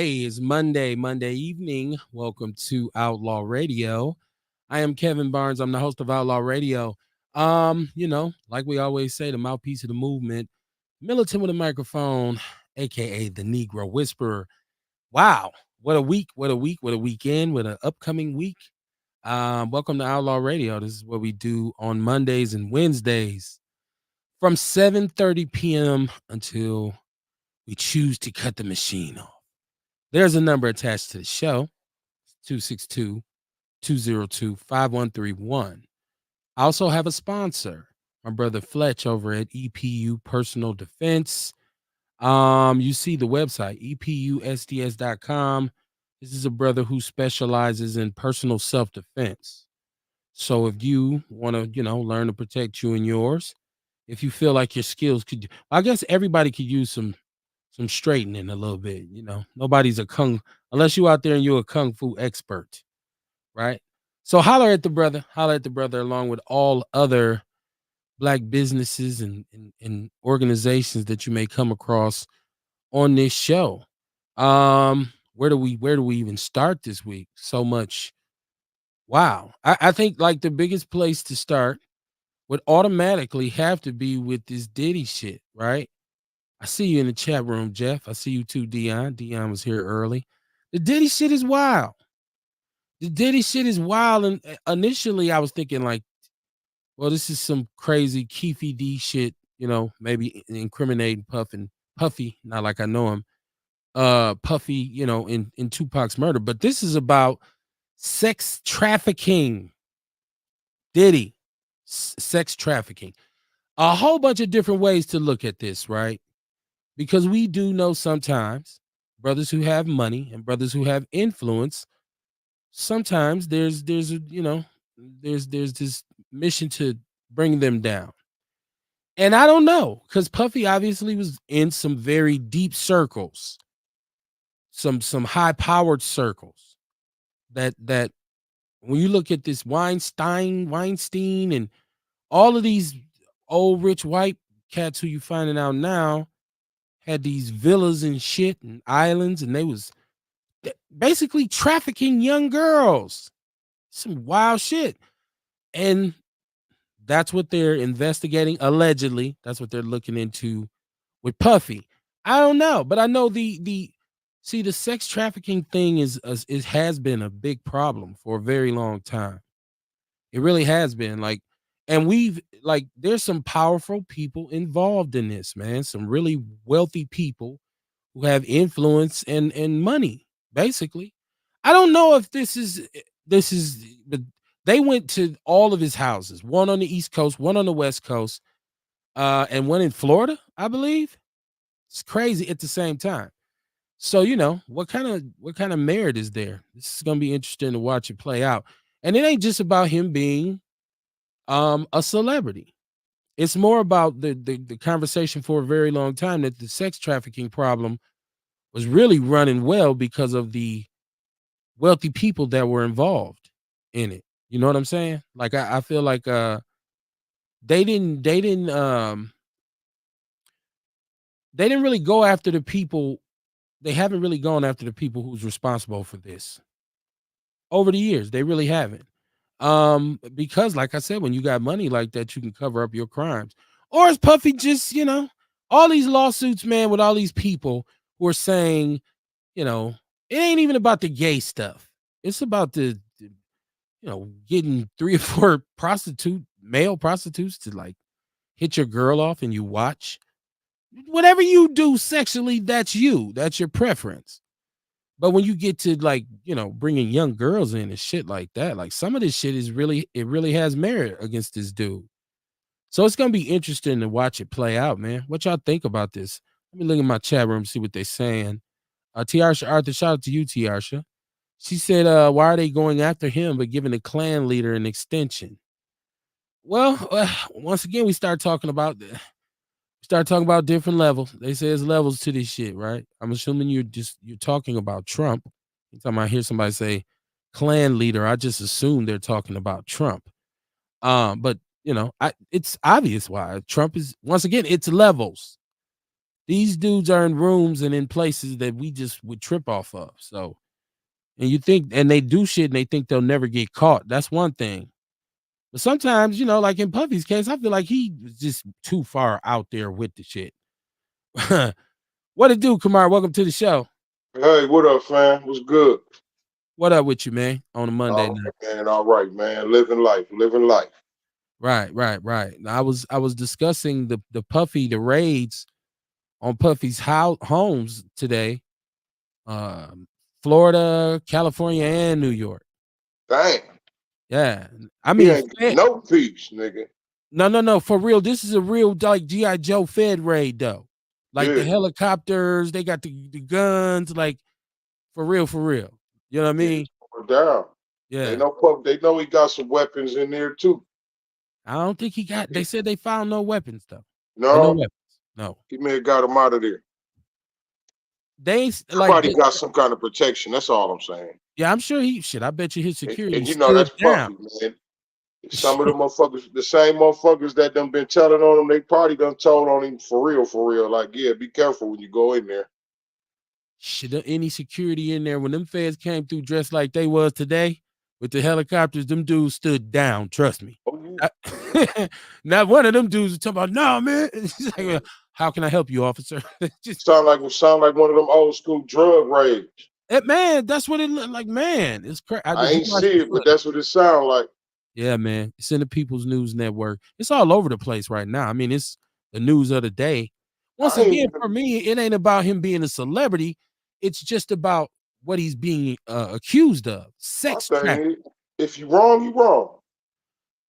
Hey, it's Monday evening. Welcome to Outlaw Radio. I am Kevin Barnes. I'm the host of Outlaw Radio. Like we always say, the mouthpiece of the movement, militant with a microphone, aka the Negro Whisperer. Wow, what a week, what a week, what a weekend, what an upcoming week. Welcome to Outlaw Radio. This is what we do on Mondays and Wednesdays from 7:30 p.m. until we choose to cut the machine off. There's a number attached to the show, 262-202-5131. I also have a sponsor, my brother Fletch over at EPU Personal Defense. You see the website, epusds.com. This is a brother who specializes in personal self-defense. So if you want to, learn to protect you and yours, if you feel like your skills could, I guess everybody could use some straightening a little bit. Nobody's unless you out there and you're a kung fu expert, right? So holler at the brother along with all other black businesses and organizations that you may come across on this show. Where do we even start this week? So much. Wow. I think like the biggest place to start would automatically have to be with this Diddy shit, right? I see you in the chat room, Jeff. I see you too, Dion. Dion was here early. The Diddy shit is wild. The Diddy shit is wild. And initially I was thinking like, well, this is some crazy Keefy D shit, maybe incriminating Puffy, not like I know him. Puffy, in Tupac's murder. But this is about sex trafficking. Diddy. Sex trafficking. A whole bunch of different ways to look at this, right? Because we do know sometimes brothers who have money and brothers who have influence, sometimes there's this mission to bring them down. And I don't know, because Puffy obviously was in some very deep circles, some high-powered circles that when you look at this Weinstein, and all of these old rich white cats who you finding out now had these villas and shit and islands, and they was basically trafficking young girls. Some wild shit. And that's what they're investigating, allegedly. That's what they're looking into with Puffy. I don't know, but I know the sex trafficking thing has been a big problem for a very long time. It really has been. And there's some powerful people involved in this, man. Some really wealthy people who have influence and money, basically. I don't know if this is, but they went to all of his houses, one on the East Coast, one on the West Coast, and one in Florida, I believe. It's crazy at the same time. So, what kind of merit is there? This is gonna be interesting to watch it play out. And it ain't just about him being a celebrity. It's more about the conversation for a very long time that the sex trafficking problem was really running well because of the wealthy people that were involved in it. You know what I'm saying? Like I feel like they didn't really go after the people. They haven't really gone after the people who's responsible for this over the years. They really haven't. Because like I said, when you got money like that, you can cover up your crimes. Or is Puffy just, all these lawsuits, man, with all these people who are saying, it ain't even about the gay stuff. It's about the getting 3 or 4 male prostitutes to like hit your girl off and you watch. Whatever you do sexually, that's your preference. But when you get to bringing young girls in and shit like that, like some of this shit really has merit against this dude. So it's going to be interesting to watch it play out, man. What y'all think about this? Let me look in my chat room, see what they're saying. Tiarsha Arthur, shout out to you, Tiarsha. She said, why are they going after him but giving the clan leader an extension? Well, once again, we start talking about different levels. They say there's levels to this shit, right? I'm assuming you're talking about Trump. Anytime I hear somebody say clan leader, I just assume they're talking about Trump. But it's obvious why Trump is, once again, it's levels. These dudes are in rooms and in places that we just would trip off of. So, and you think, and they do shit and they think they'll never get caught. That's one thing. But sometimes, like in Puffy's case, I feel like he was just too far out there with the shit. What it do, Kamar? Welcome to the show. Hey, what up, fam? What's good? What up with you, man? On a Monday All night. right, man. All right, man. Living life, living life. Right, right, right. I was discussing the raids on Puffy's homes today. Um, Florida, California, and New York. Dang, Yeah. I he mean, ain't getting no peace, nigga. no, for real. This is a real like G.I. Joe Fed raid, though. Like the Yeah, helicopters, they got the guns, like for real, for real. You know what I yeah, mean? it's going down. They Yeah. know Puff. They know he got some weapons in there too. I don't think he got, they said they found no weapons, though. Or no No, weapons. No. he may have got him out of there. Like, Somebody got some kind of protection. That's all I'm saying. yeah, I'm sure I bet you his security And you know stood that's down. Puffy, man. Some of the motherfuckers, the same motherfuckers that done been telling on him, they probably done told on him for real, for real. Like, yeah, be careful when you go in there. Shit, any security in there when them feds came through dressed like they was today with the helicopters, them dudes stood down. Trust me. Oh, yeah. Not one of them dudes was talking about, no, man. She's like, "Well, how can I help you, officer?" Just Sound like one of them old school drug raids. man, that's what it looked like, man. It's crazy. I If you ain't watch see the it, but footage, that's what it sound like. yeah, man. It's in the People's News Network. It's all over the place right now. I mean, it's the news of the day. Once I ain't again, for even. me, it ain't about him being a celebrity. It's just about what he's being accused of: My sex thing trafficking. is, if you wrong, you wrong.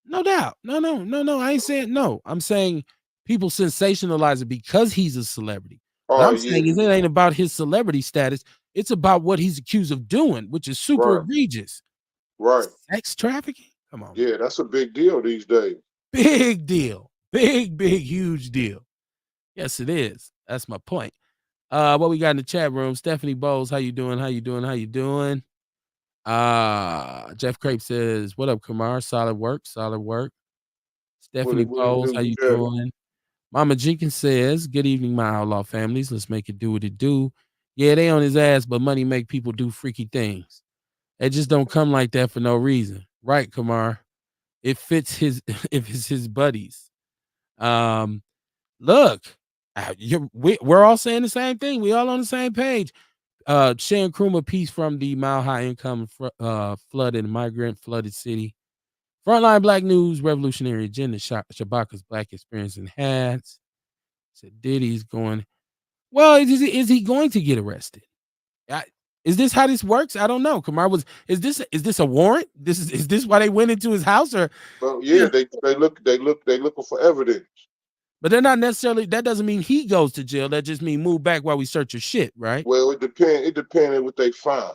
No doubt. No. I ain't saying no. I'm saying people sensationalize it because he's a celebrity. What Oh I'm yeah, saying is it ain't about his celebrity status. It's about what he's accused of doing, which is super right, egregious. right. Sex trafficking? Come on, man. Yeah, that's a big deal these days. Big deal. Big, huge deal. Yes, it is. That's my point. What we got in the chat room? Stephanie Bowles, how you doing? How you doing? How you doing? Jeff Crape says, "What up, Kamar? Solid work, solid work." Stephanie What it Bowles, how do, you Jeff? doing? Mama Jenkins says, "Good evening, my outlaw families. Let's make it do what it do." Yeah, they on his ass, but money make people do freaky things. It just don't come like that for no reason, right, Kamar? It fits his if it's his buddies. Um, Look, we're all saying the same thing. We all on the same page. Sharon Kruma piece from the Mile High Income Flooded Migrant Flooded City. Frontline Black News Revolutionary Agenda. Shabaka's Black Experience in Hats. Said Diddy's going. Well, is he going to get arrested? I, is this how this works? I don't know. Kamar is this a warrant? Is this why they went into his house or Well, you yeah, know, they looking for evidence. but they're not necessarily that doesn't mean he goes to jail. That just mean move back while we search your shit, right? Well, it depends. It depends on what they find.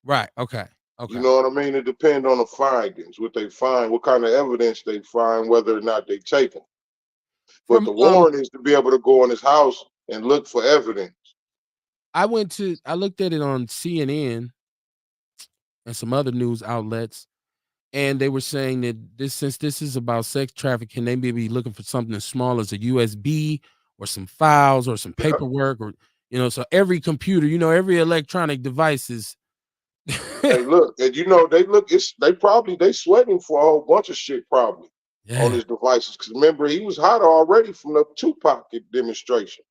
Right. Okay. You Okay. know what I mean? It depends on the findings, what they find, what kind of evidence they find, whether or not they take them. But From the warrant is to be able to go in his house and look for evidence. I looked at it on CNN and some other news outlets, and they were saying that since this is about sex trafficking, they may be looking for something as small as a USB or some files or some Yeah. paperwork or so every computer, every electronic device is Hey, look, and you know they look. It's they sweating for a whole bunch of shit probably on yeah. his devices. Because remember, he was hot already from the Tupac demonstration,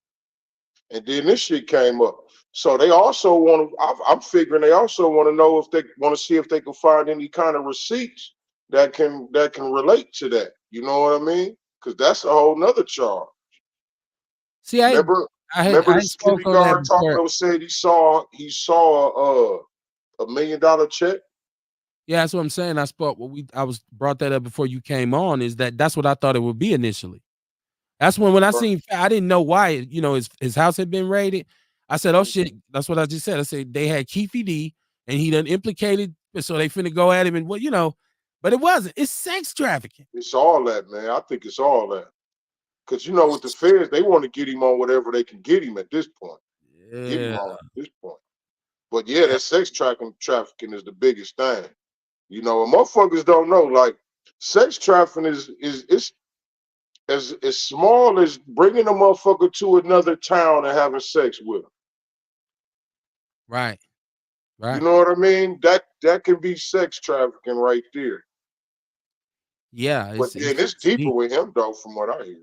and then this shit came up. So they also want to. I'm figuring they also want to know if they want to see if they can find any kind of receipts that can relate to that. You know what I mean? Because that's a whole nother charge. See, Remember, remember I the spoke security on that guard talking before. that said he saw $1 million check. Yeah, that's what I'm saying. I was brought that up before you came on. Is that's what I thought it would be initially. That's when I seen I didn't know why his house had been raided. I said, "Oh shit!" That's what I just said. I said they had Keefe D and he done implicated, so they finna go at him and but it wasn't. It's sex trafficking. It's all that, man. I think it's all that. Because you know, with the feds, they want to get him on whatever they can get him at this point. Get him Yeah, on at this point. But yeah, yeah. that sex trafficking is the biggest thing. You know, and motherfuckers don't know. Like, sex trafficking is as small as bringing a motherfucker to another town and having sex with him. Right. You Right. know what I mean? That can be sex trafficking right there. Yeah. But then it's It's deeper deep. with him though, from what I hear.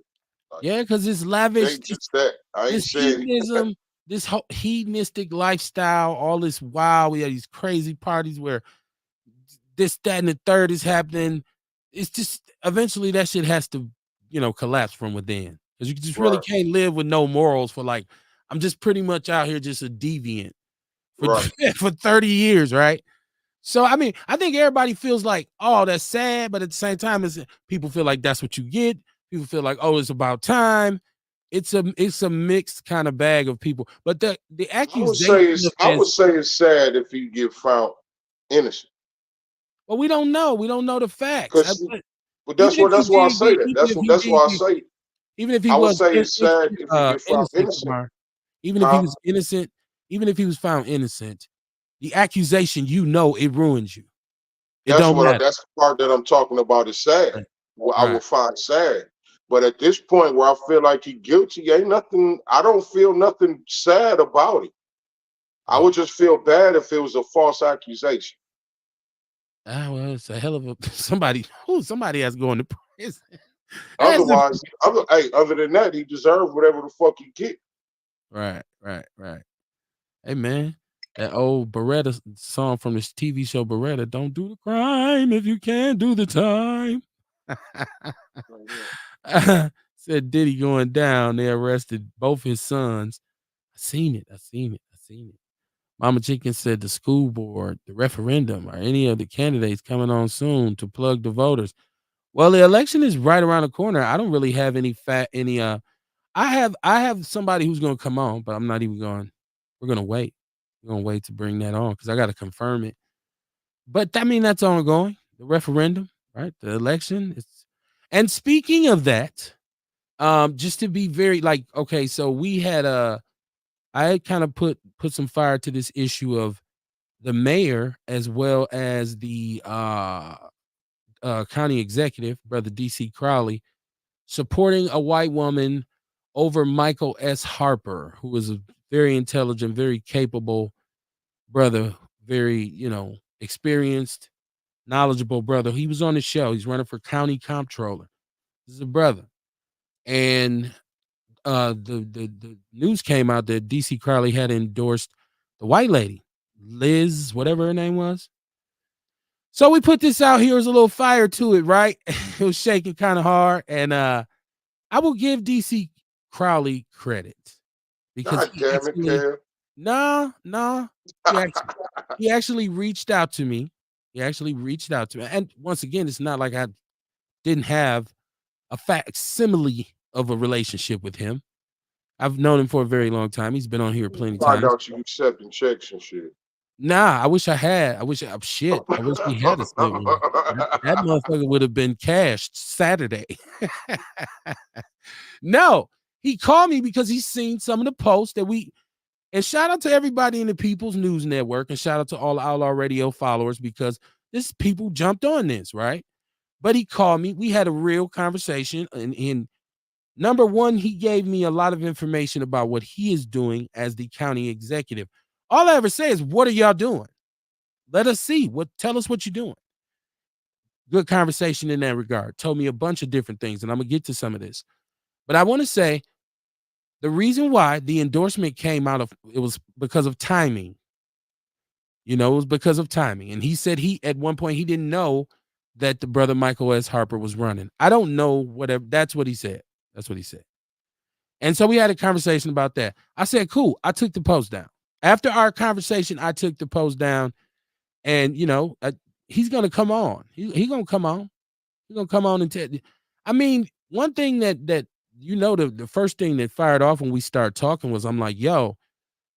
Like Yeah, because it's it lavish. ain't just that. I ain't This saying hedonism, this hedonistic lifestyle, all this wow, we have these crazy parties where this, that, and the third is happening. It's just eventually that shit has to, collapse from within. Because you just really right, can't live with no morals for like, I'm just pretty much out here just a deviant for right. for 30 years, right? So I mean, I think everybody feels like, oh, that's sad, but at the same time, people feel like that's what you get. People feel like, oh, it's about time. It's a mixed kind of bag of people. But the accusation of I would say it's sad if he get found innocent. well, we don't know. We don't know the facts. Cause But but even if he that's why I did say get, that. even if he That's did why I get, say even if he I would was say it's sad if he get found innocent, innocent. Kamar, even if he Huh? was innocent, even if he was found innocent, the accusation, it ruins you. It don't matter. That's the part that I'm talking about is sad. Right. What I Right. will find sad. But at this point where I feel like he guilty, ain't nothing. I don't feel nothing sad about it. I Right. would just feel bad if it was a false accusation. Well, it's a hell of a somebody has to go into prison. That's a, Other than that, he deserved whatever the fuck he get. right, right, right. Hey man, that old Beretta song from this TV show Beretta, don't do the crime if you can't do the time. Said Diddy going down, they arrested both his sons. I seen it. I seen it. I seen it. Mama Chicken said the school board, the referendum, or any of the candidates coming on soon to plug the voters. Well, the election is right around the corner. I don't really have any I have somebody who's gonna come on, but I'm not even going. We're gonna wait. We're gonna wait to bring that on because I gotta confirm it. But I mean that's ongoing. The referendum, right? The election. And speaking of that, just to be very like, okay, so we had I had kind of put some fire to this issue of the mayor as well as the county executive, brother DC Crowley, supporting a white woman over Michael S. Harper, who was a very intelligent, very capable brother, very, experienced, knowledgeable brother. He was on the show. He's running for county comptroller. This is a brother. And the news came out that DC Crowley had endorsed the white lady, Liz, whatever her name was. So we put this out here as a little fire to it, right? It was shaking kind of hard. And I will give DC Crowley credit because God he damn it, actually Kev. no, he actually reached out to me. He actually reached out to me. And once again, it's not like I didn't have a facsimile of a relationship with him. I've known him for a very long time. He's been on here plenty Find times. out you accepting checks and shit. Nah, I wish I had. Shit. I wish we had a split one. That motherfucker would have been cashed Saturday. No, he called me because he's seen some of the posts that and shout out to everybody in the People's News Network and shout out to all Outlaw Radio followers because this people jumped on this, right? But he called me. We had a real conversation. And number one, he gave me a lot of information about what he is doing as the county executive. All I ever say is, what are y'all doing? Let us see. Tell us what you're doing. Good conversation in that regard. Told me a bunch of different things, and I'm gonna get to some of this. But I want to say the reason why the endorsement came out of it was because of timing. It was because of timing. And he said he at one point he didn't know that the brother Michael S. Harper was running. I don't know whatever. That's what he said. That's what he said. And so we had a conversation about that. I said, cool. I took the post down. After our conversation, I took the post down. And he's gonna come on. He gonna come on. He's gonna come on and tell. I mean, one thing that the first thing that fired off when we started talking was I'm like, yo,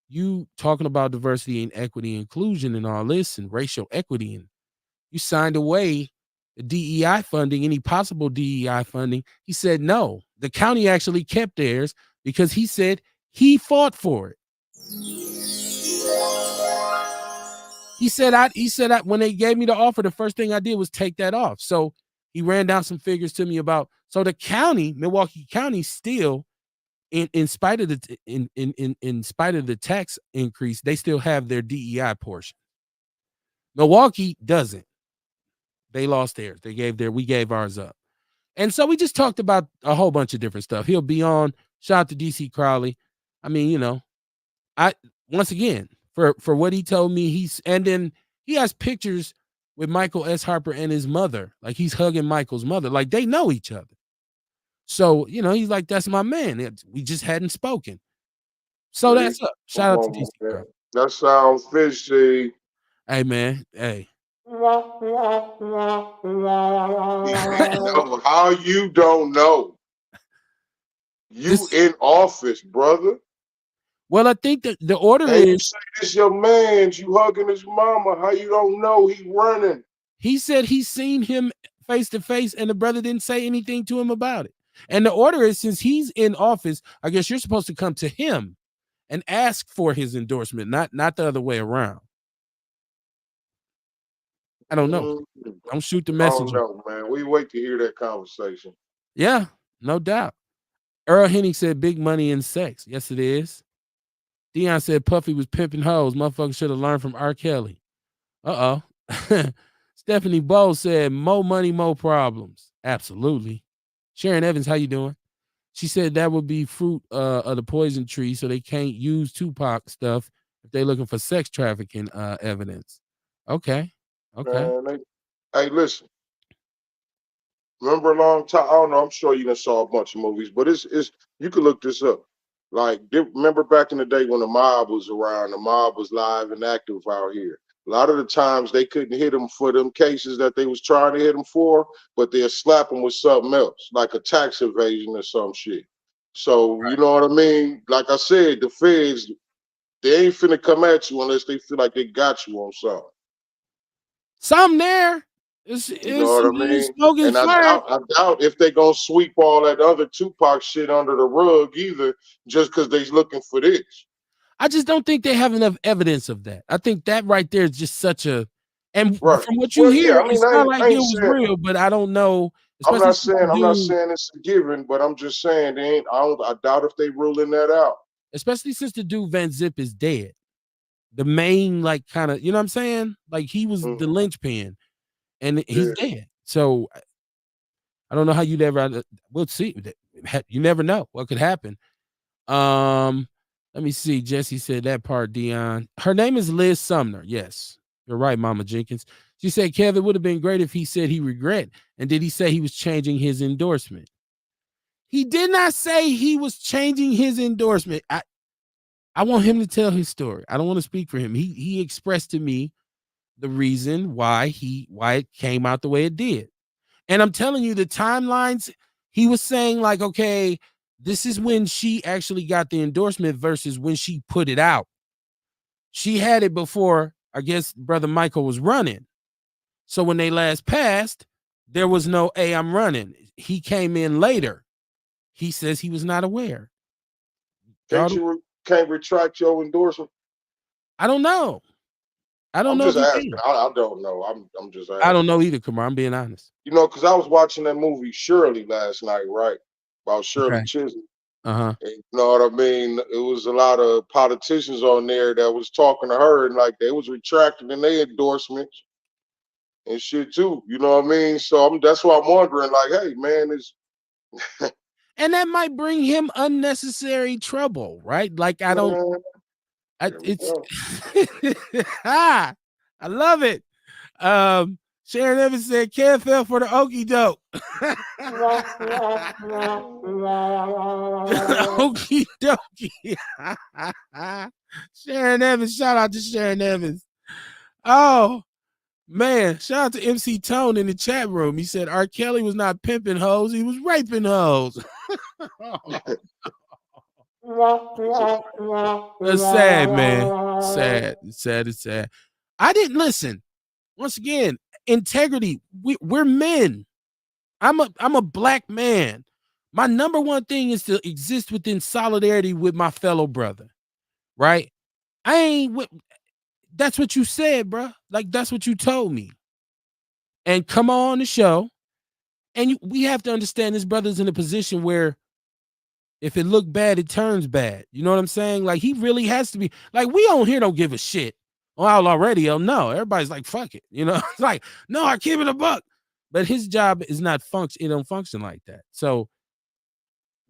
you talking about diversity and equity, inclusion, and all this, and racial equity, and you signed away the DEI funding, any possible DEI funding. He said no. The county actually kept theirs because he said he fought for it. He said when they gave me the offer, the first thing I did was take that off. So he ran down some figures to me about So the county, Milwaukee County, still in spite of the in spite of the tax increase, they still have their DEI portion. Milwaukee doesn't. They lost theirs. We gave ours up. And so we just talked about a whole bunch of different stuff. He'll be on. Shout out to DC Crowley. I mean, I once again for what he told me, and then he has pictures with Michael S. Harper and his mother. Like he's hugging Michael's mother. Like they know each other. So, he's like, that's my man. We just hadn't spoken. So See? that's up. Come Shout out to on, DC man. Crowley. That sounds fishy. Hey man. Hey. No, how you don't know? You This in office, brother. well, I think that the order And you is say this your man's, you hugging his mama. How you don't know he running? he said he's seen him face to face, and the brother didn't say anything to him about it. And the order is, since he's in office, I guess you're supposed to come to him and ask for his endorsement, not the other way around. I don't know. Mm, Don't shoot the I don't messenger. know, man. We wait to hear that conversation. Yeah, no doubt. Earl Henning said big money in sex. Yes, it is. Dion said Puffy was pimping hoes. Motherfuckers should have learned from R. Kelly. Uh-oh. Stephanie Bowles said more money, more problems. Absolutely. Sharon Evans, how you doing? She said that would be fruit of the poison tree, so they can't use Tupac stuff if they're looking for sex trafficking evidence. Okay. Okay. Man, hey, listen. Remember a long time? I don't know. I'm sure you done saw a bunch of movies, but it's you can look this up. Like, remember back in the day when the mob was around, the mob was live and active out here. A lot of the times they couldn't hit them for them cases that they was trying to hit them for, but they'll slap them with something else, like a tax evasion or some shit. So you know what I mean? Like I said, the feds, they ain't finna come at you unless they feel like they got you on something. Something there. You know what I mean? Smoke is And fire. I doubt if they gonna sweep all that other Tupac shit under the rug either, just because they's looking for this. I just don't think they have enough evidence of that. I think that right there is just such a, and Right. from what you Well, yeah. hear, I it mean, sounds like I it ain't was saying real, but I don't know, especially since the I'm not dude, saying it's a given, but I'm just saying they ain't. I doubt if they ruling that out. especially since the dude Van Zip is dead. The main, like, kind of, you know what I'm saying? Like, he was the Mhm. linchpin, and he's Yeah. dead. So I don't know how you'd ever. We'll see. You never know what could happen. Um, Let me see. Jesse said that part. Dion. Her name is Liz Sumner. Yes, you're right, Mama Jenkins. She said, Kev, it would have been great if he said he regret. And did he say he was changing his endorsement? He did not say he was changing his endorsement. I want him to tell his story. I don't want to speak for him. He expressed to me the reason why it came out the way it did. And I'm telling you, the timelines, he was saying, like, okay, this is when she actually got the endorsement versus when she put it out. She had it before, I guess, Brother Michael was running. So when they last passed, there was no, hey, I'm running. He came in later. He says he was not aware. Can't retract your endorsement? I don't know. I don't I'm know if just you asking. can. I don't know. I'm just I don't asking. know either, Kamar. I'm being honest. You know, because I was watching that movie Shirley last night, right? About Shirley Okay. Chisholm. Uh-huh. And you know what I mean? It was a lot of politicians on there that was talking to her, and like they was retracting in their endorsements and shit too. You know what I mean? So that's why I'm wondering, like, hey man, is And that might bring him unnecessary trouble, right? Like, man, there we it's go. I love it. Sharon Evans said, "Can't fell for the okie doke." Okie dokie. Sharon Evans, shout out to Sharon Evans. Oh man, shout out to MC Tone in the chat room. He said R. Kelly was not pimping hoes, he was raping hoes. That's sad, man. Sad. It's sad. It's sad. I didn't listen. Once again, integrity. We're men. I'm a black man. My number one thing is to exist within solidarity with my fellow brother. Right? I ain't with that's what you said, bro. Like that's what you told me. And come on the show And we have to understand this brother's in a position where if it look bad, it turns bad. You know what I'm saying? Like, he really has to be like, we on here don't give a shit on Outlaw Radio. No, everybody's like, fuck it. You know, it's like, no, I keep it a buck. But his job is not function. It don't function like that. So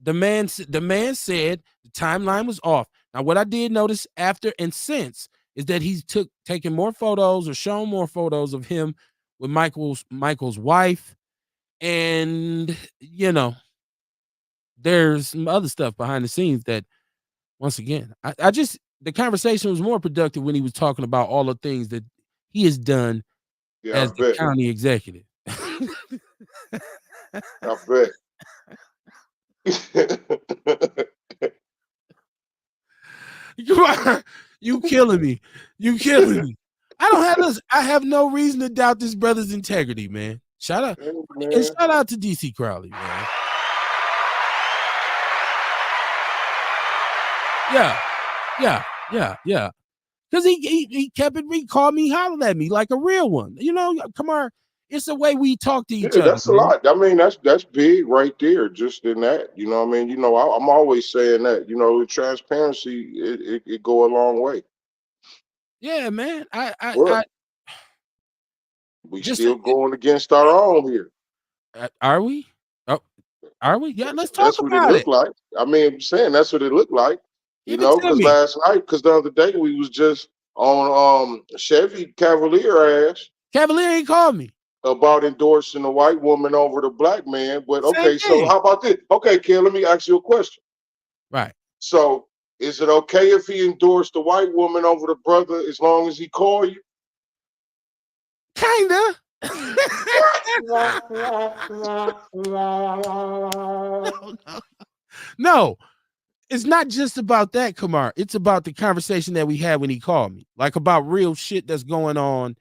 the man said the timeline was off. Now, what I did notice after and since is that he's taken more photos or shown more photos of him with Michael's wife, and you know, there's some other stuff behind the scenes that, once again, I just, the conversation was more productive when he was talking about all the things that he has done Yeah, I as the bet. county executive. I bet. Come on, you killing me. You killing me. I have no reason to doubt this brother's integrity, man. Shout out. Hey, And man. shout out to DC Crowley, man. Yeah. Because he kept it, he called me, hollered at me like a real one. You know, come on. It's the way we talk to each Yeah, other. that's a Man. lot. I mean, that's big right there, just in that. You know what I mean? You know, I'm always saying that. You know, transparency, it go a long way. Yeah, man. Well, we Just still going against our own here. are we? Oh, are we? Yeah, let's talk That's what it about looked it. like. I mean, I'm saying that's what it looked like. You Give it know, to because me. last night, because the other day we was just on Chevy Cavalier ass Cavalier ain't called me. about endorsing the white woman over the black man. But Same okay, so thing. how about this? Okay, Ken, let me ask you a question. Right. So is it okay if he endorsed the white woman over the brother as long as he call you? Kinda. No, it's not just about that, Kamar. It's about the conversation that we had when he called me, like about real shit that's going on.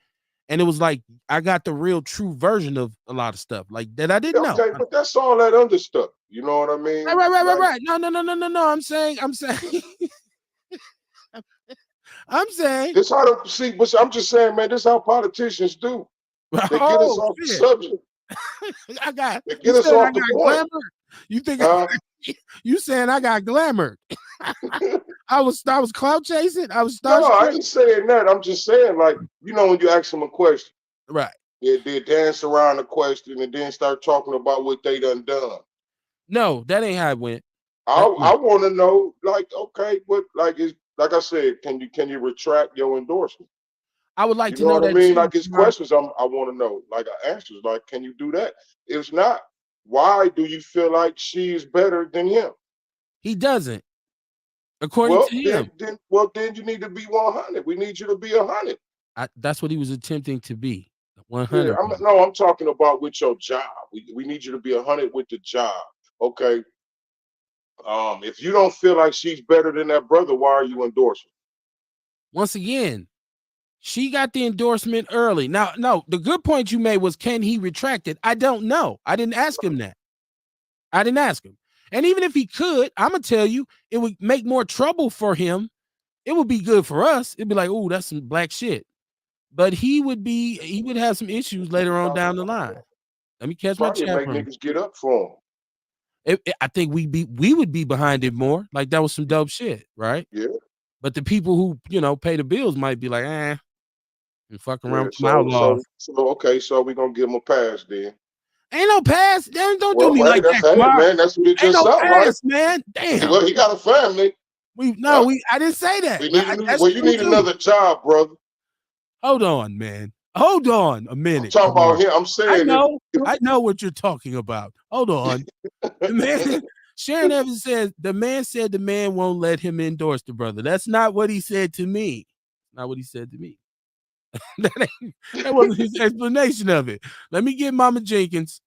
And it was like, I got the real true version of a lot of stuff like that I didn't know. Okay, but that's all that other stuff. You know what I mean? Like, Right. No. I'm saying, I'm saying, this how to see, but I'm just saying, man, this how politicians do. They get us oh off the shit. subject. They You get us said I off the got point. glamour. You think you saying I got glamour? I was clout chasing. I was No, I starstruck. ain't saying that. I'm just saying, like, you know, when you ask them a question, Right. they dance around the question and then start talking about what they done. No, that ain't how it went. I want to know, like, okay, what, like, is like I said, can you retract your endorsement? I would like You to know know what I that mean? too. Like, it's questions I want to know, like answers. Like, can you do that? If not, why do you feel like she is better than him? He doesn't, according Well, to him. then you need to be 100. We need you to be 100. That's what he was attempting to be. Yeah, 100. I'm talking about with your job. We need you to be 100 with the job. Okay. If you don't feel like she's better than that brother, why are you endorsing? Once again, she got the endorsement early. Now, no, the good point you made was, can he retract it? I don't know. I didn't ask him that. I didn't ask him. And even if he could, I'm gonna tell you, it would make more trouble for him. It would be good for us. It'd be like, oh, that's some black shit. But he would have some issues later on down the line. Let me catch my Probably chat make from him. niggas get up for him. I think we would be behind it more. Like, that was some dope shit, right? Yeah. But the people who, pay the bills might be like, and fuck around Yeah. with some outlaws. So okay, so we're gonna give him a pass then. Ain't no pass. Don't do Well, me hey, like that's that, hey Kamar. man, that's what it Ain't just no sounds like. pass, man. Damn. Well, he got a family. I didn't say that. We need That's you true need too. another job, brother. Hold on, man. Hold on a I'm minute, talking Kamar. about him. I'm saying I know what you're talking about. Hold on. The man, Sharon Evans says, the man said the man won't let him endorse the brother. That's not what he said to me. Not what he said to me. that wasn't his explanation of it. Let me get Mama Jenkins.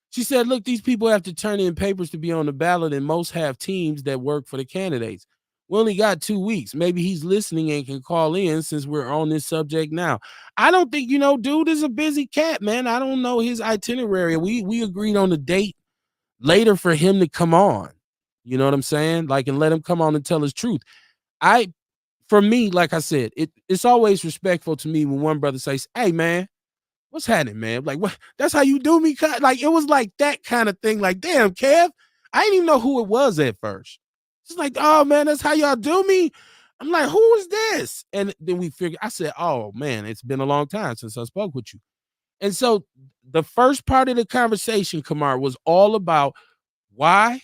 She said, look, these people have to turn in papers to be on the ballot, and most have teams that work for the candidates. We only got 2 weeks. Maybe he's listening and can call in since we're on this subject now. I don't think, dude is a busy cat, man. I don't know his itinerary. We agreed on a date later for him to come on. You know what I'm saying? Like, and let him come on and tell his truth. For me, like I said, it's always respectful to me when one brother says, hey, man, what's happening, man? Like, what? That's how you do me? Like, it was like that kind of thing. Like, damn, Kev, I didn't even know who it was at first. It's like, oh man, that's how y'all do me. I'm like, who is this? And then we figured, I said, oh man, it's been a long time since I spoke with you. And so the first part of the conversation, Kamar, was all about why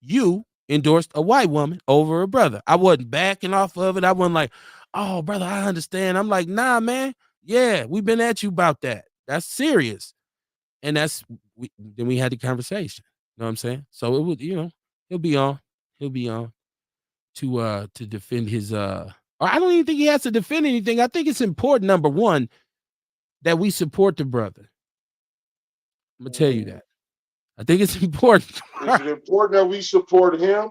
you endorsed a white woman over a brother. I wasn't backing off of it. I wasn't like, oh, brother, I understand. I'm like, nah, man. Yeah, we've been at you about that. That's serious. And then we had the conversation. You know what I'm saying? So it would, he'll be on. He'll be on to defend his or I don't even think he has to defend anything. I think it's important, number one, that we support the brother. I'm gonna tell you that. I think it's important. Is it important that we support him?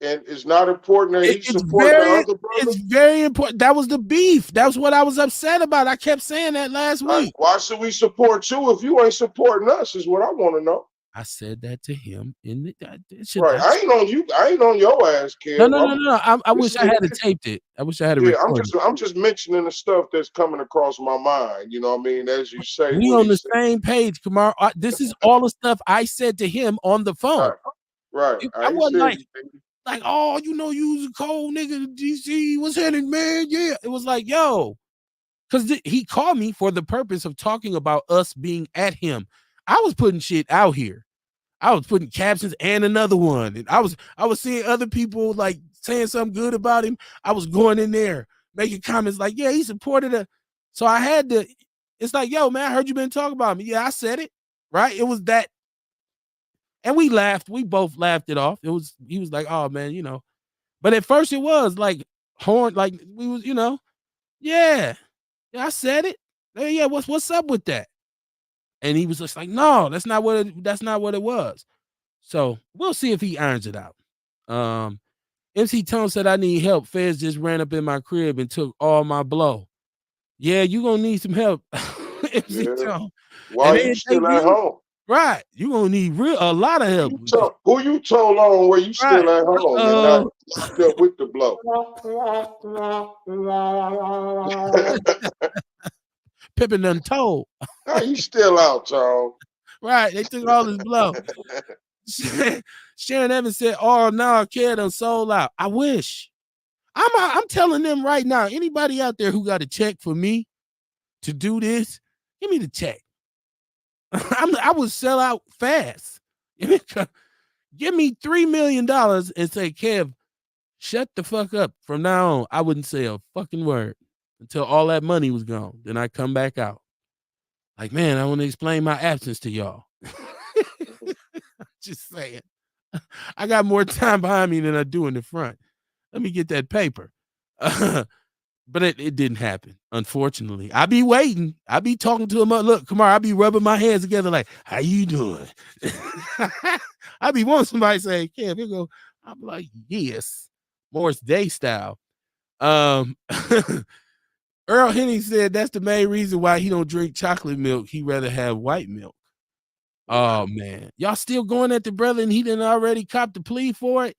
And it's not important that he support the other brother? It's very important. That was the beef. That's what I was upset about. I kept saying that last week. Why should we support you if you ain't supporting us is what I want to know. I said that to him in the right. I ain't on you. I ain't on your ass, kid. No. I wish I had taped it. I wish I had it recorded. I'm just mentioning the stuff that's coming across my mind. You know what I mean? As you say, we on the same page, Kamar. This is all the stuff I said to him on the phone. Right. I wasn't like, oh, you was a cold nigga in DC. What's happening, man? Yeah. It was like, yo, because he called me for the purpose of talking about us being at him. I was putting shit out here. I was putting captions and another one. And I was seeing other people like saying something good about him. I was going in there making comments like, yeah, he supported her. So I had to, it's like, yo, man, I heard you been talking about me. Yeah, I said it. Right. It was that. And we laughed. We both laughed it off. He was like, oh man, But at first it was like like we was, yeah, I said it. Yeah, what's up with that? And he was just like, no, that's not what it was. So we'll see if he irons it out. MC Tone said, I need help. Feds just ran up in my crib and took all my blow. Yeah, you gonna need some help. MC Tone. Why you still at home? Right. You gonna need a lot of help. Who you told on where you still at home and not still with the blow? Pippin done told. You still out, Charles. Right. They took all his blow. Sharon Evans said, oh no, kid done sold out. I wish. I'm telling them right now, anybody out there who got a check for me to do this, give me the check. I would sell out fast. Give me $3 million and say, Kev, shut the fuck up. From now on, I wouldn't say a fucking word until all that money was gone. Then I come back out. Like, man, I want to explain my absence to y'all. Just saying. I got more time behind me than I do in the front. Let me get that paper. But it didn't happen, unfortunately. I be waiting. I be talking to him. Look, Kamar, I be rubbing my hands together like, how you doing? I be wanting somebody to say, Kev, here go. I'm like, yes. Morris Day style. Earl Henning said that's the main reason why he don't drink chocolate milk. He rather have white milk. Oh, man. Y'all still going at the brother and he didn't already cop the plea for it?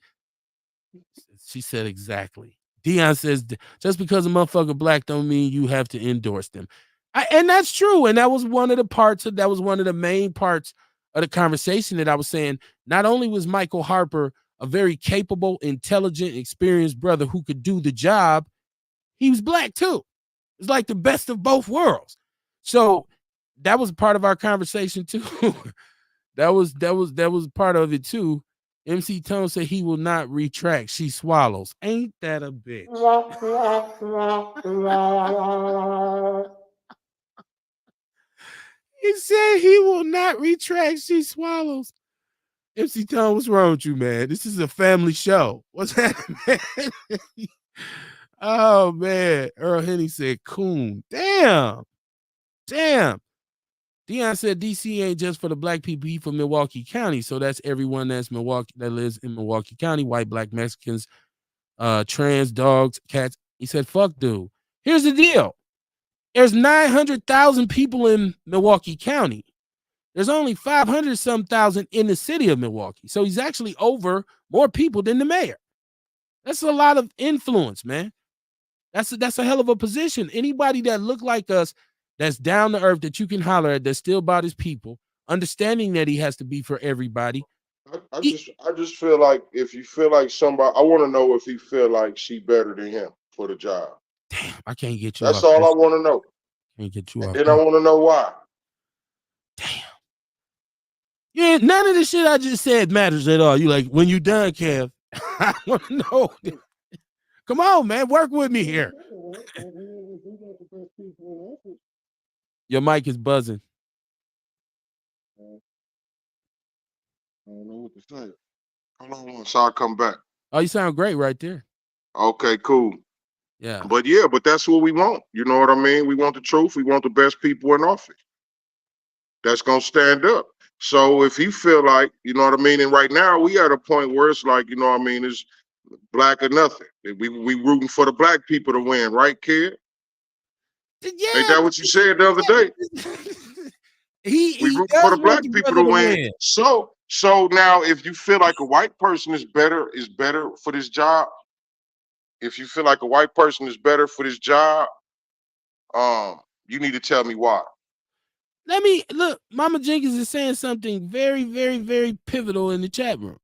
She said exactly. Dion says, just because a motherfucker black don't mean you have to endorse them. And that's true. And that was one of the main parts of the conversation that I was saying. Not only was Michael Harper a very capable, intelligent, experienced brother who could do the job, he was black too. It's like the best of both worlds. So that was part of our conversation too. that was part of it too. MC Tone said he will not retract. She swallows. Ain't that a bitch? He said he will not retract. She swallows. MC Tone, what's wrong with you, man? This is a family show. What's happening, man? Oh, man. Earl Henny said, coon. Damn. Dion said DC ain't just for the black people, he from Milwaukee County. So that's everyone that lives in Milwaukee County, white, black, Mexicans, trans, dogs, cats. He said, fuck dude. Here's the deal. There's 900,000 people in Milwaukee County. There's only 500 thousand in the city of Milwaukee. So he's actually over more people than the mayor. That's a lot of influence, man. That's a hell of a position. Anybody that look like us that's down to earth that you can holler at, that's still about his people, understanding that he has to be for everybody. I just feel like if you feel like somebody, I want to know if he feel like she better than him for the job. Damn, I can't get you That's off all that. I want to know. Can't get you And off then I that. want to know why. Damn. Yeah, none of the shit I just said matters at all. You like when you done, Kev. I want to know. Come on, man, work with me here. Your mic is buzzing. I don't know what to say. Hold on, so I'll come back. Oh, you sound great right there. Okay, cool. Yeah. But yeah, but that's what we want. You know what I mean? We want the truth. We want the best people in office that's gonna stand up. So if he feel like, you know what I mean, and right now we at a point where it's like, you know what I mean, it's black or nothing. We rooting for the black people to win, right, kid? Ain't Yeah. that what you said the other day? We he rooting for does the want black the people brother to to win. win. So now if you feel like a white person is better for this job, if you feel like a white person is better for this job, you need to tell me why. Let me look. Mama Jenkins is saying something very, very, very pivotal in the chat room.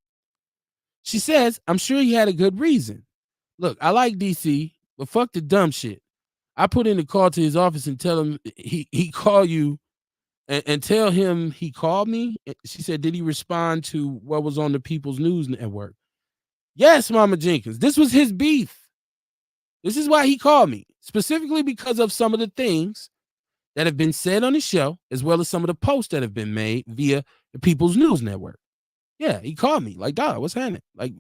She says, I'm sure he had a good reason. Look, I like DC, but fuck the dumb shit. I put in a call to his office and tell him he call you and tell him he called me. She said, did he respond to what was on the People's News Network? Yes, Mama Jenkins. This was his beef. This is why he called me, specifically because of some of the things that have been said on the show, as well as some of the posts that have been made via the People's News Network. Yeah, he called me like, dog, what's happening? Like,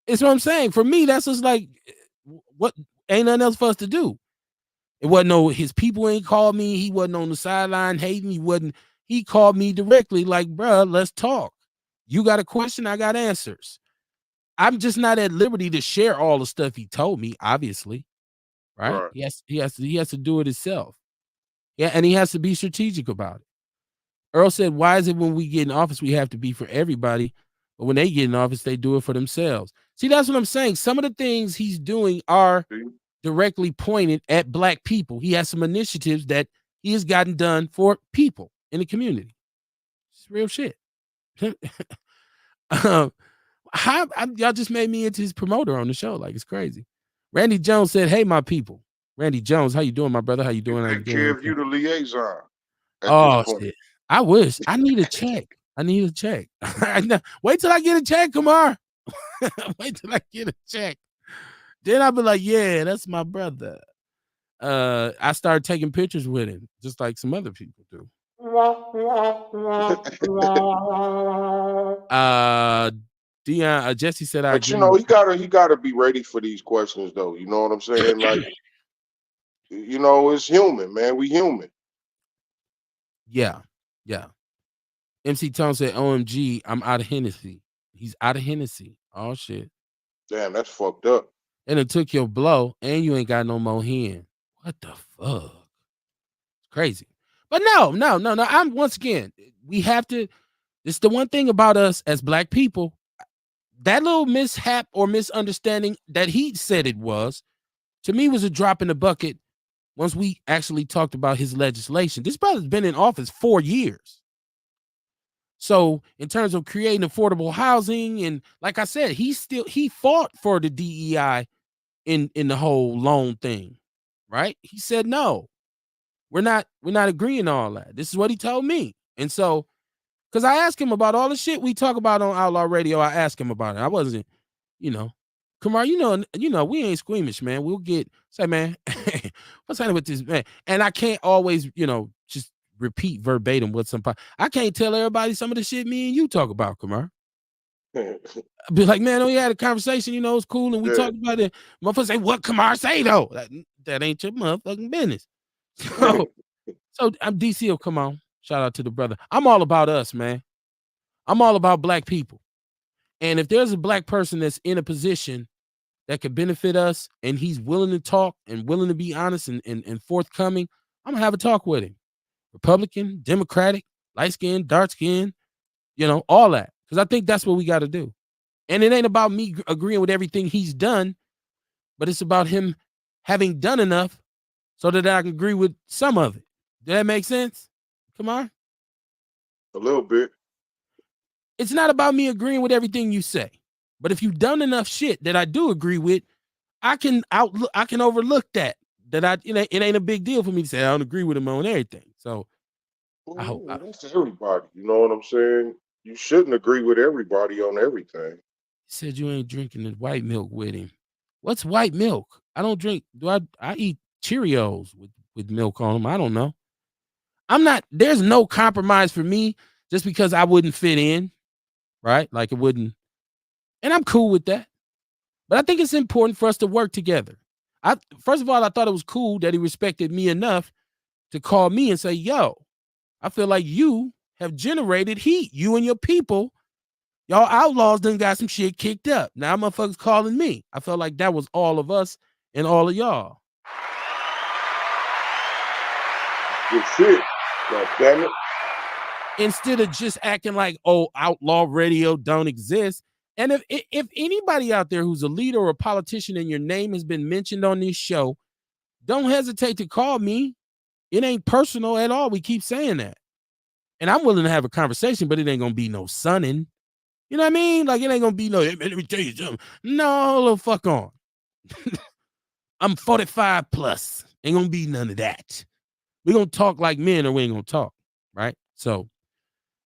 it's what I'm saying. For me, that's just like, what ain't nothing else for us to do. It wasn't no, his people ain't called me. He wasn't on the sideline hating. He called me directly like, bruh, let's talk. You got a question, I got answers. I'm just not at liberty to share all the stuff he told me, obviously. Right? Right. He has to do it himself. Yeah, and he has to be strategic about it. Earl said, why is it when we get in office, we have to be for everybody, but when they get in office, they do it for themselves? See, that's what I'm saying. Some of the things he's doing are directly pointed at black people. He has some initiatives that he has gotten done for people in the community. It's real shit. Y'all just made me into his promoter on the show. Like, it's crazy. Randy Jones said, hey, my people. Randy Jones, how you doing, my brother? How you doing? How you doing? Give you the liaison at this Oh, point. shit. I wish. I need a check. Wait till I get a check, Kamar. Wait till I get a check. Then I'll be like, yeah, that's my brother. I started taking pictures with him, just like some other people do. Dion, Jesse said, I But you agree know, with he gotta be ready for these questions though. You know what I'm saying? Like, you know, it's human, man. We human. Yeah. MC Tone said, OMG, I'm out of Hennessy. He's out of Hennessy. Oh, shit. Damn, that's fucked up. And it took your blow, and you ain't got no more hen. What the fuck? It's crazy. But no. I'm once again, we have to. It's the one thing about us as black people. That little mishap or misunderstanding that he said it was, to me, was a drop in the bucket once we actually talked about his legislation. This brother's been in office 4 years. So in terms of creating affordable housing, and like I said, he fought for the DEI in the whole loan thing, right? He said, no, we're not agreeing on all that. This is what he told me. And so, because I asked him about all the shit we talk about on Outlaw Radio, I asked him about it. I wasn't, Kamar, we ain't squeamish, man. We'll say, man, what's happening with this, man? And I can't always, just repeat verbatim what I can't tell everybody some of the shit me and you talk about, Kamar. I'd be like, man, we had a conversation, it's cool, and we talked about it. Motherfuckers say, what Kamar say though? That ain't your motherfucking business. So I'm DCO, come on. Shout out to the brother. I'm all about us, man. I'm all about black people. And if there's a black person that's in a position that could benefit us and he's willing to talk and willing to be honest and forthcoming, I'm gonna have a talk with him. Republican, Democratic, light skin, dark skin, all that. Because I think that's what we got to do. And it ain't about me agreeing with everything he's done, but it's about him having done enough so that I can agree with some of it. Does that make sense? Come on. A little bit. It's not about me agreeing with everything you say. But if you've done enough shit that I do agree with, I can overlook that. It ain't a big deal for me to say I don't agree with him on everything. So I hope Well, that's everybody. You know what I'm saying? You shouldn't agree with everybody on everything. he said you ain't drinking the white milk with him. What's white milk? I don't drink. I eat Cheerios with milk on them. I don't know. There's no compromise for me just because I wouldn't fit in, right? Like it wouldn't. And I'm cool with that. But I think it's important for us to work together. First of all, I thought it was cool that he respected me enough to call me and say, yo, I feel like you have generated heat. You and your people, y'all outlaws done got some shit kicked up. Now motherfuckers calling me. I felt like that was all of us and all of y'all. Good shit. God damn it. Instead of just acting like, oh, outlaw radio don't exist. And if anybody out there who's a leader or a politician and your name has been mentioned on this show, don't hesitate to call me. It ain't personal at all. We keep saying that. And I'm willing to have a conversation, but it ain't going to be no sunning. You know what I mean? Like, it ain't going to be no, hey, man, let me tell you something. No, little fuck on. I'm 45 plus. Ain't going to be none of that. We're going to talk like men or we ain't going to talk. Right? So,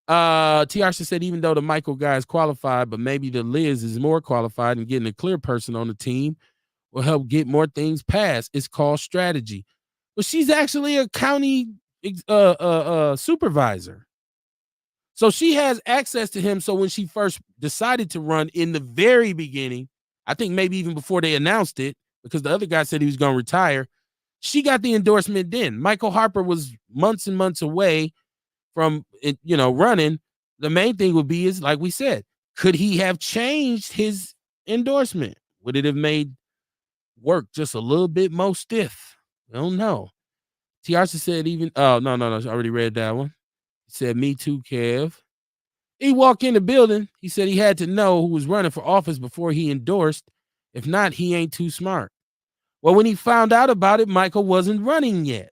Tiarsha said, even though the Michael guy is qualified, but maybe the Liz is more qualified, and getting a clear person on the team will help get more things passed. It's called strategy. But she's actually a county supervisor. So she has access to him. So when she first decided to run in the very beginning, I think maybe even before they announced it, because the other guy said he was going to retire, she got the endorsement then. Michael Harper was months and months away from it, running. The main thing would be is, like we said, could he have changed his endorsement? Would it have made work just a little bit more stiff? I don't know. Tiasha said no, I already read that one. He said, me too, Kev. He walked in the building. He said he had to know who was running for office before he endorsed. If not, he ain't too smart. Well, when he found out about it, Michael wasn't running yet.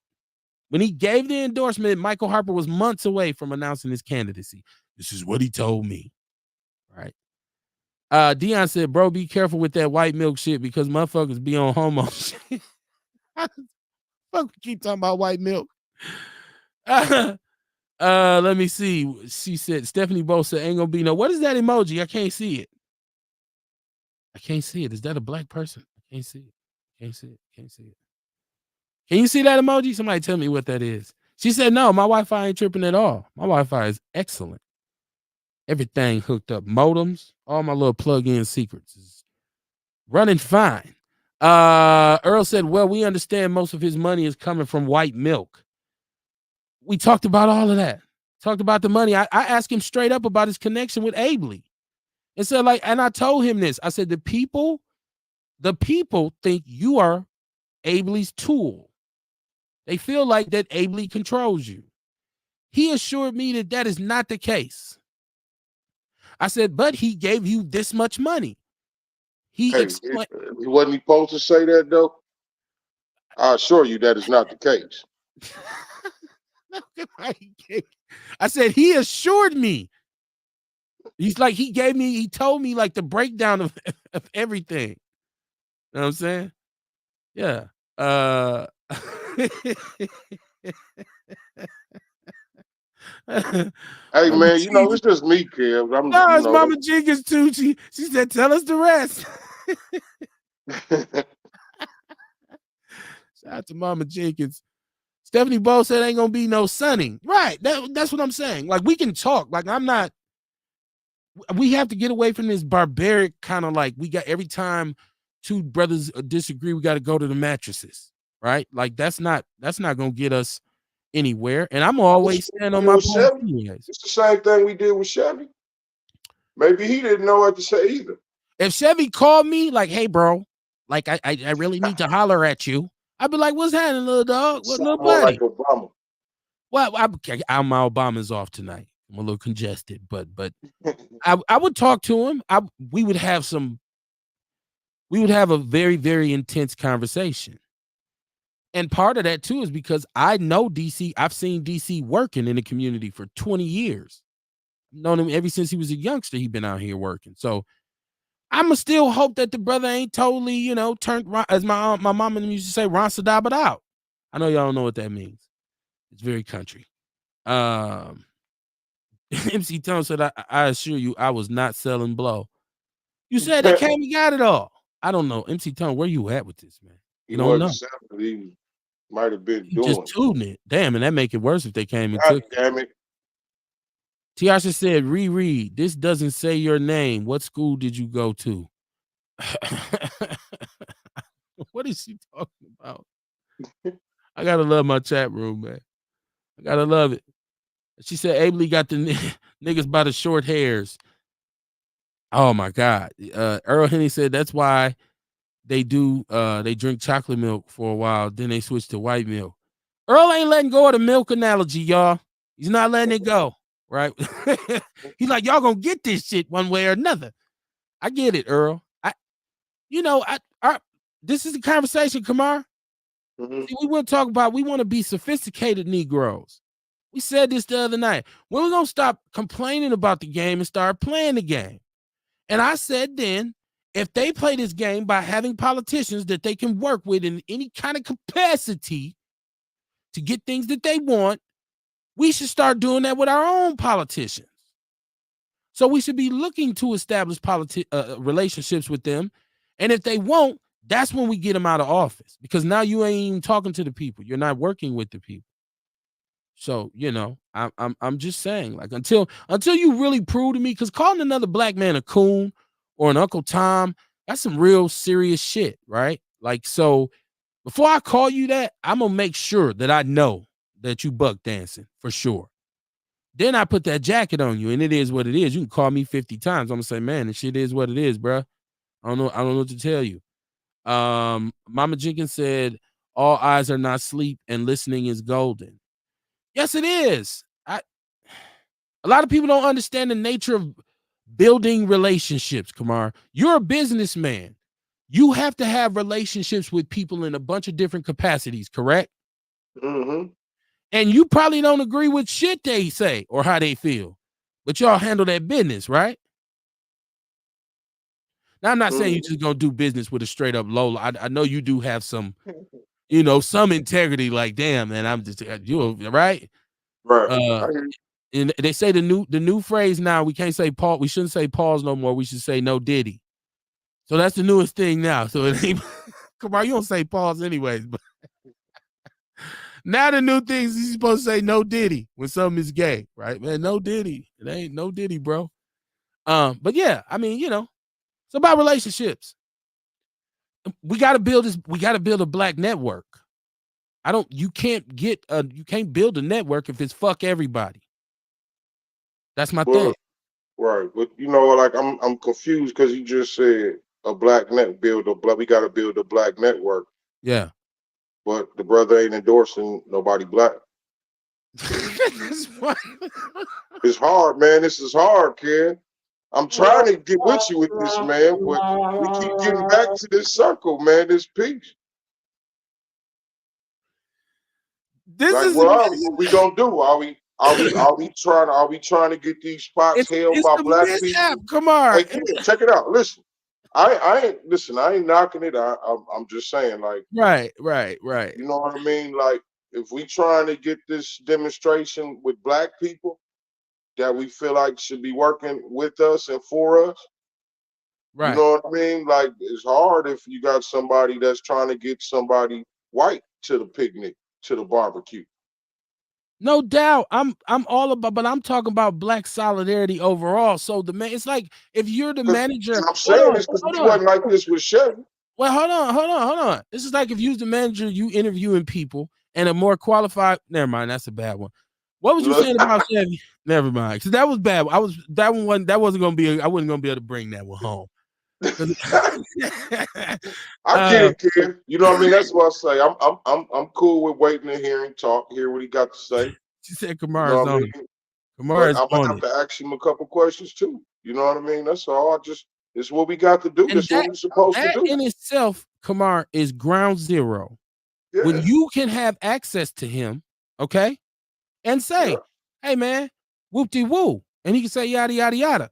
When he gave the endorsement, Michael Harper was months away from announcing his candidacy. This is what he told me. Right. Dion said, bro, be careful with that white milk shit because motherfuckers be on homo shit. Fuck, keep talking about white milk. Let me see. She said, Stephanie Bo said, ain't gonna be no. What is that emoji? I can't see it. I can't see it. Is that a black person? I can't see it. Can't see it. Can't see it. Can you see that emoji? Somebody tell me what that is. She said, no, my Wi-Fi ain't tripping at all. My Wi-Fi is excellent. Everything hooked up. Modems, all my little plug-in secrets is running fine. Earl said, well, we understand most of his money is coming from white milk. We talked about all of that. Talked about the money. I asked him straight up about his connection with Abley. And said, and I told him this. I said, the people think you are Abley's tool. They feel like that Abley controls you. He assured me that that is not the case. I said, but he gave you this much money. He explained. Wasn't he supposed to say that, though? I assure you that is not the case. I said, he assured me. He's like, he told me like the breakdown of everything. You know what I'm saying? Yeah. Hey, man, it's just me, Kev. It's Mama Jenkins, too. She said, tell us the rest. Shout out to Mama Jenkins. Stephanie Bo said ain't gonna be no sunning. Right. That's what I'm saying. Like, we can talk. Like, we have to get away from this barbaric kind of like, we got every time two brothers disagree, we got to go to the mattresses. Right. Like, that's not gonna get us anywhere. And I'm always standing on my point. It's the same thing we did with Chevy. Maybe he didn't know what to say either. If Chevy called me like, hey, bro, like I really need to holler at you, I'd be like, what's happening, little dog? What, little buddy? Like Obama. Well, my Obama's off tonight. I'm a little congested, but I would talk to him. We would have a very, very intense conversation. And part of that too is because I know DC. I've seen DC working in the community for 20 years. Known him ever since he was a youngster. He been out here working. So I'ma still hope that the brother ain't totally, turned, as my mom and them used to say, Ron Sadabit out. I know y'all don't know what that means. It's very country. Um, MC Tone said, I assure you, I was not selling blow. You said they came and got it all. I don't know. MC Tone, where you at with this, man? He You don't wasn't know. selling. He might have been You just doing. tooting it. Damn, and that make it worse if they came and God took it. damn it. Tiasha said, reread. This doesn't say your name. What school did you go to? What is she talking about? I gotta love my chat room, man. I gotta love it. She said Abley got the niggas by the short hairs. Oh my God. Earl Henny said that's why they drink chocolate milk for a while, then they switch to white milk. Earl ain't letting go of the milk analogy, y'all. He's not letting it go, right? He's like, y'all gonna get this shit one way or another. I get it, Earl. This is a conversation, Kamar. Mm-hmm. See, we want to be sophisticated Negroes. We said this the other night. When we gonna stop complaining about the game and start playing the game? And I said then, if they play this game by having politicians that they can work with in any kind of capacity to get things that they want, we should start doing that with our own politicians. So we should be looking to establish relationships with them. And if they won't, that's when we get them out of office, because now you ain't even talking to the people. You're not working with the people. So, I'm just saying, like, until you really prove to me, because calling another black man a coon or an Uncle Tom, that's some real serious shit, right? Like, so before I call you that, I'm gonna make sure that I know that you buck dancing for sure. Then I put that jacket on you, and it is what it is. You can call me 50 times. I'm gonna say, man, this shit is what it is, bro. I don't know what to tell you. Mama Jenkins said, all eyes are not asleep and listening is golden. Yes, it is. A lot of people don't understand the nature of building relationships, Kamar. You're a businessman. You have to have relationships with people in a bunch of different capacities, correct? Mm-hmm. And you probably don't agree with shit they say or how they feel, but y'all handle that business, right? Now, I'm not saying you're just gonna do business with a straight up Lola. I know you do have some, some integrity. Like, damn, man, I'm just you right. Right. And they say the new phrase now, we can't say pause. We shouldn't say pause no more. We should say no diddy. So that's the newest thing now. So it ain't. Come on, you don't say pause anyways. But now the new things you're supposed to say no diddy when something is gay, right? Man, no diddy. It ain't no diddy, bro. But yeah, I mean, it's about relationships. We got to build this. We got to build a black network. You can't build a network if it's fuck everybody. That's my thing. Right, but like I'm confused because you just said a black net we got to build a black network. Yeah, but the brother ain't endorsing nobody black. It's hard, man. This is hard, kid. I'm trying to get with you with this, man, but we keep getting back to this circle, man. This piece. What we gonna do? Are we trying to get these spots held by black people? Come on. Hey, kid, check it out. Listen, I ain't knocking it. I'm just saying, like, right. You know what I mean? Like, if we trying to get this demonstration with black people that we feel like should be working with us and for us, right? You know what I mean? Like, it's hard if you got somebody that's trying to get somebody white to the picnic, to the barbecue. No doubt, I'm all about, but I'm talking about black solidarity overall. So it's like if you're the manager. I'm saying this because we wasn't like this with Chevy. Well, hold on. This is like if you was the manager, you interviewing people and a more qualified. Never mind, that's a bad one. What was you saying about Chevy? Never mind, because that was bad. That wasn't gonna be. I wasn't gonna be able to bring that one home. I get it, kid. You know what I mean? That's what I say. I'm cool with waiting to hear him talk, hear what he got to say. She said Kamara's on it. Kamara's I'm gonna have to ask him a couple questions too. You know what I mean? That's all. It's what we got to do. That's what we're supposed to do. In itself, Kamar, is ground zero when Yeah, you can have access to him, okay, and yeah, say, hey man, whoop-de-woo. And he can say yada yada yada.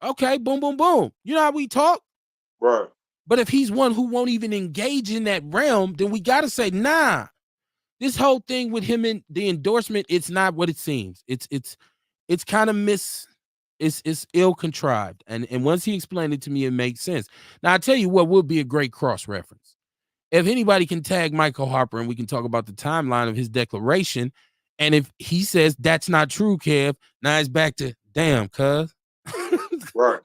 Okay, boom, boom, boom. You know how we talk? right, But if he's one who won't even engage in that realm, then we gotta say, nah, this whole thing with him in the endorsement, it's not what it seems. It's kind of it's ill contrived. And once he explained it to me, it makes sense. Now I tell you what would be a great cross reference. If anybody can tag Michael Harper and we can talk about the timeline of his declaration, and if he says that's not true, Kev, now it's back to damn, cuz. right.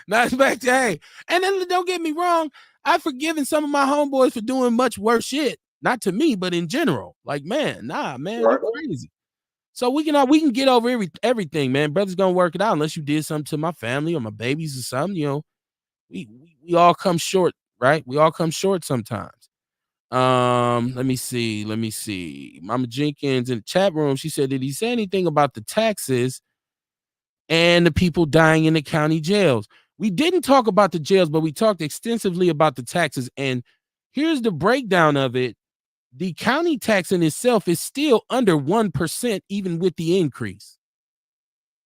Now it's back to hey. And then don't get me wrong, I've forgiven some of my homeboys for doing much worse shit. Not to me, but in general. Like, man, nah, man, you Right. crazy. So we can get over everything, man. Brother's gonna work it out unless you did something to my family or my babies or something. You know, we all come short, right? We all come short sometimes. Let me see. Mama Jenkins in the chat room, she said, did he say anything about the taxes and the people dying in the county jails? We didn't talk about the jails, but we talked extensively about the taxes. And here's the breakdown of it. The county tax in itself is still under 1%, even with the increase.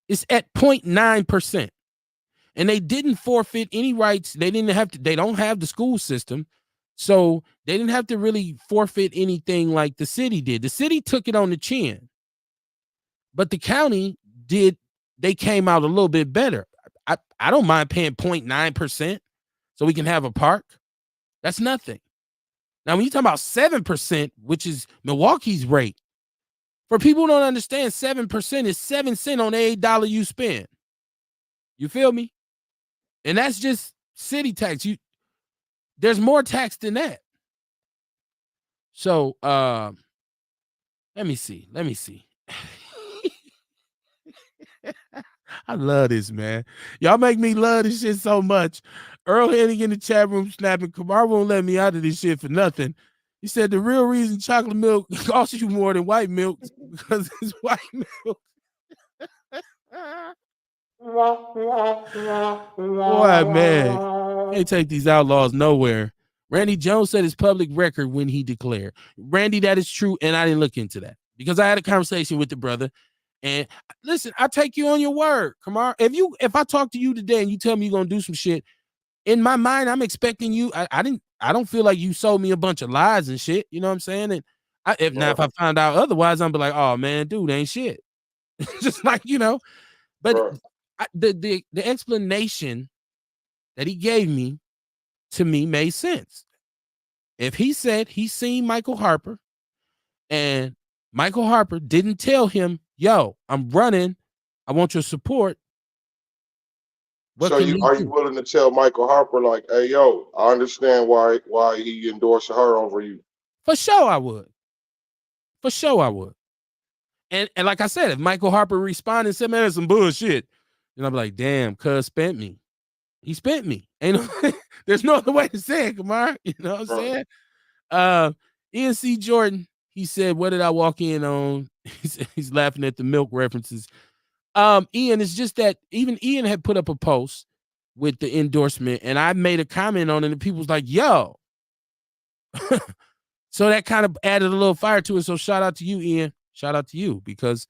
It's at 0.9%. And they didn't forfeit any rights. They don't have the school system. So they didn't have to really forfeit anything like the city did. The city took it on the chin, but the county did. They came out a little bit better. I don't mind paying 0.9% so we can have a park. That's nothing. Now, when you talk about 7%, which is Milwaukee's rate, for people who don't understand, 7% is 7 cents on every dollar you spend. You feel me? And that's just city tax. There's more tax than that. So let me see. I love this, man. Y'all make me love this shit so much. Earl Hennig in the chat room snapping, Kamar won't let me out of this shit for nothing. He said the real reason chocolate milk costs you more than white milk because it's white milk. Boy, man. Can't take these outlaws nowhere. Randy Jones said it's public record when he declared. Randy, that is true, and I didn't look into that because I had a conversation with the brother. And listen, I take you on your word. Come on. If I talk to you today and you tell me you're gonna do some shit, in my mind, I'm expecting you. I don't feel like you sold me a bunch of lies and shit. You know what I'm saying? And if I find out otherwise, I'm be like, oh man, dude, ain't shit. Just like, but Right. the explanation that he gave me to me made sense. If he said he's seen Michael Harper and Michael Harper didn't tell him, yo, I'm running, I want your support, what So can you he are you do? willing to tell Michael Harper like, hey yo, I understand why he endorsed her over you. For sure I would. For sure I would. And like I said, if Michael Harper responded and said, man, that's some bullshit, then I'm like, damn, cuz spent me. He spent me. Ain't no, there's no other way to say it, Kamar. You know what I'm Right. saying? Ian C. Jordan, he said, what did I walk in on? He's laughing at the milk references. Ian, it's just that even Ian had put up a post with the endorsement, and I made a comment on it, and people was like, yo. So that kind of added a little fire to it. So shout out to you, Ian. Shout out to you, because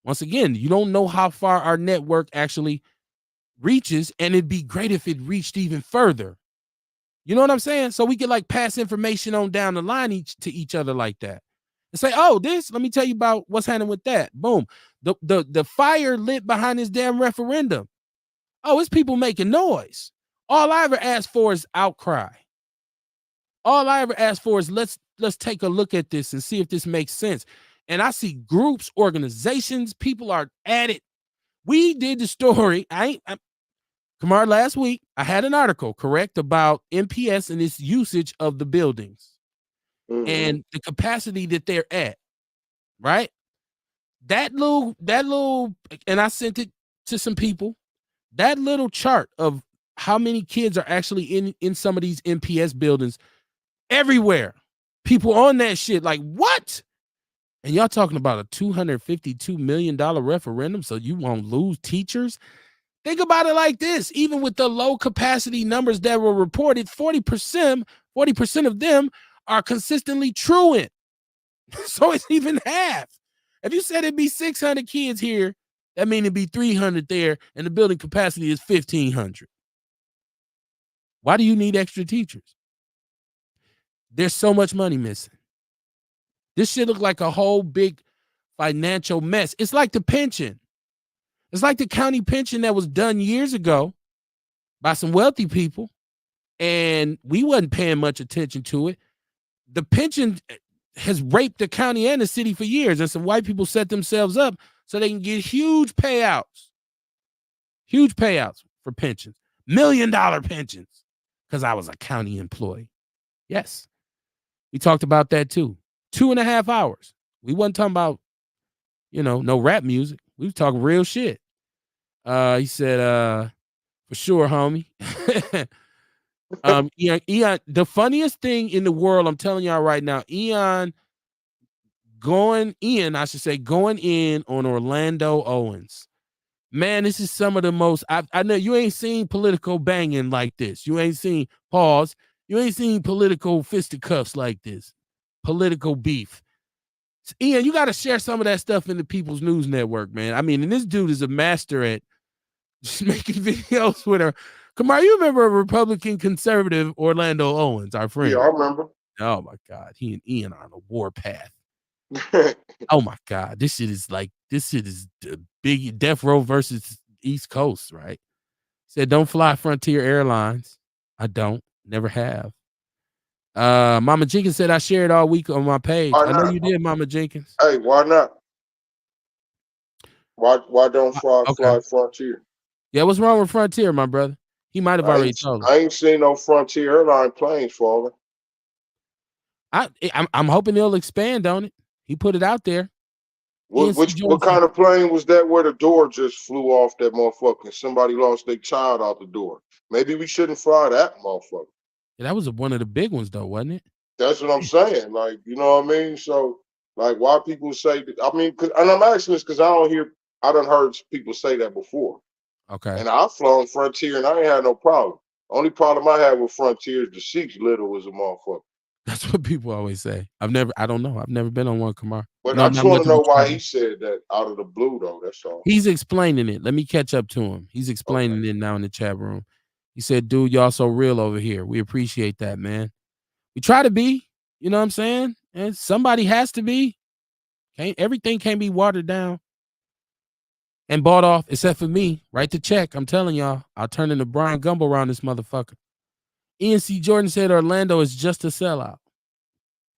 once again, you don't know how far our network actually reaches, and it'd be great if it reached even further. You know what I'm saying? So we could like pass information on down the line to each other like that. And say, oh, let me tell you about what's happening with that. Boom. The fire lit behind this damn referendum. Oh, it's people making noise. All I ever asked for is outcry. All I ever asked for is let's take a look at this and see if this makes sense. And I see groups, organizations, people are at it. We did the story. Kamar, last week, I had an article, correct, about MPS and its usage of the buildings and the capacity that they're at, right? That little, and I sent it to some people. That little chart of how many kids are actually in some of these MPS buildings everywhere. People on that shit, like, what? And y'all talking about a $252 million referendum, so you won't lose teachers? Think about it like this. Even with the low capacity numbers that were reported, 40% of them are consistently truant. So it's even half. If you said it'd be 600 kids here, that means it'd be 300 there, and the building capacity is 1,500. Why do you need extra teachers? There's so much money missing. This shit look like a whole big financial mess. It's like the pension. It's like the county pension that was done years ago by some wealthy people, and we wasn't paying much attention to it. The pension has raped the county and the city for years, and some white people set themselves up so they can get huge payouts for pensions, $1 million pensions, because I was a county employee. Yes, we talked about that too. 2.5 hours. We wasn't talking about, no rap music. We was talking real shit. He said, for sure, homie. Eon, the funniest thing in the world, I'm telling y'all right now, Ian, going in on Orlando Owens. Man, this is some of the most, I know you ain't seen political banging like this. You ain't seen, pause, you ain't seen political fisticuffs like this. Political beef. Ian, you got to share some of that stuff in the People's News Network, man. I mean, and this dude is a master at just making videos with her. Kamar, you remember a Republican conservative, Orlando Owens, our friend? Yeah, I remember. Oh my God, he and Ian are on a warpath. Oh my God, this shit is the big Death Row versus East Coast, right? Said don't fly Frontier Airlines. I don't, never have. Mama Jenkins said I shared all week on my page. I know you did, Mama Jenkins. Hey, why not? Why don't fly Frontier? Yeah, what's wrong with Frontier, my brother? He might have already told us. I ain't seen no Frontier airline planes falling. I'm hoping they'll expand on it. He put it out there. What kind of plane was that where the door just flew off that motherfucker and somebody lost their child out the door? Maybe we shouldn't fly that motherfucker. Yeah, that was one of the big ones though, wasn't it? That's what I'm saying. Like, you know what I mean? So, like, why people say that? I mean, and I'm asking this because I done heard people say that before. Okay. And I've flown Frontier and I ain't had no problem. Only problem I had with Frontier is the seats little as a motherfucker. That's what people always say. I don't know. I've never been on one, Kamar. But I just want to know why he said that out of the blue, though. That's all. He's explaining it. Let me catch up to him. He's explaining it now in the chat room. He said, dude, y'all so real over here. We appreciate that, man. We try to be, you know what I'm saying? And somebody has to be. Everything can't be watered down and bought off, except for me. Write the check. I'm telling y'all, I'll turn into Brian Gumbo around this motherfucker. Ian C. Jordan said Orlando is just a sellout.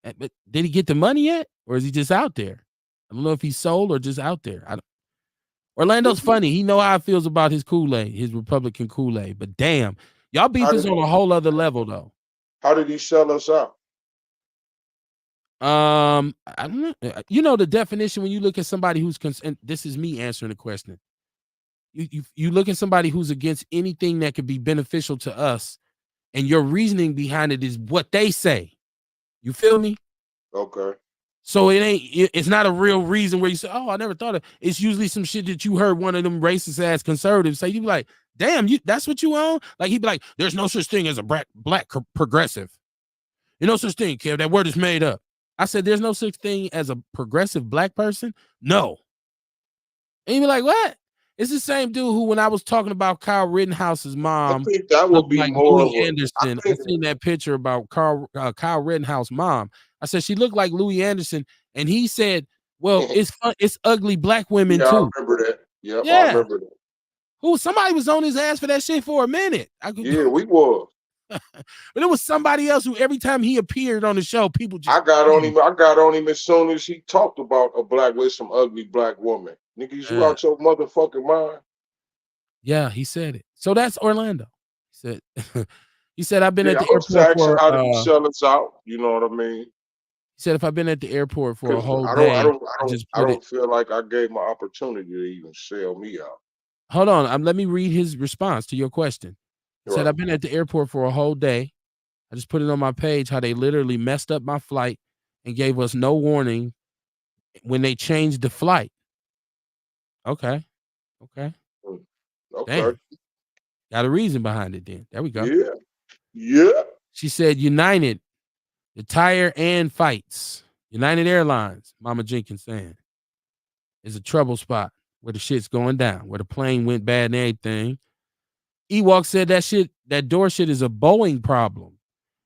But did he get the money yet? Or is he just out there? I don't know if he's sold or just out there. Orlando's funny. He know how it feels about his Kool-Aid, his Republican Kool-Aid. But damn, y'all beef is on a whole other level, though. How did he sell us out? I don't know. You know the definition when you look at somebody who's and this is me answering the question. You look at somebody who's against anything that could be beneficial to us, and your reasoning behind it is what they say. You feel me? Okay. So it's not a real reason where you say, oh, I never thought of it. It's usually some shit that you heard one of them racist ass conservatives say. You be like, damn, that's what you own? Like he'd be like, there's no such thing as a black progressive. There's no such thing, Kev. That word is made up. I said, there's no such thing as a progressive black person? No. And you'd be like, what? It's the same dude who, when I was talking about Kyle Rittenhouse's mom, I think that would be like more Louis Anderson. I seen that picture about Kyle Rittenhouse's mom. I said she looked like Louis Anderson, and he said, "Well, it's ugly black women too." I remember that. Yep, yeah, I remember that. Somebody was on his ass for that shit for a minute. Yeah, we was. But it was somebody else who every time he appeared on the show, people just I got on him as soon as he talked about a black with some ugly black woman. Niggas, you out your motherfucking mind. Yeah, he said it. So that's Orlando. He said I've been at the airport for how did he sell us out? You know what I mean? He said if I've been at the airport for a whole day, I don't feel like I gave my opportunity to even sell me out. Hold on, let me read his response to your question. He said I've been at the airport for a whole day. I just put it on my page how they literally messed up my flight and gave us no warning when they changed the flight. Okay. Damn. Got a reason behind it then. There we go. Yeah. She said United The tire and fights. United Airlines, Mama Jenkins saying, is a trouble spot where the shit's going down, where the plane went bad and everything. Ewok said that door shit is a Boeing problem.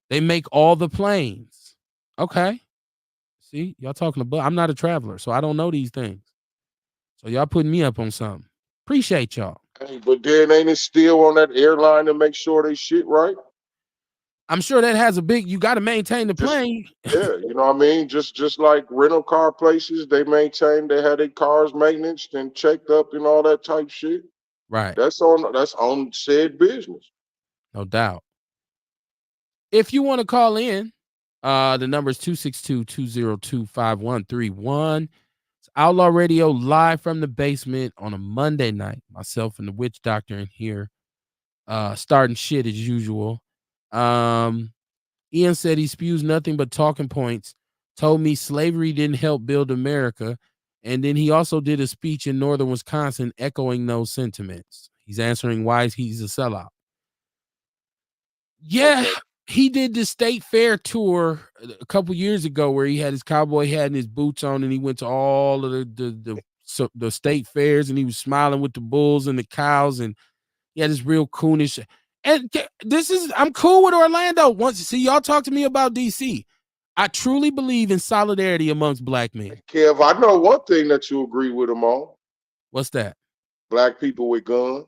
They make all the planes. Okay. See, y'all talking about, I'm not a traveler, so I don't know these things. So y'all putting me up on something. Appreciate y'all. Hey, but then ain't it still on that airline to make sure they shit right? I'm sure that has a big, you got to maintain the Just plane. yeah, you know what I mean? Just like rental car places, they maintain, they had their cars maintenance and checked up and all that type shit. Right. That's on said business. No doubt. If you want to call in, the number is 262-202-5131. It's Outlaw Radio live from the basement on a Monday night. Myself and the witch doctor in here, starting shit as usual. Ian said he spews nothing but talking points, told me slavery didn't help build America, and then he also did a speech in northern Wisconsin echoing those sentiments. He's answering why he's a sellout. Yeah, okay. He did the state fair tour a couple years ago where he had his cowboy hat and his boots on, and he went to all of the state fairs, and he was smiling with the bulls and the cows, and he had this real coonish. And I'm cool with Orlando. See, y'all talk to me about DC. I truly believe in solidarity amongst black men. Kev, I know one thing that you agree with him on. What's that? Black people with guns.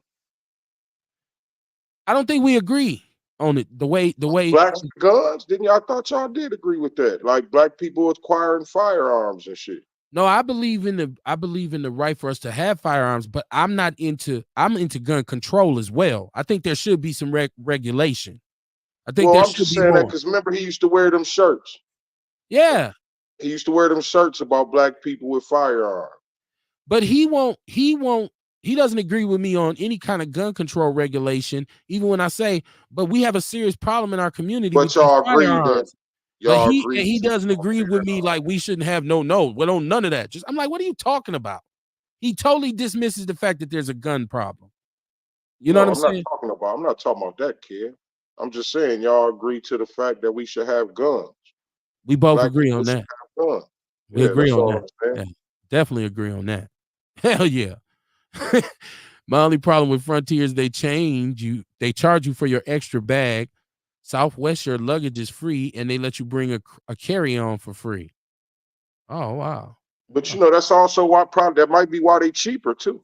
I don't think we agree on it. The way blacks with guns. I thought y'all did agree with that. Like black people acquiring firearms and shit. No, I believe in the right for us to have firearms, but I'm into gun control as well. I think there should be some regulation. I think I'm just saying that because remember he used to wear them shirts. Yeah. He used to wear them shirts about black people with firearms. But he doesn't agree with me on any kind of gun control regulation, even when I say, but we have a serious problem in our community. But y'all agree that he doesn't agree with me like we shouldn't have none of that. I'm like, what are you talking about? He totally dismisses the fact that there's a gun problem. You know what I'm saying? I'm not talking about that, kid. I'm just saying y'all agree to the fact that we should have guns. We both agree on that. We agree on that. Yeah, definitely agree on that. Hell yeah. My only problem with Frontier is they charge you for your extra bag. Southwest, your luggage is free, and they let you bring a carry-on for free. Oh, wow. But that's also why that might be why they cheaper too.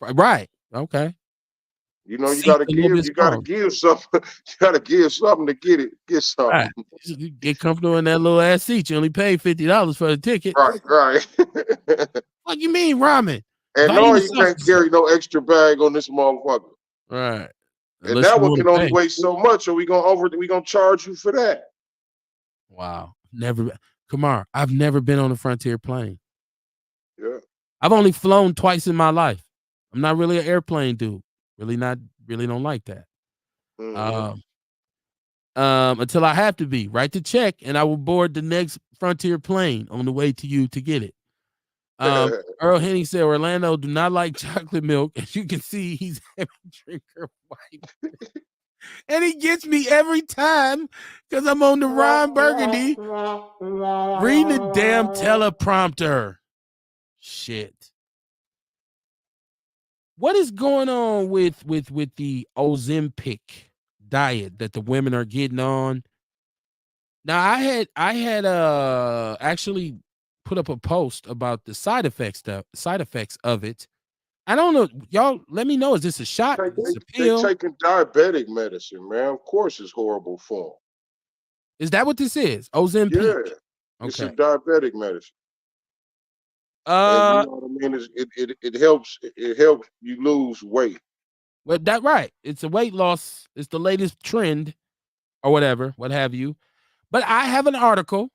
Right. Okay. You gotta give something. You gotta give something to get something. Right. You get comfortable in that little ass seat. You only pay $50 for the ticket. Right. What you mean, ramen? And no, you can't carry no extra bag on this motherfucker. Right. And that one can only weigh so much, or we gonna charge you for that. Wow. Kamar, I've never been on a Frontier plane. Yeah. I've only flown twice in my life. I'm not really an airplane dude. Really don't like that. Mm-hmm. Until I have to be. Write the check, and I will board the next Frontier plane on the way to you to get it. Earl Henning said Orlando do not like chocolate milk. As you can see, he's a drinker wife. And he gets me every time because I'm on the Ron Burgundy reading the damn teleprompter. Shit. What is going on with the Ozempic diet that the women are getting on? Now I had actually put up a post about the side effects of it. I don't know. Y'all let me know. Is this a shot? They're taking diabetic medicine, man. Of course it's horrible for them. Is that what this is? Ozempic? Yeah. It's a diabetic medicine. And you know what I mean? It helps you lose weight. Well, that's right. It's a weight loss. It's the latest trend or whatever, what have you. But I have an article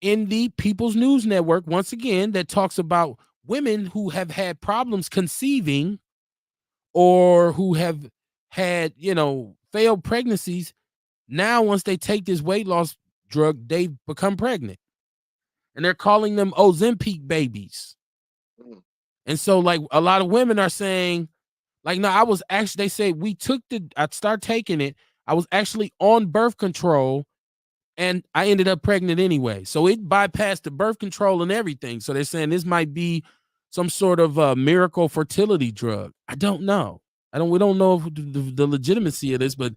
in the People's News Network, once again, that talks about women who have had problems conceiving or who have had, failed pregnancies. Now, once they take this weight loss drug, they become pregnant. And they're calling them Ozempic babies. Mm. And so, like, a lot of women are saying, like, no, they say I started taking it. I was actually on birth control and I ended up pregnant anyway. So it bypassed the birth control and everything. So they're saying this might be some sort of miracle fertility drug. I don't know. We don't know the legitimacy of this, but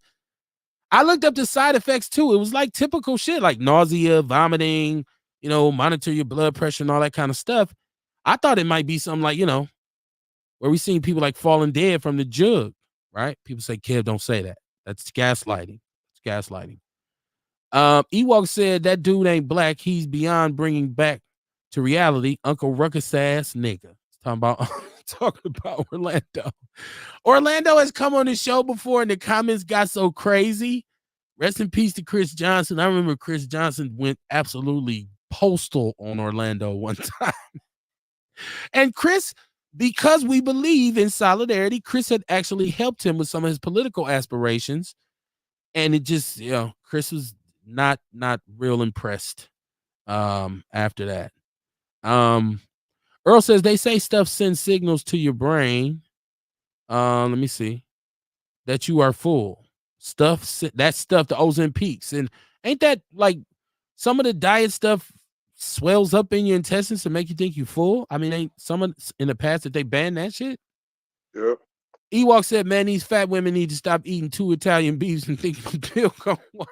I looked up the side effects too. It was like typical shit, like nausea, vomiting, monitor your blood pressure and all that kind of stuff. I thought it might be something like, where we seen people like falling dead from the jug, right? People say, Kev, don't say that. That's gaslighting. It's gaslighting. Ewok said that dude ain't black. He's beyond bringing back to reality. Uncle Ruckus ass nigga. Talking about Orlando. Orlando has come on the show before, and the comments got so crazy. Rest in peace to Chris Johnson. I remember Chris Johnson went absolutely postal on Orlando one time. And Chris, because we believe in solidarity, Chris had actually helped him with some of his political aspirations. And it just, Chris was not real impressed after that. Earl says they say stuff sends signals to your brain. Let me see. That you are full. That stuff, the Ozempics. And ain't that like some of the diet stuff swells up in your intestines to make you think you full? I mean, ain't someone in the past that they banned that shit? Yep. Ewok said, man, these fat women need to stop eating 2 Italian beefs and think the pill gonna work.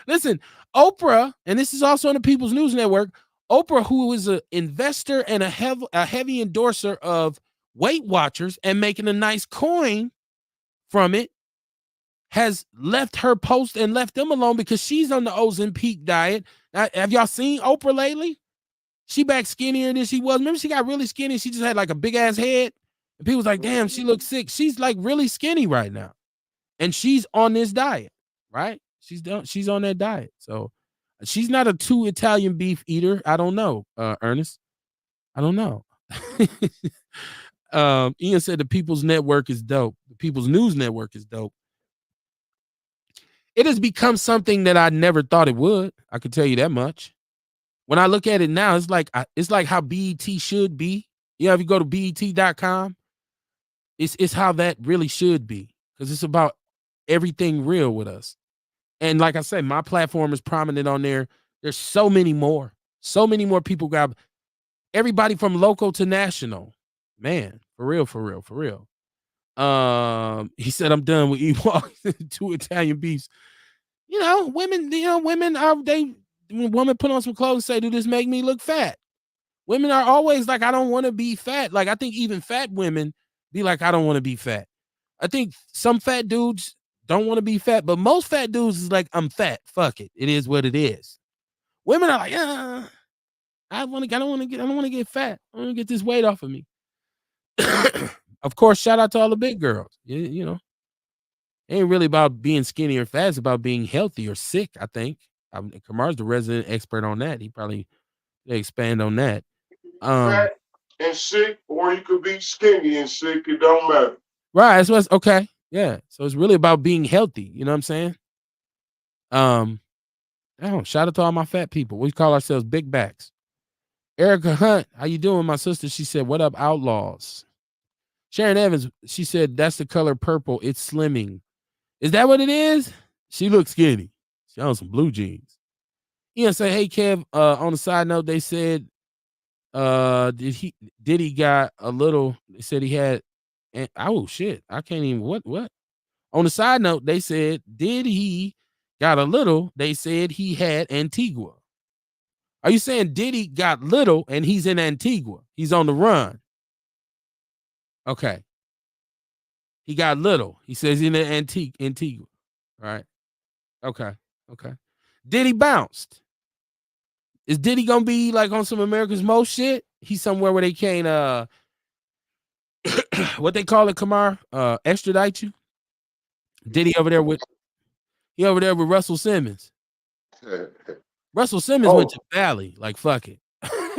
Listen, Oprah, and this is also on the People's News Network, Oprah, who is an investor and a heavy endorser of Weight Watchers and making a nice coin from it, has left her post and left them alone because she's on the Ozempic diet. Now, have y'all seen Oprah lately? She back skinnier than she was. Remember, she got really skinny. She just had like a big ass head. And people was like, damn, she looks sick. She's like really skinny right now. And she's on this diet, right? She's on that diet. So she's not a 2 Italian beef eater. I don't know, Ernest. I don't know. Ian said the People's Network is dope. The People's News Network is dope. It has become something that I never thought it would. I can tell you that much. When I look at it now, it's like how BET should be. If you go to BET.com, it's how that really should be, because it's about everything real with us. And like I said, my platform is prominent on there. There's so many more people got everybody from local to national. Man, for real. He said, I'm done with Ewok. 2 Italian beefs. Women are when women put on some clothes and say, do this make me look fat? Women are always like, I don't want to be fat. Like, I think even fat women be like, I don't want to be fat. I think some fat dudes don't want to be fat, but most fat dudes is like, I'm fat. Fuck it. It is what it is. Women are like, I don't want to get fat. I want to get this weight off of me. Of course, shout out to all the big girls. It ain't really about being skinny or fat. It's about being healthy or sick, I think. Kamar's the resident expert on that. He probably expand on that. Fat and sick, or you could be skinny and sick. It don't matter. Right. That's what's okay. Yeah. So it's really about being healthy. You know what I'm saying? Shout out to all my fat people. We call ourselves big backs. Erica Hunt, how you doing, my sister? She said, what up, Outlaws? Sharon Evans, she said, that's the color purple. It's slimming. Is that what it is? She looks skinny. She on some blue jeans. Ian say, hey, Kev, on the side note, they said, did he got a little, they said he had, oh, shit. I can't even, what? On the side note, they said, did he got a little? They said he had Antigua. Are you saying Diddy got little and he's in Antigua? He's on the run. Okay. He got little. He says in Antigua. All right. Okay. Diddy bounced. Is Diddy gonna be like on some America's Most shit? He's somewhere where they can't what they call it, Kamar? Extradite you? Diddy over there with Russell Simmons. Russell Simmons went to Valley. Like, fuck it.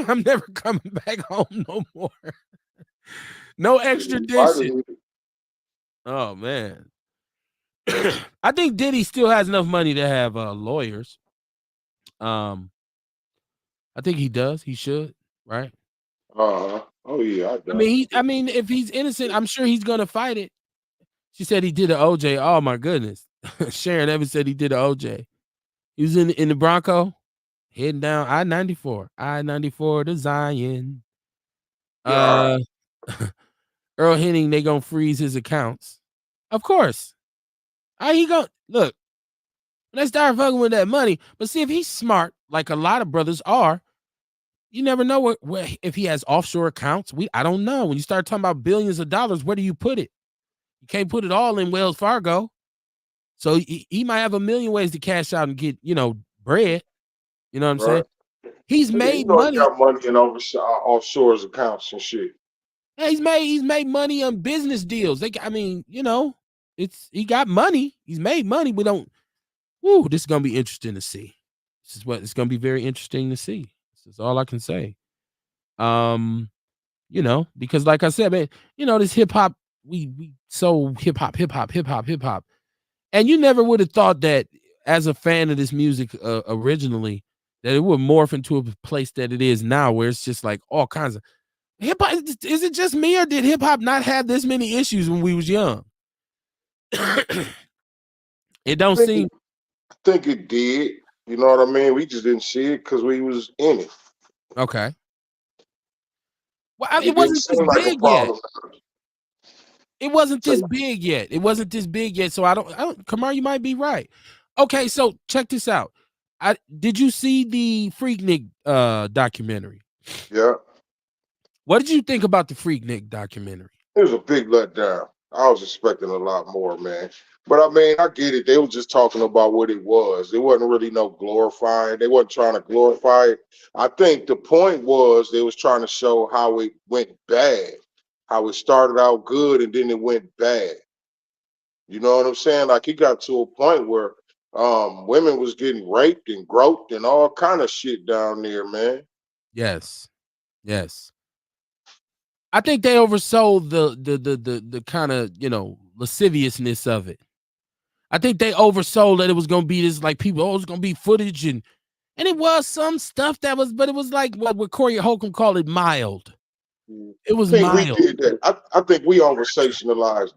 I'm never coming back home no more. No extradition. Oh, man. I think Diddy still has enough money to have lawyers. I think he does. He should, right? Oh yeah. I mean, if he's innocent, I'm sure he's gonna fight it. She said he did an OJ. Oh my goodness. Sharon Evans said he did an OJ. He was in the Bronco, heading down I-94, I-94 to Zion. Yeah, all right. Uh, Earl Henning, they gonna freeze his accounts. Of course. How he gonna look? When they start fucking with that money, but see if he's smart, like a lot of brothers are. You never know where if he has offshore accounts. I don't know. When you start talking about billions of dollars, where do you put it? You can't put it all in Wells Fargo. So he might have a million ways to cash out and get, bread. You know what I'm saying? Right. He's Yeah, you made know he money. got money in offshore accounts and shit. Yeah, he's made money on business deals. I mean, he got money. He's made money. We don't. Woo, this is gonna be interesting to see. This is what it's gonna be very interesting to see. This is all I can say. Um, because like I said, man, this hip hop, we so hip hop, hip hop, hip hop, hip hop. And you never would have thought that as a fan of this music originally, that it would morph into a place that it is now, where it's just like all kinds of hip hop. Is it just me, or did hip hop not have this many issues when we was young? It don't I think seem I think it did. You know what I mean? We just didn't see it because we was in it. okay. Well, It it didn't wasn't this seem like a big yet. problem. It wasn't So this big yet. It wasn't this big yet. So I don't. Kamar, you might be right. Okay, so check this out. Did you see the Freaknik documentary? yeah, What did you think about the Freaknik documentary? it was a big letdown. I was expecting a lot more, man. But I mean, I get it. They were just talking about what it was. It wasn't really no glorifying. They wasn't trying to glorify it. I think the point was they was trying to show how it went bad, how it started out good and then it went bad. You know what I'm saying? Like it got to a point where women was getting raped and groped and all kind of shit down there, man. Yes, yes. I think they oversold the kind of lasciviousness of it. I think they oversold that it was gonna be this like people. Oh, it's gonna be footage and it was some stuff that was, but it was like what Corey Holcomb called it mild. It I was think we mild. did that. I think we over sensationalized.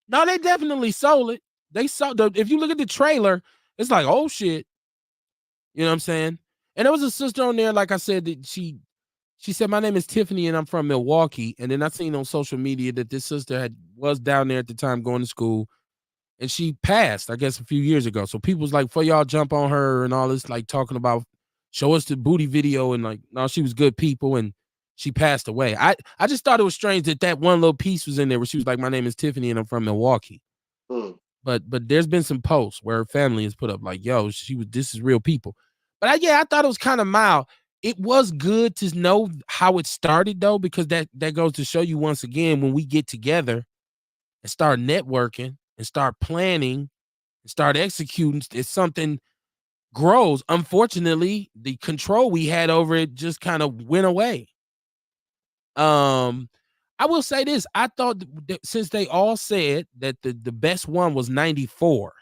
No, they definitely sold it. They sold if you look at the trailer, it's like, oh shit. You know what I'm saying? And there was a sister on there, like I said, that she said, my name is Tiffany and I'm from Milwaukee. And then I seen on social media that this sister was down there at the time going to school and she passed, I guess, a few years ago. So people was like, for y'all jump on her and all this, like talking about show us the booty video and like, no, she was good people and she passed away. I just thought it was strange that one little piece was in there where she was like, my name is Tiffany and I'm from Milwaukee. Hmm. But there's been some posts where her family has put up like, yo, this is real people. But I thought it was kind of mild. It was good to know how it started though, because that goes to show you once again when we get together and start networking and start planning and start executing, if something grows. Unfortunately, the control we had over it just kind of went away. I will say this: I thought that since they all said that the best one was 94.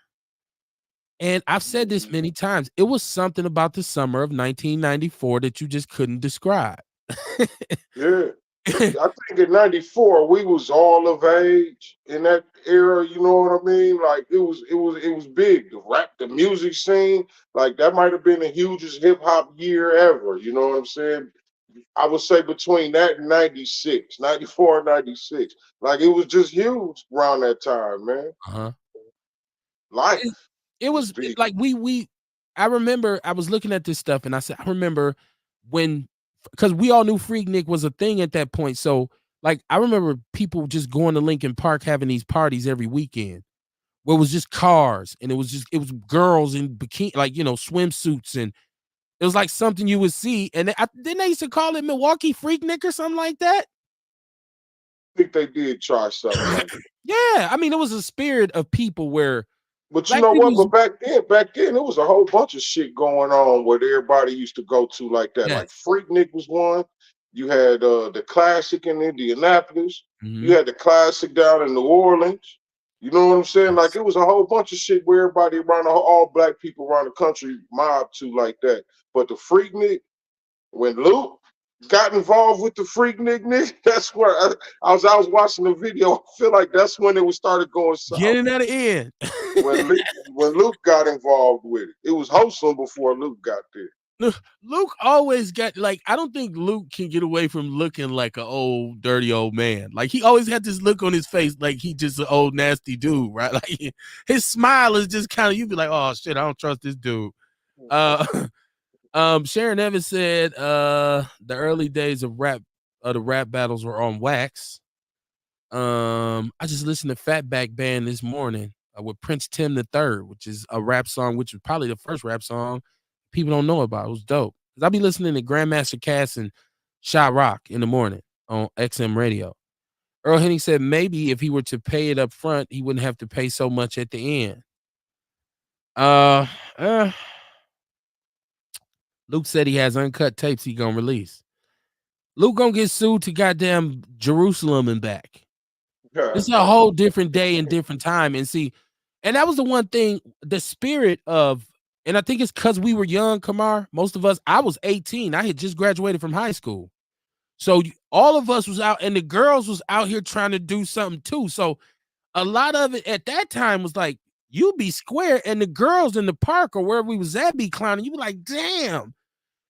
And I've said this many times, it was something about the summer of 1994 that you just couldn't describe. Yeah. I think in '94 we was all of age in that era. You know what I mean? Like it was big. The rap, the music scene, like that might have been the hugest hip hop year ever. You know what I'm saying? I would say between that and '96, '94 and '96, like it was just huge around that time, man. Uh-huh. It, Life it was was big. like I remember I was looking at this stuff and I said, I remember when, because we all knew Freaknik was a thing at that point. So like I remember people just going to Lincoln Park having these parties every weekend where it was just cars and it was girls in bikini, like, swimsuits, and it was like something you would see. And didn't they used to call it Milwaukee Freaknik or something like that? I think they did try something like that. Yeah. I mean, it was a spirit of people where But you black know people what? was, But back then, it was a whole bunch of shit going on where everybody used to go to like that. Like yes. Freaknik was one. You had the classic in Indianapolis. You Mhm. had the classic down in New Orleans. You know what I'm saying? Like Yes. it was a whole bunch of shit where everybody around all black people around the country mobbed to like that. But the Freaknik, when Luke, got involved with the Freaknik nigga. That's where I was watching the video. I feel like that's when it was started going south. Getting at the end. When Luke got involved with it. It was wholesome before Luke got there. Luke always got like, I don't think Luke can get away from looking like an old dirty old man. Like he always had this look on his face like he just an old nasty dude, right? Like his smile is just kind of, you'd be like, oh shit, I don't trust this dude. Sharon Evans said the early days of the rap battles were on wax. I just listened to Fatback Band this morning with Prince Tim the Third, which is a rap song, which was probably the first rap song people don't know about. It was dope. I'll be listening to Grandmaster Cass and Shy Rock in the morning on XM radio. Earl Henny said maybe if he were to pay it up front, he wouldn't have to pay so much at the end. Luke said he has uncut tapes he gonna release. Luke gonna get sued to goddamn Jerusalem and back. This is a whole different day and different time. And see, and that was the one thing, the spirit of, and I think it's because we were young, Kamar. Most of us, I was 18. I had just graduated from high school. So all of us was out, and the girls was out here trying to do something too. So a lot of it at that time was like, you be square, and the girls in the park or wherever we was at be clowning. You be like, damn.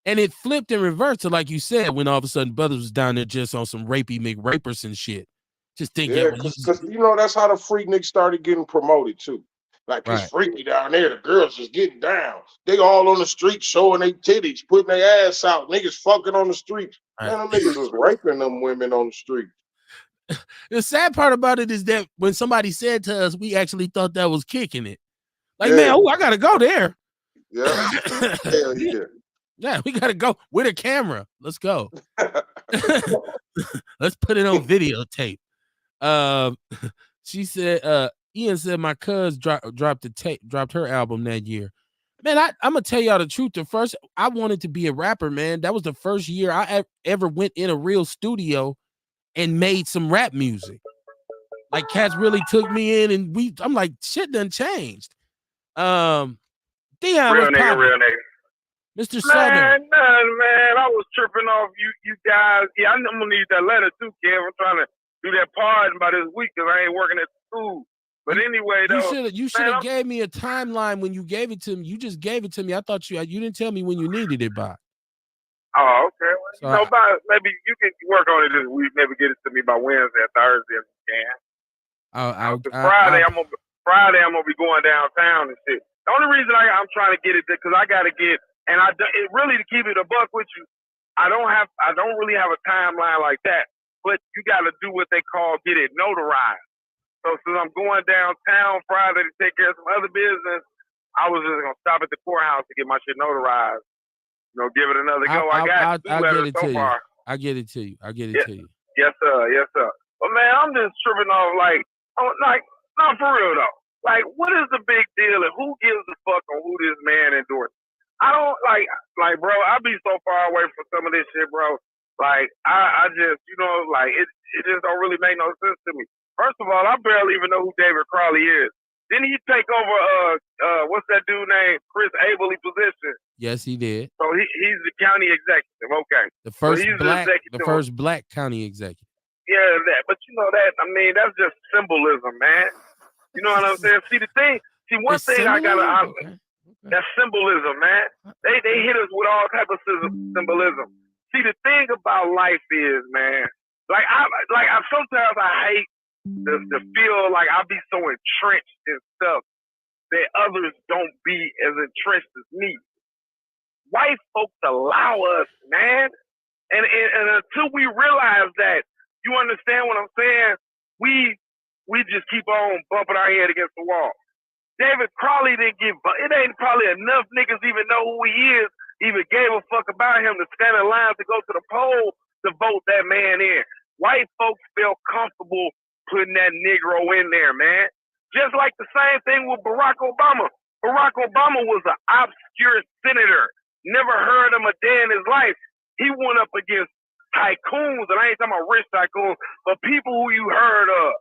And it flipped and reversed to, like you said, when all of a sudden brothers was down there just on some rapey McRapers and shit. Just thinking, yeah, because you know that's how the Freaknik started getting promoted too. Like it's freaky down there. The girls just getting down. They all on the street showing their titties, putting their ass out. Niggas fucking on the street. Man, them niggas was raping them women on the street. The sad part about it is that when somebody said to us, we actually thought that was kicking it. Like, man, I gotta go there. Yeah. Hell yeah. Yeah, we gotta go with a camera. Let's go. Let's put it on videotape. She said, Ian said my cuz dropped her album that year. Man, I'm gonna tell y'all the truth. The first, I wanted to be a rapper, man. That was the first year I ever went in a real studio and made some rap music. Like cats really took me in, and I'm like, shit done changed. Dion, real nigga. Mr. Southern. Man, I was tripping off you guys. Yeah, I'm gonna need that letter too, Kev. I'm trying to do that pardon by this week because I ain't working at school. But anyway, though, you should have gave me a timeline when you gave it to me. You just gave it to me. I thought you didn't tell me when you needed it by. Oh, okay. Well, maybe you can work on it this week. Maybe get it to me by Wednesday or Thursday if you can. Friday, I'm gonna be going downtown and shit. The only reason I'm trying to get it because I gotta get, and it really, to keep it a buck with you, I don't really have a timeline like that. But you gotta do what they call get it notarized. So since I'm going downtown Friday to take care of some other business, I was just gonna stop at the courthouse to get my shit notarized. You know, give it another go. I got 2 letters so far. I get it to you. I get it to you. Yes, sir. Yes, sir. But man, I'm just tripping off like, not for real though. Like, what is the big deal and who gives a fuck on who this man endorses? I don't like, bro, I be so far away from some of this shit, bro. Like, I just, like, it just don't really make no sense to me. First of all, I barely even know who David Crawley is. Didn't he take over, what's that dude named Chris Abel's position? Yes, he did. So he's the county executive. Okay. The first black county executive. Yeah, that. But that's just symbolism, man. You know what I'm saying? See, one thing I gotta, that's symbolism, man. They hit us with all type of symbolism. See, the thing about life is, man, sometimes I hate to feel like I be so entrenched in stuff that others don't be as entrenched as me. White folks allow us, man. And until we realize that, you understand what I'm saying? We just keep on bumping our head against the wall. David Crawley didn't it ain't probably enough niggas even know who he is, even gave a fuck about him to stand in line to go to the poll to vote that man in. White folks felt comfortable putting that Negro in there, man. Just like the same thing with Barack Obama. Barack Obama was an obscure senator. Never heard him a day in his life. He went up against tycoons, and I ain't talking about rich tycoons, but people who you heard of.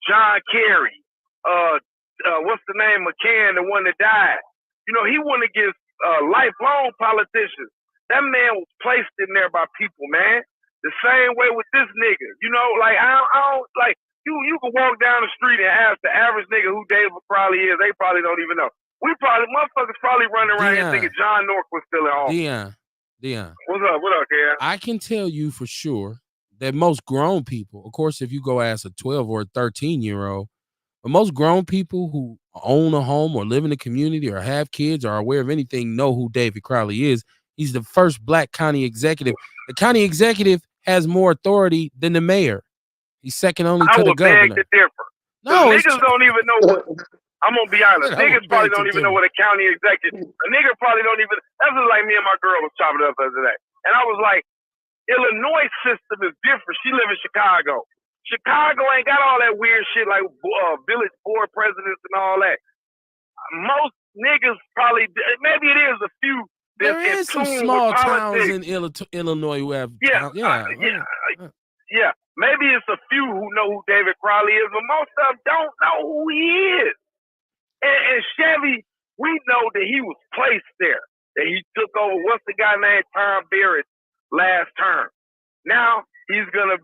John Kerry, what's the name, McCann, the one that died. He went against lifelong politicians. That man was placed in there by people, man. The same way with this nigga. You know, like I don't like you can walk down the street and ask the average nigga who David Crowley is, they probably don't even know. Motherfuckers probably running around here thinking John North was still in office. Dion. What's up, Ken? I can tell you for sure that most grown people, of course, if you go ask a 12 or a 13-year-old, but most grown people who own a home or live in a community or have kids or are aware of anything know who David Crowley is. He's the first black county executive. The county executive has more authority than the mayor. He's second only to the governor. I would beg to differ. No, niggas don't even know what. I'm gonna be honest. Niggas probably don't even know what a county executive. A nigga probably don't even. That's just like me and my girl was chopping it up the other day, and I was like, Illinois system is different. She live in Chicago. Chicago ain't got all that weird shit like village board presidents and all that. Most niggas probably, maybe it is a few. There is some small towns in Illinois who have. Yeah. Maybe it's a few who know who David Crowley is, but most of them don't know who he is. And Chevy, we know that he was placed there. That he took over. What's the guy named Tom Barrett last term? Now he's gonna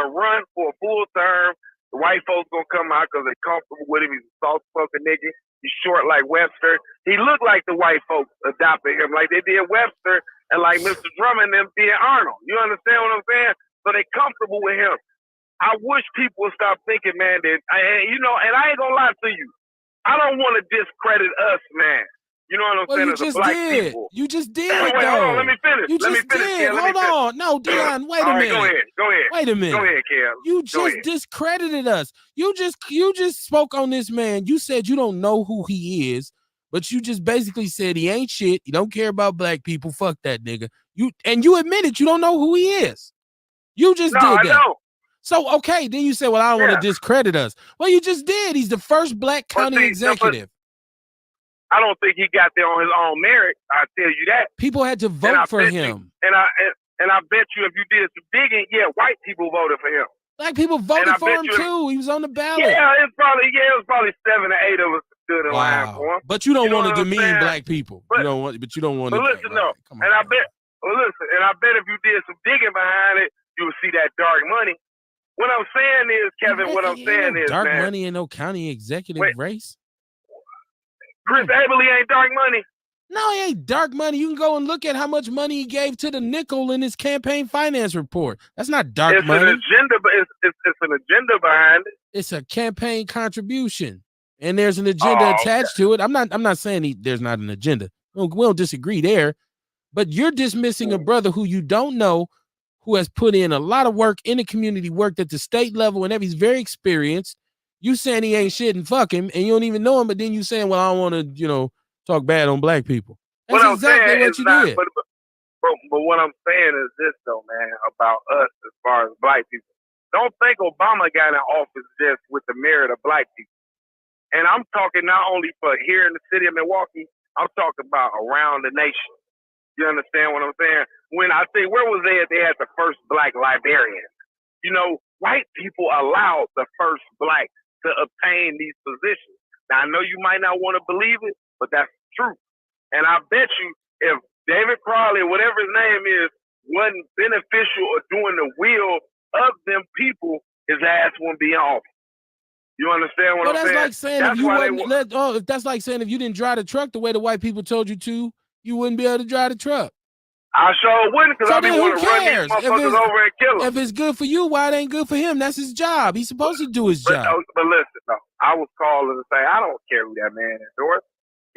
run for a full term. The white folks gonna come out because they're comfortable with him. He's a soft-spoken nigga. He's short like Webster. He looked like the white folks adopted him, like they did Webster and like Mr. Drummond and them did Arnold. You understand what I'm saying? So they comfortable with him. I wish people would stop thinking, man, that and I ain't gonna lie to you. I don't want to discredit us, man. You know what I'm saying? You just did. People. You just did. Wait, hold on. Let me finish. You just did. Hold on. No, Dion. Wait a minute. Go ahead. Wait a minute. Go ahead, Cam. You just discredited us. You just spoke on this man. You said you don't know who he is, but you just basically said he ain't shit. You don't care about black people. Fuck that nigga. You admitted you don't know who he is. You just did that. I know. So okay, then you say, well, I don't want to discredit us. Well, you just did. He's the first black county executive. I don't think he got there on his own merit. I tell you that. People had to vote for him. And I bet you if you did some digging, white people voted for him. Black people voted for him too. He was on the ballot. Yeah, it was probably 7 or 8 of us stood in line for him. But you don't want to demean black people. You don't want to. But listen, no. And I bet if you did some digging behind it, you would see that dark money. What I'm saying is, Kevin, dark money in no county executive race. Chris Abele ain't dark money. No, he ain't dark money. You can go and look at how much money he gave to the nickel in his campaign finance report. That's not dark money. It's an agenda behind it. It's a campaign contribution, and there's an agenda attached to it. I'm not saying there's not an agenda. We don't disagree there, but you're dismissing a brother who you don't know, who has put in a lot of work in the community, worked at the state level, and he's very experienced. You saying he ain't shit and fuck him, and you don't even know him, but then you saying, well, I don't want to, talk bad on black people. That's exactly what you did. But what I'm saying is this, though, man, about us as far as black people. Don't think Obama got in office just with the merit of black people. And I'm talking not only for here in the city of Milwaukee, I'm talking about around the nation. You understand what I'm saying? When I say, where was they at? They had the first black librarian. White people allowed the first black to obtain these positions. Now, I know you might not want to believe it, but that's true. And I bet you if David Crowley, whatever his name is, wasn't beneficial or doing the will of them people, his ass wouldn't be in office. You understand what I'm saying? Like saying that's like saying if you didn't drive the truck the way the white people told you to, you wouldn't be able to drive the truck. I sure wouldn't, because I didn't want to run these motherfuckers over and kill them. If it's good for you, why it ain't good for him? That's his job. He's supposed to do his job. But listen, no. I was calling to say, I don't care who that man endorsed.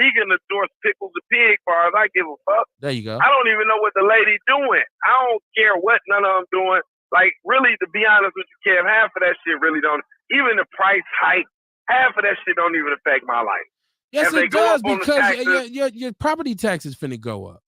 He can endorse Pickles the Pig, far as I give a fuck. There you go. I don't even know what the lady doing. I don't care what none of them doing. Like, really, to be honest with you, Kev, half of that shit really don't. Even the price hike, half of that shit don't even affect my life. Yes, it does, because your property taxes finna go up.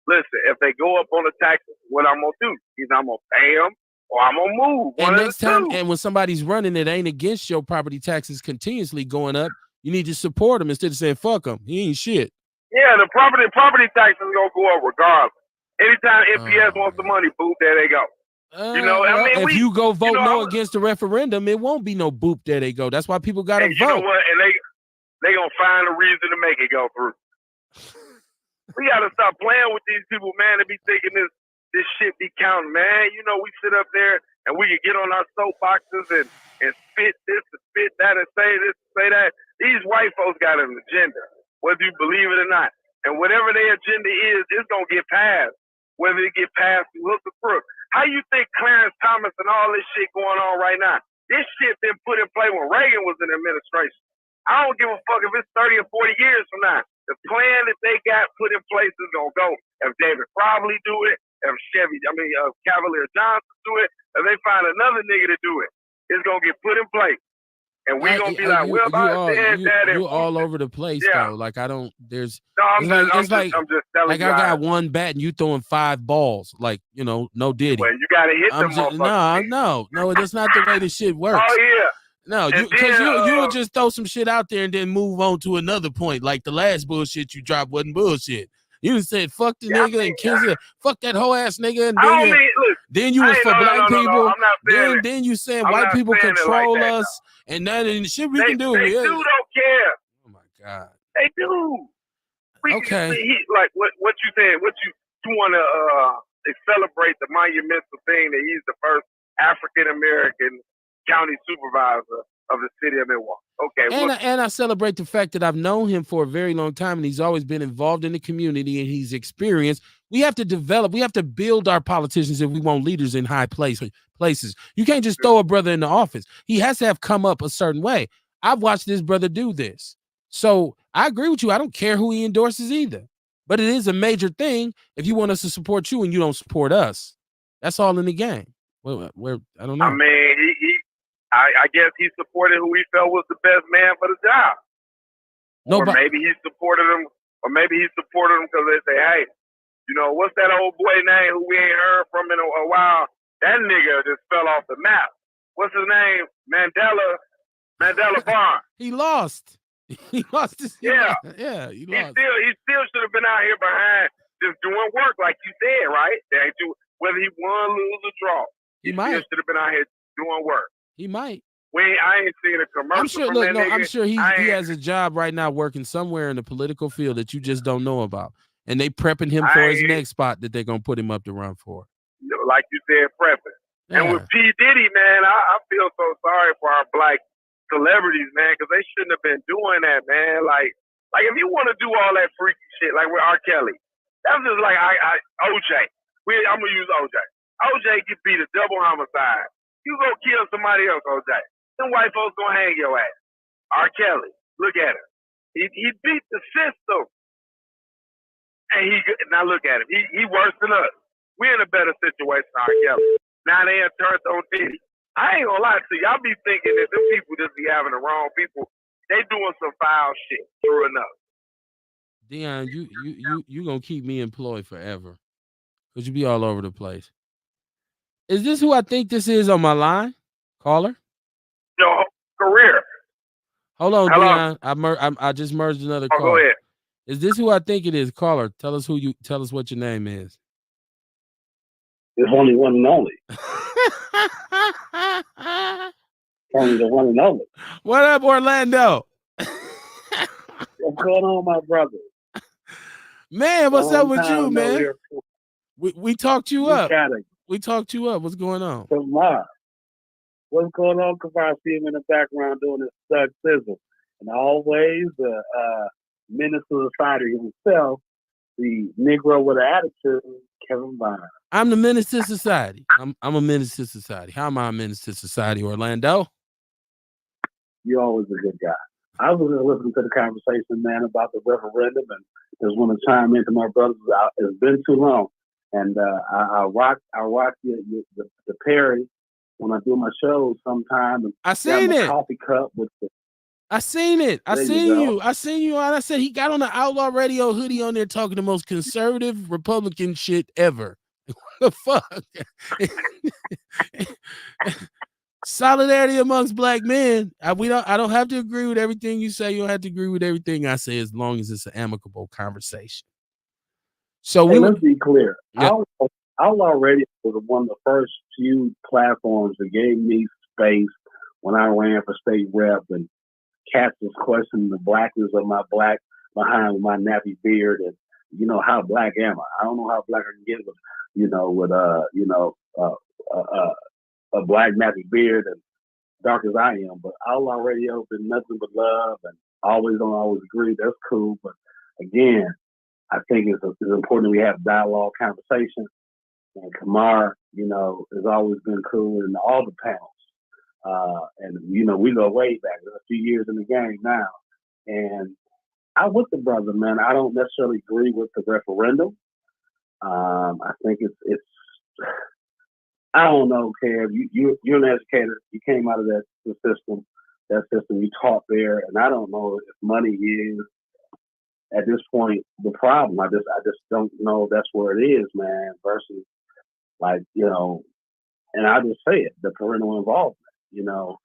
Listen, if they go up on the taxes, what I'm gonna do? Either I'm gonna pay them or I'm gonna move. And next time, and when somebody's running it ain't against your property taxes continuously going up, you need to support him instead of saying fuck him. He ain't shit. Yeah, the property taxes gonna go up regardless. Anytime NPS wants the money, boop, there they go. If you go vote no against the referendum, it won't be no boop, there they go. That's why people gotta vote. You know what? And they gonna find a reason to make it go through. We gotta stop playing with these people, man, and be thinking this shit be counting, man. You know, we sit up there and we can get on our soapboxes and spit this and spit that and say this and say that. These white folks got an agenda, whether you believe it or not. And whatever their agenda is, it's gonna get passed. Whether it get passed through hook or crook. How you think Clarence Thomas and all this shit going on right now? This shit been put in play when Reagan was in administration. I don't give a fuck if it's 30 or 40 years from now. The plan that they got put in place is gonna go. If David Crowley do it, if Cavalier Johnson do it, if they find another nigga to do it, it's gonna get put in place. And we're gonna be like, well, you're all over the place though. Like I don't. There's. No, I'm just telling like you. I got one bat and you throwing 5 balls. Like no Diddy. Well, you gotta hit them motherfuckers. No, that's not the way the shit works. Oh yeah. No, because you'll just throw some shit out there and then move on to another point. Like the last bullshit you dropped wasn't bullshit. You said fuck the nigga and kiss it, fuck that whole ass nigga, and then you was for black people. Then you saying white people control us, and that and shit we can do. They do don't care. Oh my god, they do. Okay, like what you said, what you want to celebrate the monumental thing that he's the first African American county supervisor of the city of Milwaukee. Okay. And I celebrate the fact that I've known him for a very long time and he's always been involved in the community and he's experienced. We have to build our politicians if we want leaders in high places. You can't just throw a brother in the office. He has to have come up a certain way. I've watched this brother do this. So I agree with you. I don't care who he endorses either. But it is a major thing if you want us to support you and you don't support us. That's all in the game. Where I don't know. I mean, I guess he supported who he felt was the best man for the job. Maybe he supported him, because they say, hey, you know, what's that old boy name who we ain't heard from in a while? That nigga just fell off the map. What's his name? Mandela Barnes. He lost. He lost his he lost. He still should have been out here behind just doing work like you said, right? Whether he won, lose, or draw. He still should have been out here doing work. He might. I ain't seen a commercial. I'm sure he has a job right now working somewhere in the political field that you just don't know about. And they prepping him for his next spot that they're going to put him up to run for. Like you said, prepping. Yeah. And with P. Diddy, man, I feel so sorry for our black celebrities, man, because they shouldn't have been doing that, man. Like if you want to do all that freaky shit, like with R. Kelly, that's just like OJ. I'm going to use OJ. OJ could be the double homicide. You go kill somebody else, OJ. Them white folks gonna hang your ass. R. Kelly, look at him. He beat the system. And now look at him. He worse than us. We're in a better situation than R. Kelly. Now they have turned on Diddy. I ain't gonna lie to you. Y'all be thinking that them people just be having the wrong people. They doing some foul shit. True enough. Dion, you gonna keep me employed forever. Cause you be all over the place. Is this who I think this is on my line? Caller? No, career. Hold on, Dion. I just merged another call. Go ahead. Is this who I think it is? Caller, tell us what your name is. There's only one and only. Only the one and only. What up, Orlando? What's going on, my brother? Man, what's up with you, man? We talked you up. We talked you up. What's going on? What's going on? Because I see him in the background doing his Thug Sizzle. And always the Menace to Society himself, the Negro with an attitude, Kevin Vine. I'm the Menace to Society. I'm a Menace to Society. How am I a Menace to Society, Orlando? You're always a good guy. I was listening to the conversation, man, about the referendum, and just want to chime into my brothers. It's been too long. And I rock the Perry when I do my shows sometime. And I seen it. Coffee cup with the. I seen it. I seen you. And I said he got on the Outlaw Radio hoodie on there talking the most conservative Republican shit ever. What the fuck? Solidarity amongst black men. I don't have to agree with everything you say. You don't have to agree with everything I say as long as it's an amicable conversation. So let's be clear. Yeah. Outlaw Radio was one of the first few platforms that gave me space when I ran for state rep, and cats was questioning the blackness of my black behind my nappy beard and how black am I? I don't know how black I can get with, with a black magic beard and dark as I am. But Outlaw Radio been nothing but love, and always don't always agree. That's cool, but again, I think it's important we have dialogue, conversation. And Kamar, has always been cool in all the panels. And we go way back. There's a few years in the game now, and I'm with the brother, man. I don't necessarily agree with the referendum. I think it's. I don't know, Kev. You're an educator. You came out of that system. That system you taught there, and I don't know if money is at this point the problem. I just don't know if that's where it is, man. Versus and I just say it, the parental involvement. You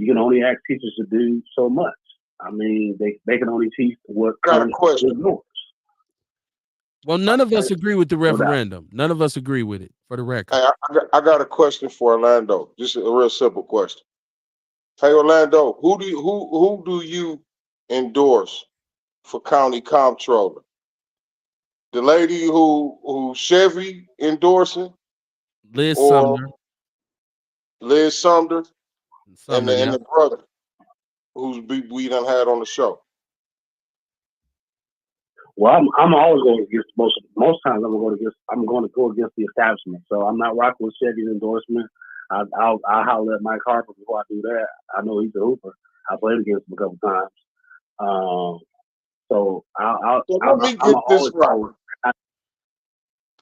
can only ask teachers to do so much. I mean, they can only teach what got a question. Well, none of us agree with the referendum. None of us agree with it, for the record. Hey, I got a question for Orlando. Just a real simple question. Hey, Orlando, who do you endorse for county comptroller? The lady who Chevy endorsing, Liz or Sumner. Liz Sumner, and yeah. the brother who's we done had on the show? Well, I'm always going against most times. I'm going to go against the establishment. So I'm not rocking with Chevy's endorsement. I'll holler at Mike Harper before I do that. I know he's a hooper. I played against him a couple times. So let me get this right.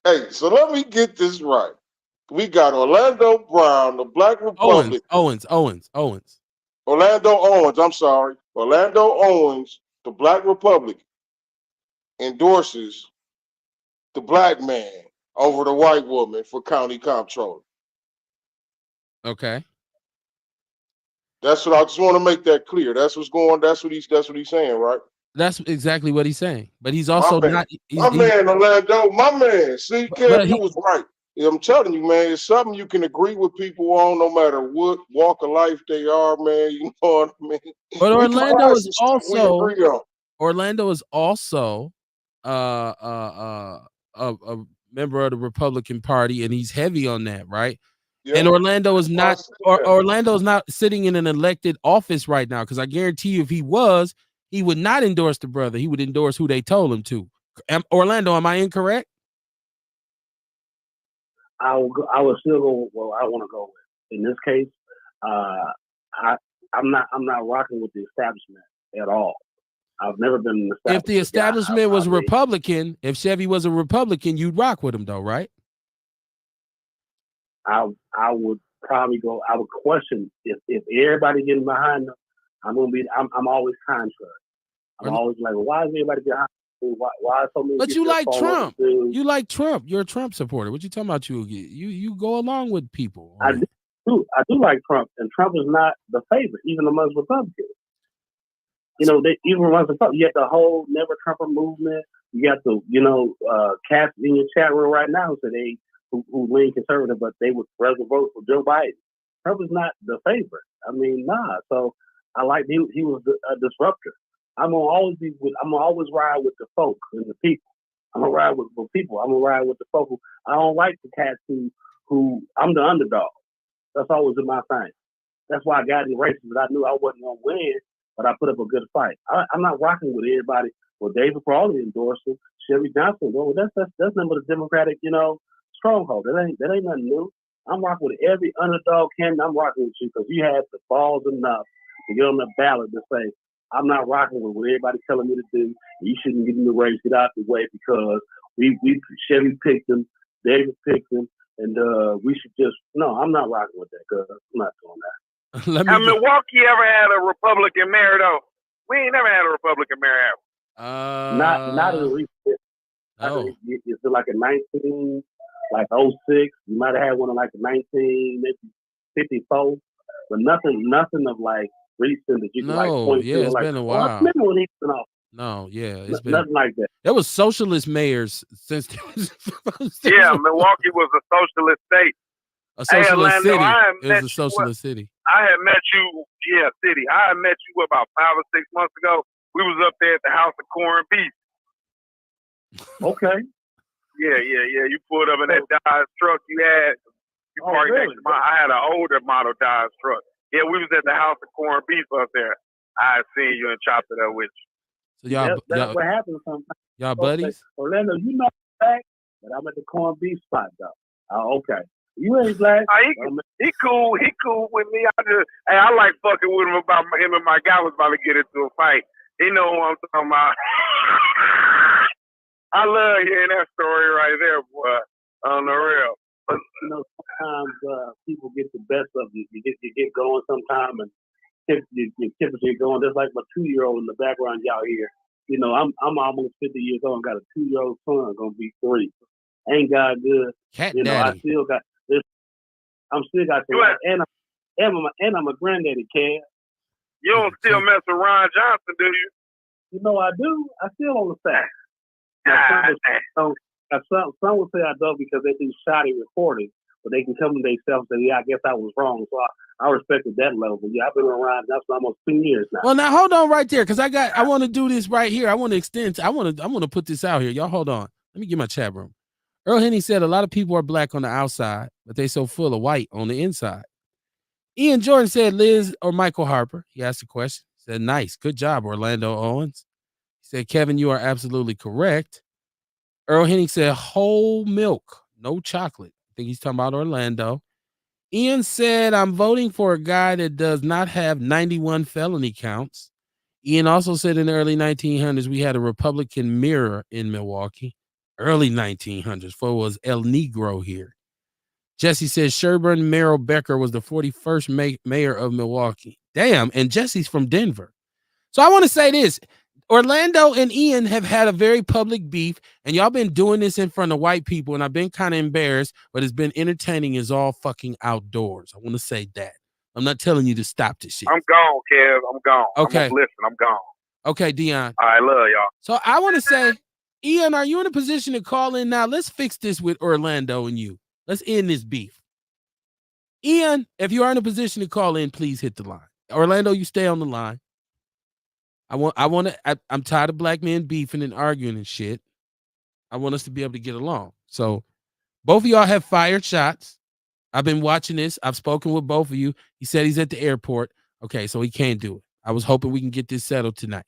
Hey, so let me get this right. We got Orlando Brown, the Black Republic. Owens. Orlando Owens, I'm sorry. Orlando Owens, the Black Republic, endorses the black man over the white woman for county comptroller. Okay. That's what I just want to make that clear. That's what he's saying, right? That's exactly what he's saying. But he's also not. Man, Orlando, my man. See, Kev, you was right. I'm telling you, man, it's something you can agree with people on, no matter what walk of life they are, man. You know what I mean? But Orlando is also a member of the Republican Party, and he's heavy on that, right? Yeah. And Orlando is not sitting in an elected office right now, because I guarantee you, if he was, he would not endorse the brother. He would endorse who they told him to. Orlando, am I incorrect? I would still go. Well, I want to go with. In this case, I'm not rocking with the establishment at all. I've never been an establishment. If the establishment was Republican, if Chevy was a Republican, you'd rock with him, though, right? I would probably go. I would question if everybody getting behind them. I'm always contrary. I'm always like, why is everybody behind? Why so many? But you like Trump. You like Trump. You're a Trump supporter. What you talking about? You go along with people. I do like Trump, and Trump is not the favorite, even amongst Republicans. They even amongst the you got the whole Never Trumper movement. You got the cats in your chat room right now who lean conservative, but they would rather vote for Joe Biden. Trump is not the favorite. I mean, nah. So I like he was a disruptor. I'm gonna always ride with the folks and the people. I'm gonna ride with people. I'm gonna ride with the folks. I don't like the cats who I'm the underdog. That's always been my thing. That's why I got in the races, but I knew I wasn't gonna win, but I put up a good fight. I'm not rocking with everybody. Well, David Crawley endorsed him. Chevy Johnson. Well, that's nothing but a Democratic, stronghold. That ain't nothing new. I'm rocking with every underdog candidate. I'm rocking with you because you had the balls enough to get on the ballot to say, I'm not rocking with what everybody's telling me to do. You shouldn't get in the race, get out the way because we Chevy picked him, David picked him, and we should just I'm not rocking with that because I'm not doing that. Has Milwaukee ever had a Republican mayor though? We ain't never had a Republican mayor ever. Not in recent. Oh. It's like a 19, like 06. You might have had one in like a 1954, but nothing of like recent that you can point to. It's been a while. Remember when he went off? It's been nothing like that. There was socialist mayors since. Milwaukee was a socialist state. A socialist city. It was a socialist city. I had met you, city. I had met you about 5 or 6 months ago. We was up there at the House of Corn Beef. Okay. Yeah. You pulled up in that Dodge truck you had. You parked next to I had an older model Dodge truck. Yeah, we was at the House of Corned Beef up there. I seen you and chopped it up with you. So that's what happens sometimes. Y'all buddies? Orlando, you know black, but I'm at the corned beef spot though. Okay. You ain't black. He cool. He cool with me. I like fucking with him about him and my guy was about to get into a fight. He know what I'm talking about. I love hearing that story right there, boy. On the real. But, sometimes people get the best of you. You get going sometime, and your temperature going. Just like my 2-year-old in the background y'all hear. I'm almost 50 years old. I got a 2-year-old son gonna be 3. Ain't God good? Cat daddy. I still got this. I'm still got the and I'm a granddaddy, Cam. You don't still mess with Ron Johnson, do you? I do. I still on the fact. Some would say I don't because they do shoddy reporting, but they can come to themselves and say, yeah, I guess I was wrong. So I respected that level. But yeah, I've been around now for almost 2 years now. Well, now hold on right there, because I want to do this right here. I want to extend. I want to put this out here. Y'all hold on. Let me get my chat room. Earl Henny said a lot of people are black on the outside, but they so full of white on the inside. Ian Jordan said Liz or Michael Harper. He asked a question. He said, nice. Good job, Orlando Owens. He said, Kevin, you are absolutely correct. Earl Henning said whole milk, no chocolate. I think he's talking about Orlando. Ian said, I'm voting for a guy that does not have 91 felony counts. Ian also said in the early 1900s, we had a Republican mirror in Milwaukee. Early 1900s, for it was El Negro here. Jesse says Sherburne Merrill Becker was the 41st mayor of Milwaukee. Damn, and Jesse's from Denver. So I want to say this. Orlando and Ian have had a very public beef, and y'all been doing this in front of white people, and I've been kind of embarrassed, but it's been entertaining as all fucking outdoors. I want to say that. I'm not telling you to stop this shit. I'm gone, Kev. I'm gone. Okay. Listen, I'm gone. Okay, Dion. I love y'all. So I want to say, Ian, are you in a position to call in now? Let's fix this with Orlando and you. Let's end this beef. Ian, if you are in a position to call in, please hit the line. Orlando, you stay on the line. I'm tired of black men beefing and arguing and shit. I want us to be able to get along. So both of y'all have fired shots. I've been watching this. I've spoken with both of you. He said he's at the airport. Okay, so he can't do it. I was hoping we can get this settled tonight.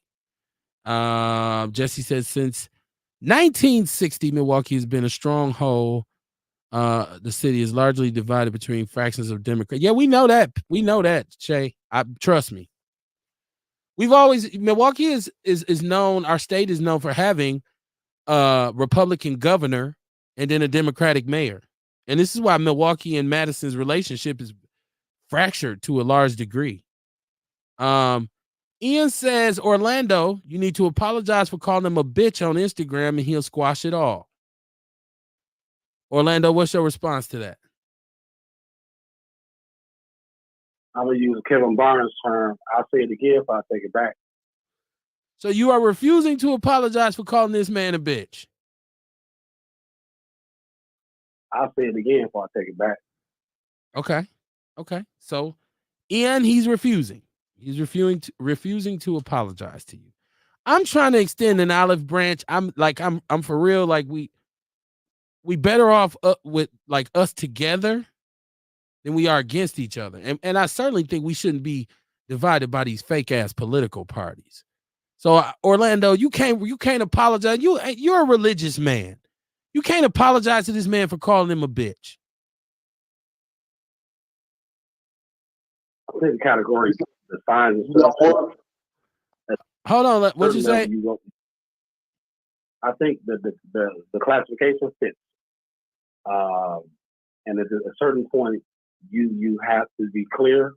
Jesse says since 1960, Milwaukee has been a stronghold. The city is largely divided between fractions of Democrats. Yeah, we know that. We know that, Shay. Trust me. Milwaukee is known, our state is known for having a Republican governor and then a Democratic mayor. And this is why Milwaukee and Madison's relationship is fractured to a large degree. Ian says, Orlando, you need to apologize for calling him a bitch on Instagram and he'll squash it all. Orlando, what's your response to that? I'm going to use Kevin Barnes' term. I'll say it again if I take it back. So you are refusing to apologize for calling this man a bitch? I'll say it again if I take it back. Okay. So, Ian, he's refusing. He's refusing to apologize to you. I'm trying to extend an olive branch. I'm for real. Like we better off with like us together than we are against each other. And I certainly think we shouldn't be divided by these fake ass political parties. So Orlando, you can't apologize. You're a religious man. You can't apologize to this man for calling him a bitch. I think the category defines itself. Hold on, what'd you say? I think that the classification fits. And at a certain point, you have to be clear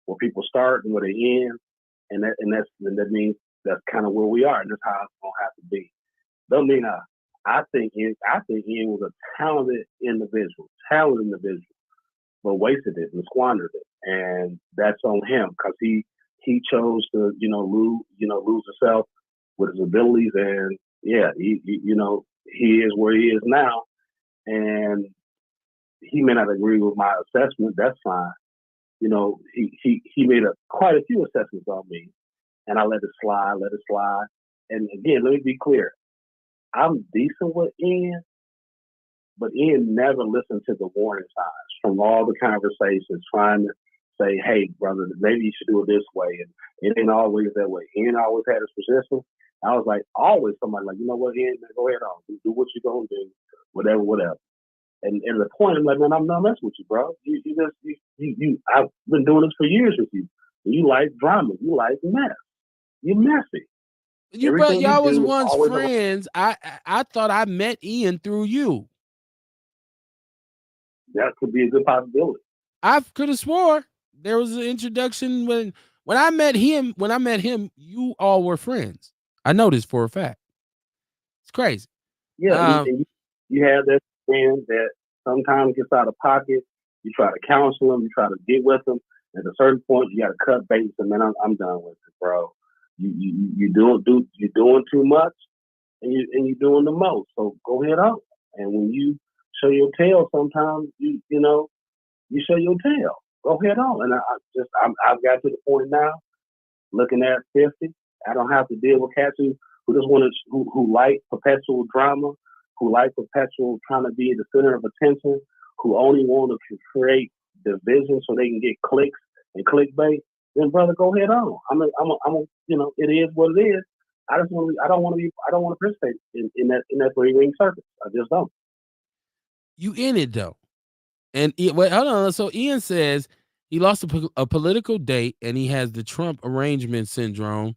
where people start and where they end, and that means that's kind of where we are, and that's how it's gonna have to be. Don't mean I think Ian was a talented individual, but wasted it and squandered it, and that's on him because he chose to lose himself with his abilities, and yeah, he is where he is now, and he may not agree with my assessment. That's fine. He made quite a few assessments on me, and I let it slide. And again, let me be clear. I'm decent with Ian, but Ian never listened to the warning signs from all the conversations trying to say, hey, brother, maybe you should do it this way. And it ain't always that way. Ian always had his position. I was like, always somebody like, you know what, Ian, man, go ahead on. Do what you're going to do, whatever. And at the point, I'm like, man, I'm not messing with you, bro. I've been doing this for years with you. You like drama. You like mess. You're messy. Y'all was once friends. I thought I met Ian through you. That could be a good possibility. I could have swore there was an introduction when I met him. When I met him, you all were friends. I know this for a fact. It's crazy. Yeah, and you have that friend that sometimes gets out of pocket. You try to counsel them. You try to get with them. At a certain point, you got to cut bait. And man, I'm done with it, bro. You're doing too much, and you're doing the most. So go ahead on. And when you show your tail, sometimes you show your tail. Go ahead on. And I've got to the point now, looking at 50. I don't have to deal with cats who just want to who like perpetual drama, who like perpetual trying to be the center of attention, who only want to create division so they can get clicks and clickbait. Then brother, go ahead on. It is what it is. I don't want to participate in that three-ring circus. I just don't. You in it though. And hold on. So Ian says he lost a political date and he has the Trump arrangement syndrome.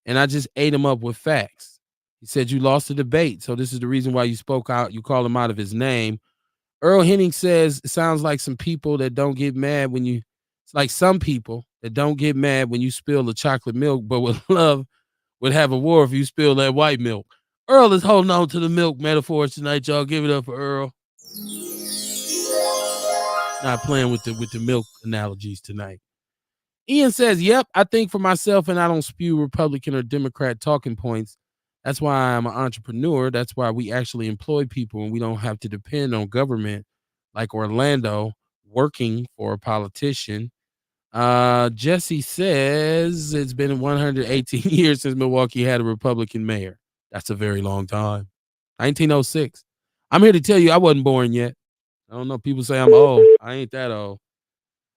And I just ate him up with facts. He said you lost the debate. So this is the reason why you spoke out. You called him out of his name. Earl Henning says it sounds like some people that don't get mad when you, it's like some people that don't get mad when you spill the chocolate milk, but would have a war if you spill that white milk. Earl is holding on to the milk metaphors tonight, y'all. Give it up for Earl. Not playing with the milk analogies tonight. Ian says, yep, I think for myself, and I don't spew Republican or Democrat talking points. That's why I'm an entrepreneur. That's why we actually employ people and we don't have to depend on government like Orlando working for a politician. Jesse says it's been 118 years since Milwaukee had a Republican mayor. That's a very long time. 1906. I'm here to tell you I wasn't born yet. I don't know. People say I'm old. I ain't that old.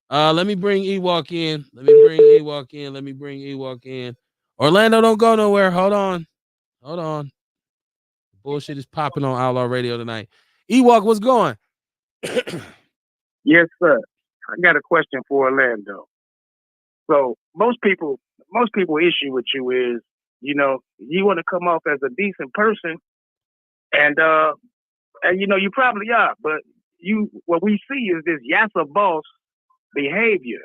Let me bring Ewok in. Let me bring Ewok in. Orlando, don't go nowhere. Hold on. Bullshit is popping on Outlaw Radio tonight. Ewok, what's going? Yes, sir. I got a question for Orlando. So most people issue with you is, you want to come off as a decent person, and you probably are, but what we see is this yassa boss behavior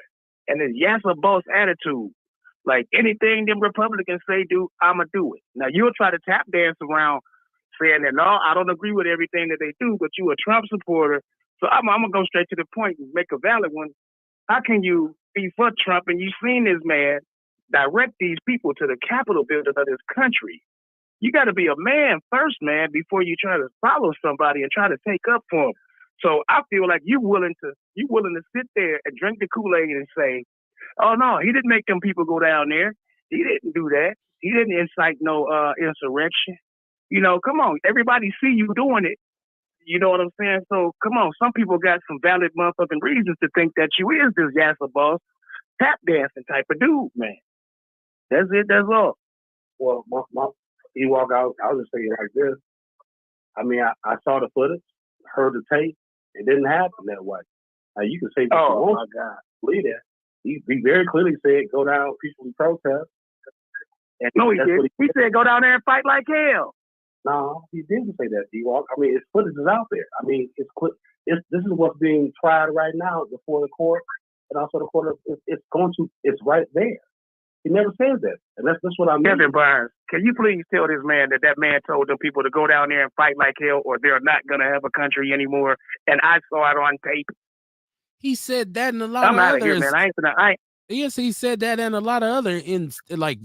and this yassa boss attitude. Like anything them Republicans say do, I'ma do it. Now you'll try to tap dance around saying that no, I don't agree with everything that they do, but you a Trump supporter. So I'm gonna go straight to the point and make a valid one. How can you be for Trump and you've seen this man direct these people to the Capitol building of this country? You got to be a man first, man, before you try to follow somebody and try to take up for them. So I feel like you willing to sit there and drink the Kool-Aid and say, oh no, he didn't make them people go down there. He didn't do that. He didn't incite no insurrection. Come on, everybody see you doing it. You know what I'm saying? So come on, some people got some valid motherfucking reasons to think that you is this yassa boss, tap dancing type of dude, man. That's it. That's all. Well, he walk out. I'll just say it like this. I mean, I saw the footage, heard the tape. It didn't happen that way. Now you can say what you want. My God, believe that. He very clearly said, "Go down peacefully protest." And no, he did. He said, "Go down there and fight like hell." No, he didn't say that. D-Walk. I mean, his footage is out there. I mean, this is what's being tried right now before the court, and also the court. It's right there. He never says that, and that's what I mean. Kevin Burns, can you please tell this man that man told them people to go down there and fight like hell, or they're not gonna have a country anymore? And I saw it on tape. He said that and a lot I'm of out others. of here, man. Yes, he said that and a lot of other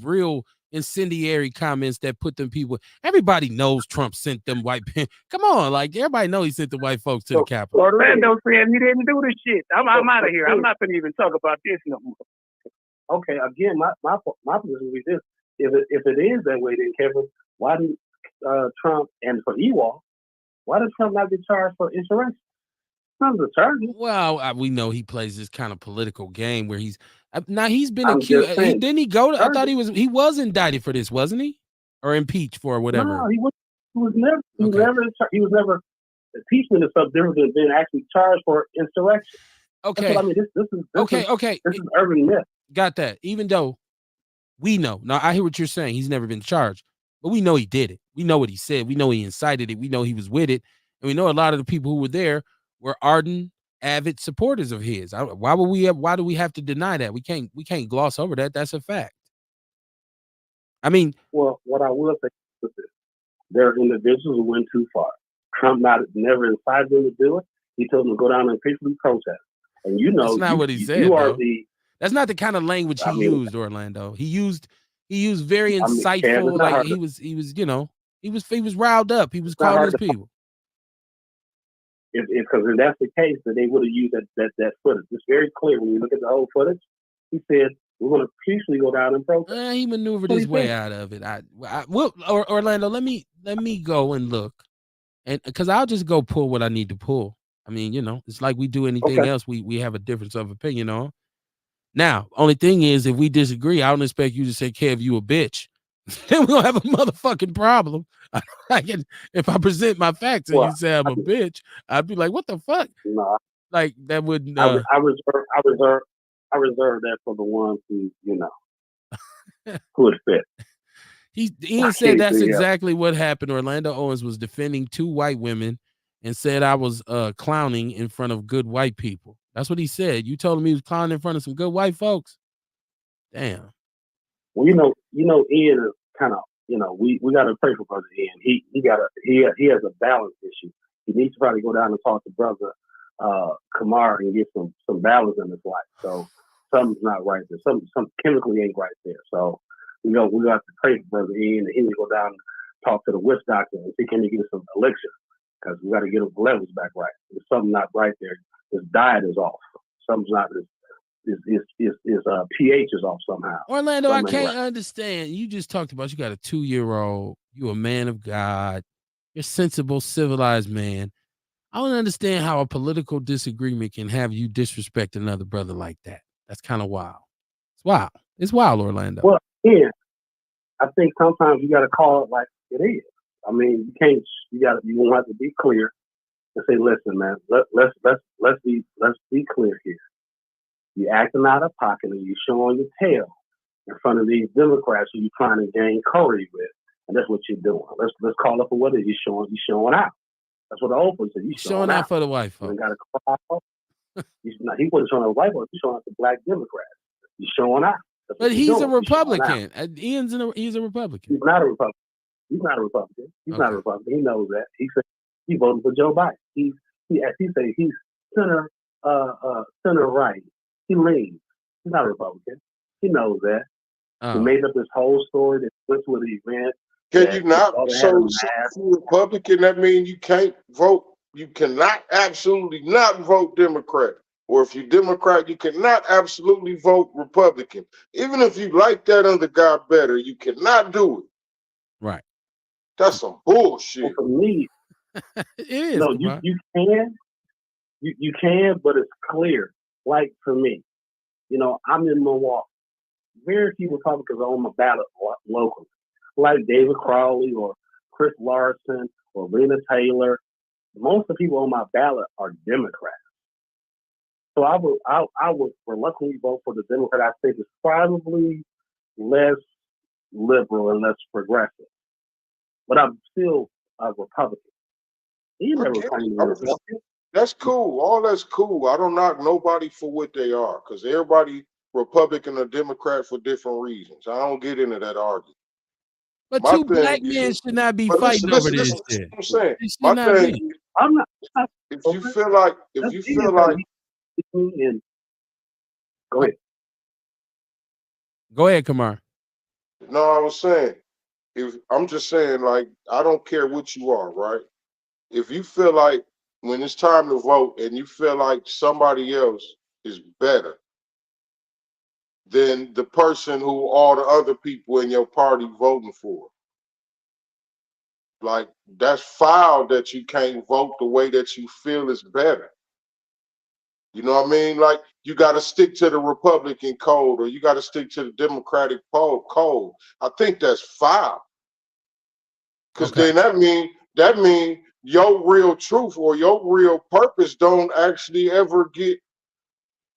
real incendiary comments that put them people. Everybody knows Trump sent them white men. Come on, like everybody knows he sent the white folks to the Capitol. Orlando saying he didn't do this shit. I'm out of here. I'm not gonna even talk about this no more. Okay, again, my position would be this: if it is that way, then Kevin, why do Trump and for Ewald, why does Trump not get charged for insurrection? Trump's a charges. Well, we know he plays this kind of political game where he's now he's been I'm accused. just saying, Didn't he go to? I thought charges. he was indicted for this, wasn't he, or impeached for whatever? No, he was never. Okay. He was never. Impeachment is something different than being actually charged for insurrection. Okay. That's what I mean. This is urban myth. Got that. Even though we know now, I hear what you're saying. He's never been charged, but we know he did it. We know what he said. We know he incited it. We know he was with it, and we know a lot of the people who were there were ardent, avid supporters of his. Why do we have to deny that? We can't gloss over that. That's a fact. I mean, well, what I will say is this: there are individuals who went too far. Trump never incited them to do it. He told them to go down and peacefully protest. And you know, that's not what he said. That's not the kind of language he used, Orlando. He used very insightful. Like he was, you know, he was riled up. He was calling his people. Because if that's the case, then they would have used that footage. It's very clear when you look at the whole footage. He said, "We're going to peacefully go down and protest." He maneuvered his way out of it. Orlando, let me go and look, and because I'll just go pull what I need to pull. I mean, you know, it's like we do anything else. We have a difference of opinion on. Now, only thing is, if we disagree, I don't expect you to say, "Kev, you a bitch." Then we'll have a motherfucking problem. If I present my facts and you say I'm a bitch, I'd be like, "What the fuck?" No, like that wouldn't. I reserve that for the ones who, you know, who it fit. Ian said that's exactly what happened. Orlando Owens was defending two white women and said I was clowning in front of good white people. That's what he said. You told him he was clowning in front of some good white folks. Damn. Well, you know, Ian is kind of, you know, we got to pray for brother Ian. He has a balance issue. He needs to probably go down and talk to brother Kamar and get some balance in his life. So something's not right there. Some chemically ain't right there. So we got to pray for brother Ian, and he needs to go down and talk to the witch doctor and see can he get some elixir, because we got to get his levels back right. There's something not right there. His diet is off. Something's not. His pH is off somehow. Orlando, I can't understand. You just talked about you got a 2-year-old. You a man of God. You're a sensible, civilized man. I don't understand how a political disagreement can have you disrespect another brother like that. That's kind of wild. It's wild. It's wild, Orlando. Well, yeah, I think sometimes you got to call it like it is. I mean, you can't. You won't have to be clear and say, "Listen, man, let's be clear here. You're acting out of pocket and you're showing your tail in front of these Democrats who you're trying to gain courage with, and that's what you're doing. Let's call it for what it is. You're showing out. That's what the old folks said. You're showing out for the white folks. You got to call. He wasn't showing out the white folks. He's showing out the black Democrats. You're showing out. But he's a Republican. He's a Republican. He's not a Republican. He's not a Republican. Not a Republican. He knows that. He said he voted for Joe Biden. He said he's center right. He leans. He's not a Republican. He knows that. He made up this whole story that went to the event. Can you not? So Republican, that means you can't vote. You cannot absolutely not vote Democrat. Or if you're Democrat, you cannot absolutely vote Republican. Even if you like that other guy better, you cannot do it. Right. That's some bullshit. Well, for me, it is. No, you can. You can, but it's clear. Like for me, you know, I'm in Milwaukee. Very few Republicans are on my ballot locally, like David Crowley or Chris Larson or Rena Taylor. Most of the people on my ballot are Democrats. So I would reluctantly vote for the Democrat. I think it's probably less liberal and less progressive. But I'm still a Republican. That's cool. All that's cool. I don't knock nobody for what they are, because everybody Republican or Democrat for different reasons. I don't get into that argument. But two black men should not be fighting over this shit. I'm saying. My thing, I'm not. If you feel like, go ahead. Go ahead, Kamar. No, I was saying, I'm just saying, like, I don't care what you are, right? If you feel like when it's time to vote and you feel like somebody else is better than the person who all the other people in your party voting for, Like, that's foul that you can't vote the way that you feel is better. You know what I mean? Like, you got to stick to the Republican code, or you got to stick to the Democratic code. I think that's foul. Because Okay. then that mean your real truth or your real purpose don't actually ever get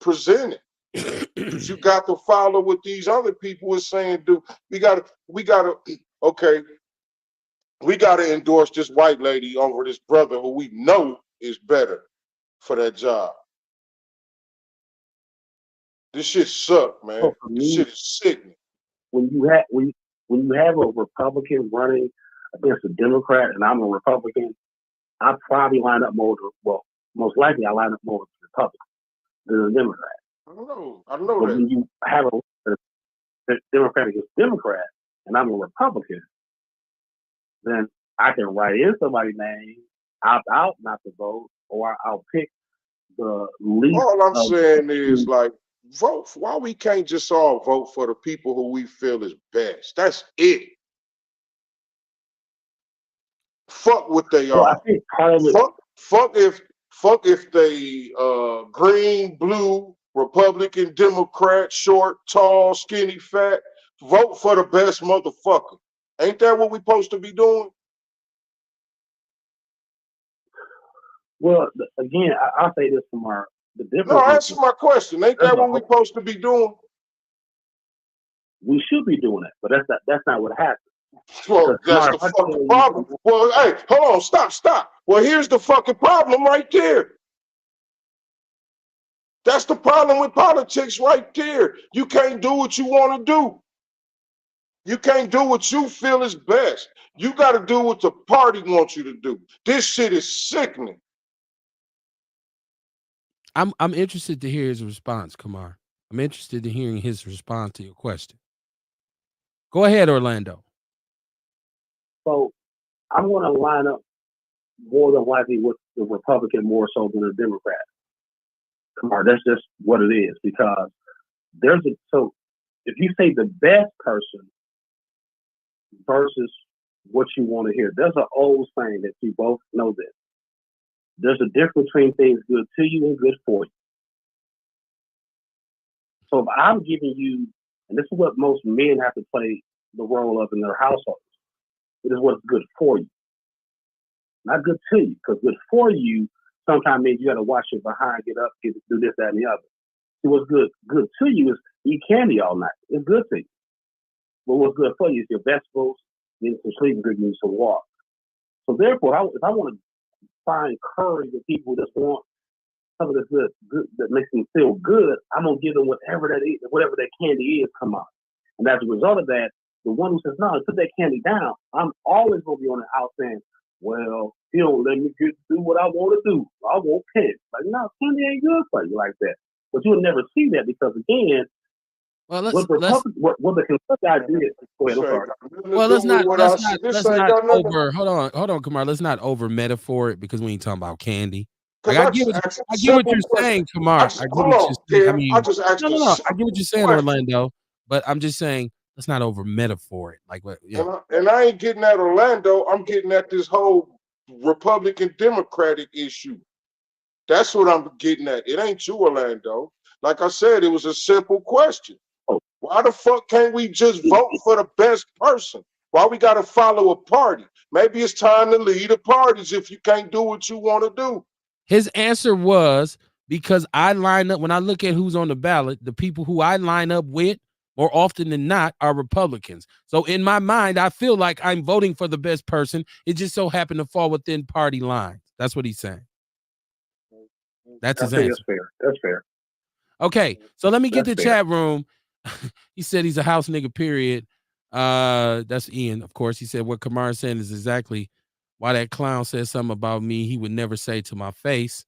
presented. You got to follow what these other people are saying. We gotta, okay, we gotta endorse this white lady over this brother who we know is better for that job. This shit suck, man. So for This me, shit is sickening. when you have a Republican running against a Democrat, and I'm a Republican, I probably line up more. Most likely I line up more with the Republican than the Democrat. I know But that. when you have a Democrat against Democrat, and I'm a Republican, then I can write in somebody's name, opt out not to vote, or I'll pick the least. All I'm saying is, like, vote. Why we can't just all vote for the people who we feel is best? That's it. Fuck what they Well, I are. think part of it. Fuck if they green, blue, Republican, Democrat, short, tall, skinny, fat. Vote for the best motherfucker. Ain't that what we supposed to be doing? Well, again, I'll say this from the difference. No, answer my question. Ain't that what we supposed to be doing? We should be doing it, but that's not what happened. Well, that's the fucking problem. Well, hey, hold on, stop. Well, here's the fucking problem right there. That's the problem with politics right there. You can't do what you want to do. You can't do what you feel is best. You got to do what the party wants you to do. This shit is sickening. I'm interested to hear his response, Kamar. I'm interested in hearing his response to your question. Go ahead, Orlando. So I'm going to line up more than likely with the Republican more so than the Democrat. Kamar, that's just what it is, because so if you say the best person versus what you want to hear, there's an old saying that you both know this. There's a difference between things good to you and good for you. So if I'm giving you, and this is what most men have to play the role of in their households, it is what's good for you. Not good to you, because good for you sometimes means you got to wash your behind, get up, do this, that, and the other. See, what's good to you is eat candy all night. It's good to you. But what's good for you is your vegetables, getting some sleep, and getting some water. So therefore, if I want to find courage in people that want something that's good that makes them feel good, I'm gonna give them whatever that candy is, come on. And as a result of that, the one who says, no, put that candy down, I'm always gonna be on the out saying, well, you don't let me do what I want to do. I want candy. Like, no, candy ain't good for you like that. But you'll never see that, because again, well, what the Kentucky idea. Go ahead, I'm sorry. Well, let's not over. Hold on, Kamar. Let's not over metaphor it, because we ain't talking about candy. Like, I get what you're saying, Kamar. I get what you're saying. I mean, no. I get what you're saying, Orlando. But I'm just saying, let's not over metaphor it. Like what? Yeah. And I ain't getting at Orlando. I'm getting at this whole Republican Democratic issue. That's what I'm getting at. It ain't you, Orlando. Like I said, it was a simple question. Why the fuck can't we just vote for the best person? Why we got to follow a party? Maybe it's time to lead the parties if you can't do what you want to do. His answer was, because I line up, when I look at who's on the ballot, the people who I line up with more often than not are Republicans. So in my mind, I feel like I'm voting for the best person. It just so happened to fall within party lines. That's what he's saying. That's his answer. That's fair. Okay, so let me get the chat room. He said he's a house nigga, period. That's Ian, of course. He said what Kamar is saying is exactly why that clown said something about me he would never say to my face.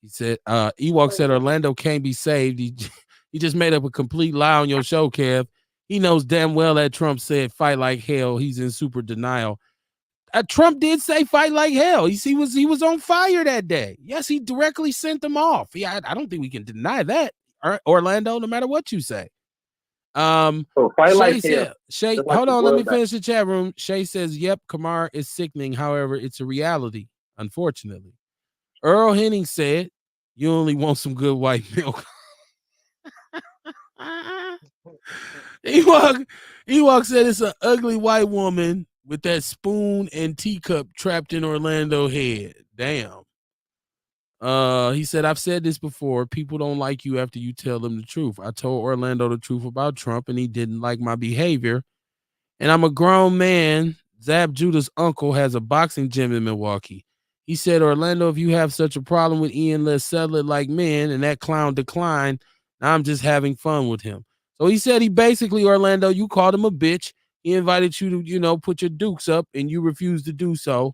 He said, Ewok said Orlando can't be saved. He just made up a complete lie on your show, Kev. He knows damn well that Trump said fight like hell. He's in super denial. Trump did say fight like hell. He was on fire that day. Yes, he directly sent them off. Yeah, I don't think we can deny that, Orlando, no matter what you say. So fight Shay like said, hell. Shay, Just like hold the on, let me world. finish the chat room. Shay says, yep, Kamar is sickening. However, it's a reality, unfortunately. Earl Henning said, you only want some good white milk. Ewok said it's an ugly white woman with that spoon and teacup trapped in Orlando head. Damn. He said, I've said this before. People don't like you after you tell them the truth. I told Orlando the truth about Trump, and he didn't like my behavior. And I'm a grown man. Zab Judah's uncle has a boxing gym in Milwaukee. He said, Orlando, if you have such a problem with Ian, let's settle it like men. And that clown declined. Now I'm just having fun with him. So he said he basically, Orlando, you called him a bitch. He invited you to, put your dukes up, and you refused to do so.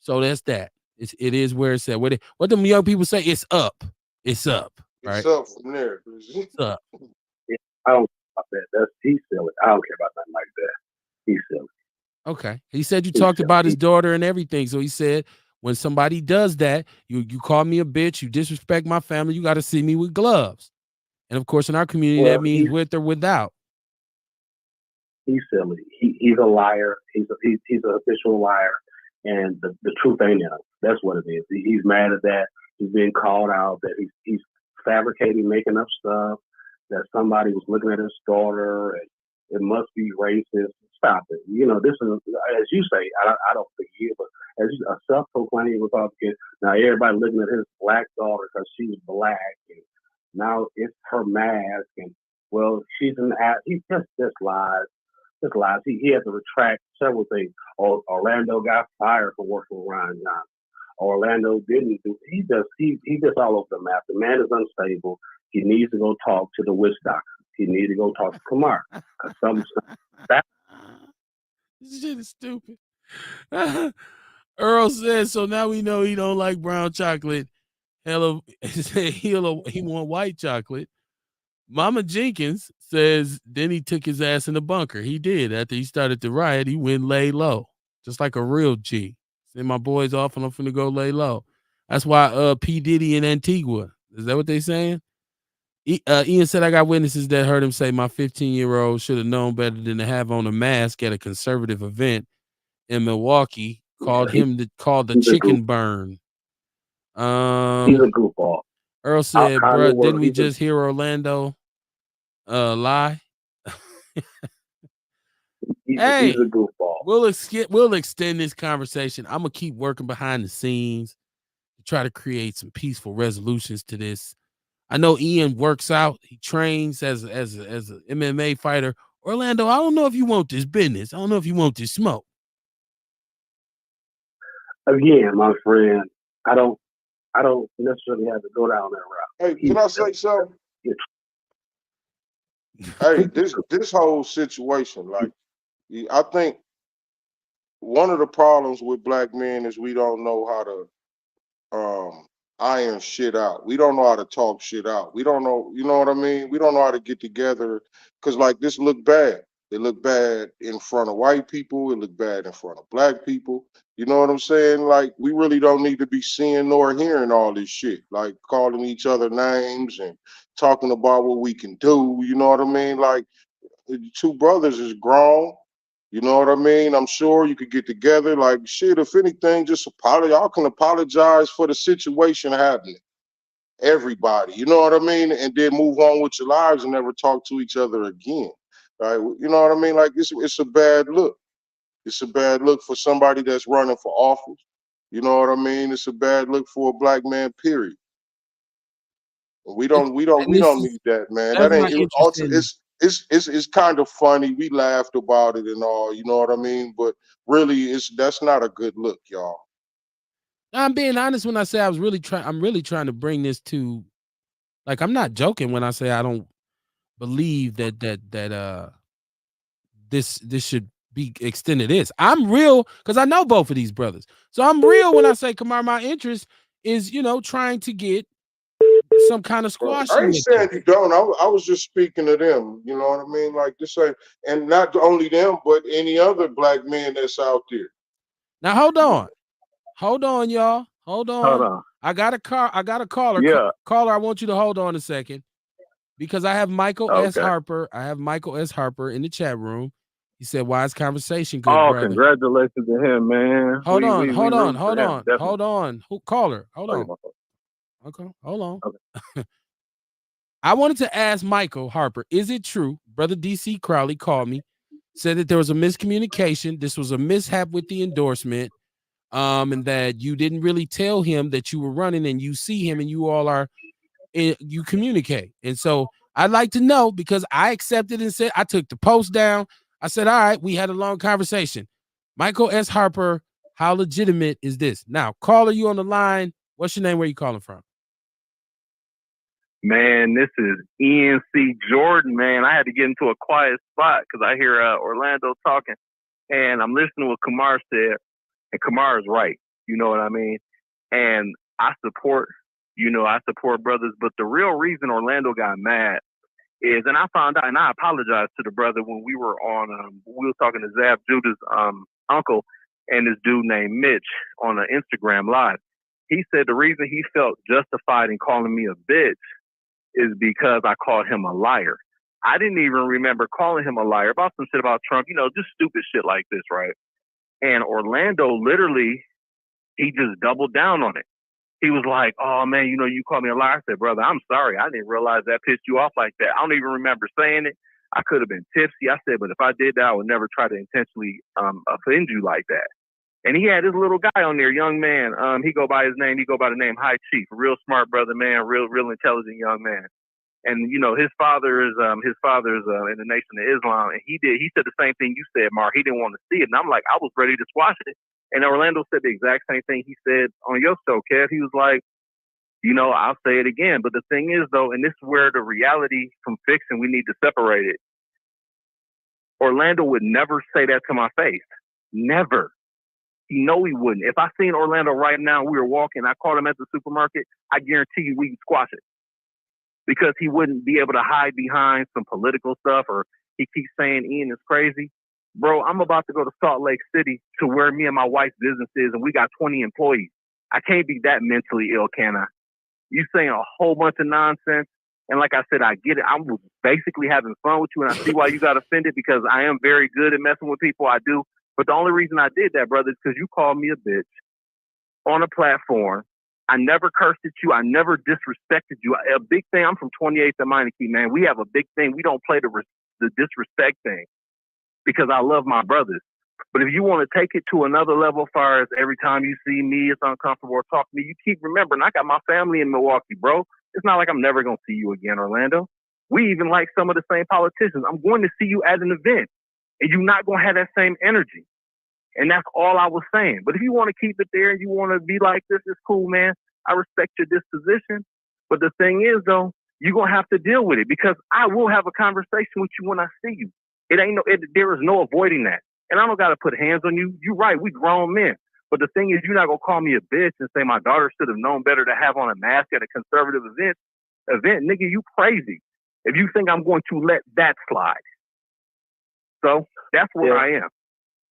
So that's that. It is where it's at. What them young people say, it's up. It's up. Right? It's up from there. It's up. Yeah, I don't care about that. He's silly. I don't care about nothing like that. He's silly. Okay. He said you talked about his daughter and everything. So he said, when somebody does that, you call me a bitch, you disrespect my family, you got to see me with gloves. And of course, in our community, that means with or without. He's silly. He's a liar. He's an habitual liar, and the truth ain't in him. That's what it is. He's mad at that. He's being called out that he's fabricating, making up stuff, that somebody was looking at his daughter, and it must be racist. Stop it. This is, as you say, I don't think he is, but as a self-proclaimed Republican, now everybody looking at his black daughter because she's black, and now it's her mask, and well, she's an ass. He just lies. Just lies. He had to retract several things. Orlando got fired for working with Ryan Johnson. Orlando didn't do. He just all over the map. The man is unstable. He needs to go talk to the witch doctor. He needs to go talk to Kamar. This shit is stupid. Earl says, so now we know he don't like brown chocolate. Hello, he want white chocolate. Mama Jenkins says, then he took his ass in the bunker. He did. After he started the riot, he went lay low, just like a real G. Send my boys off and I'm finna go lay low. That's why P. Diddy in Antigua. Is that what they saying? Ian said, I got witnesses that heard him say my 15-year-old should have known better than to have on a mask at a conservative event in Milwaukee. Called the chicken burn. He's a goofball. Earl said, bro, didn't we just hear Orlando lie? He's a goofball. We'll extend this conversation. I'm gonna keep working behind the scenes to try to create some peaceful resolutions to this. I know Ian works out. He trains as an MMA fighter. Orlando, I don't know if you want this business. I don't know if you want this smoke. Again, my friend, I don't necessarily have to go down that route. Hey, can I say something? Hey, this whole situation, like, I think one of the problems with black men is we don't know how to iron shit out. We don't know how to talk shit out. We don't know, you know what I mean? We don't know how to get together because, like, this look bad. It look bad in front of white people. It look bad in front of black people. You know what I'm saying? Like, we really don't need to be seeing nor hearing all this shit, like calling each other names and talking about what we can do. You know what I mean? Like, the two brothers is grown. You know what I mean? I'm sure you could get together. Like, shit, if anything, just apologize. Y'all can apologize for the situation happening. Everybody, you know what I mean? And then move on with your lives and never talk to each other again. Right? You know what I mean? Like, it's a bad look. It's a bad look for somebody that's running for office. You know what I mean? It's a bad look for a black man, period. We don't need that, man. That ain't it's kind of funny. We laughed about it and all, you know what I mean? But really that's not a good look, y'all. I'm being honest when I say I'm really trying to bring this to, like, I'm not joking when I say I don't believe that this should be extended. I'm real because I know both of these brothers. So I'm real when I say, Kamar, my interest is, trying to get some kind of squashing. I ain't saying you don't. I was just speaking to them. You know what I mean? Like, this ain't, and not only them, but any other black man that's out there. Now hold on, y'all. Hold on. I got a caller. Yeah. Caller, I want you to hold on a second. because I have Michael S. Okay. Harper. I have Michael S. Harper in the chat room. He said, "Wise conversation, good Oh, brother." congratulations to him, man. Hold on. Hold on. Hold on. Who caller? Hold on. Okay, hold on. Okay. I wanted to ask Michael Harper, is it true? Brother DC Crowley called me, said that there was a miscommunication. This was a mishap with the endorsement, and that you didn't really tell him that you were running, and you see him and you all are, you communicate. And so I'd like to know, because I accepted and said, I took the post down. I said, all right, we had a long conversation. Michael S. Harper, how legitimate is this? Now, caller, you on the line. What's your name? Where you calling from? Man, this is ENC Jordan, man. I had to get into a quiet spot because I hear Orlando talking, and I'm listening to what Kamar said, and Kamar is right. You know what I mean? And I support brothers, but the real reason Orlando got mad is, and I found out, and I apologize to the brother when we were on, we were talking to Zab Judah's uncle and this dude named Mitch on an Instagram live. He said the reason he felt justified in calling me a bitch is because I called him a liar. I didn't even remember calling him a liar about some shit about Trump, just stupid shit like this, right? And Orlando literally, he just doubled down on it. He was like, oh man, you called me a liar. I said, brother, I'm sorry. I didn't realize that pissed you off like that. I don't even remember saying it. I could have been tipsy. I said, but if I did that, I would never try to intentionally offend you like that. And he had this little guy on there, young man. He go by the name High Chief, real smart brother, man, real intelligent young man. And his father is in the Nation of Islam, and he said the same thing you said, Mark. He didn't want to see it, and I'm like, I was ready to squash it. And Orlando said the exact same thing he said on your show, Kev. He was like, I'll say it again. But the thing is, though, and this is where the reality from fiction, we need to separate it. Orlando would never say that to my face. Never. He wouldn't. If I seen Orlando right now, we were walking, I caught him at the supermarket, I guarantee you we can squash it. Because he wouldn't be able to hide behind some political stuff, or he keeps saying Ian is crazy. Bro, I'm about to go to Salt Lake City to where me and my wife's business is, and we got 20 employees. I can't be that mentally ill, can I? You saying a whole bunch of nonsense, and like I said, I get it. I was basically having fun with you, and I see why you got offended, because I am very good at messing with people. I do. But the only reason I did that, brother, is because you called me a bitch on a platform. I never cursed at you. I never disrespected you. A big thing, I'm from 28th and Meineke, man. We have a big thing. We don't play the disrespect thing, because I love my brothers. But if you want to take it to another level, as far as every time you see me, it's uncomfortable, or talk to me, you keep remembering, I got my family in Milwaukee, bro. It's not like I'm never going to see you again, Orlando. We even like some of the same politicians. I'm going to see you at an event, and you're not going to have that same energy. And that's all I was saying. But if you want to keep it there and you want to be like this, it's cool, man. I respect your disposition. But the thing is, though, you're going to have to deal with it, because I will have a conversation with you when I see you. There is no avoiding that. And I don't got to put hands on you. You're right. We grown men. But the thing is, you're not going to call me a bitch and say my daughter should have known better to have on a mask at a conservative event. Nigga, you crazy if you think I'm going to let that slide. So that's where I am.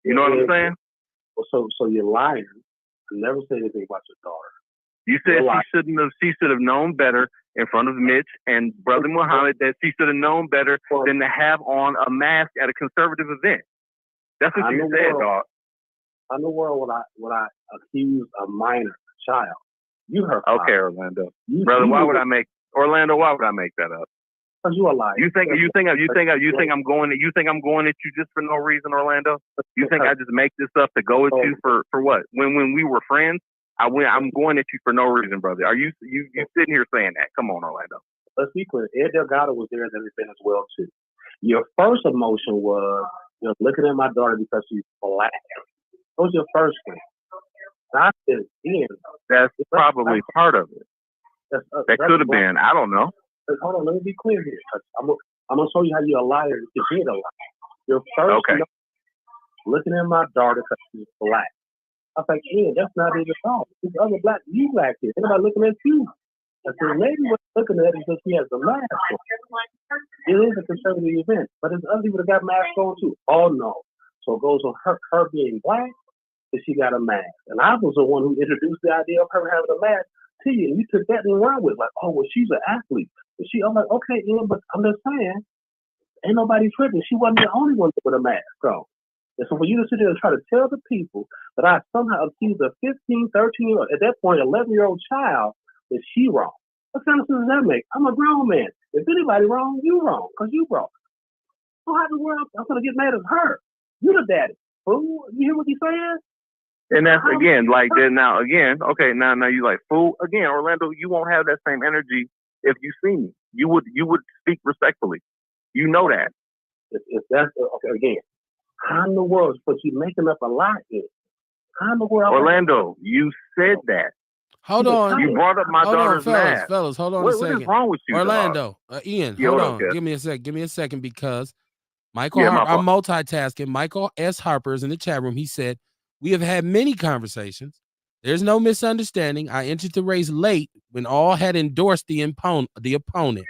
You know what I'm saying? Well, so you're lying. I never said anything about your daughter. You said she should have known better in front of Mitch and Brother Muhammad, that she should have known better than to have on a mask at a conservative event. That's what you said, dog. I know would I accuse a minor child? You heard. Okay, Orlando. Brother, why would I make that up? Because you a liar. You think I'm going at you just for no reason, Orlando? You think I just make this up to go at you for what? When we were friends, I'm going at you for no reason, brother. Are you sitting here saying that? Come on, Orlando. Let's be clear. Ed Delgado was there and everything as well too. Your first emotion was looking at my daughter because she's black. That was your first thing. That's probably part of it. That could have been. I don't know. Hold on, let me be clear here. I'm gonna show you how you're a liar if you did a lie. Your first looking at my daughter because she's black. I was like, that's not even wrong. There's other black kids. Anybody looking at you? I said, maybe what's looking at it because she has a mask on. It is a conservative event, but there's other people that got masks on too. Oh no. So it goes on her being black, and she got a mask. And I was the one who introduced the idea of her having a mask to you, and you took that and ran with it. Like, oh, well, she's an athlete. I'm like, okay, Ian, but I'm just saying, ain't nobody tripping. She wasn't the only one with a mask on. And so for you to sit there and try to tell the people that I somehow accused a 15, 13-year-old, at that point, 11-year-old child, that she wrong. What kind of sense does that make? I'm a grown man. If anybody wrong, you wrong, because you wrong. So how in the world I'm going to get mad at her? You the daddy. Fool, you hear what he's saying? And that's again, like that now again, okay, now you like, fool, again, Orlando, you won't have that same energy if you see me. You would speak respectfully. You know that. If that's okay, again, how in the world, but you making up a lie here? How in the world? Orlando, you said that. Hold on. You brought up my daughter's mask. Fellas, hold on a second. What is wrong with you, Orlando, Ian, hold on. Give me a second because Michael Harper, I'm multitasking. Michael S. Harper is in the chat room. He said, we have had many conversations. There's no misunderstanding. I entered the race late when all had endorsed the opponent.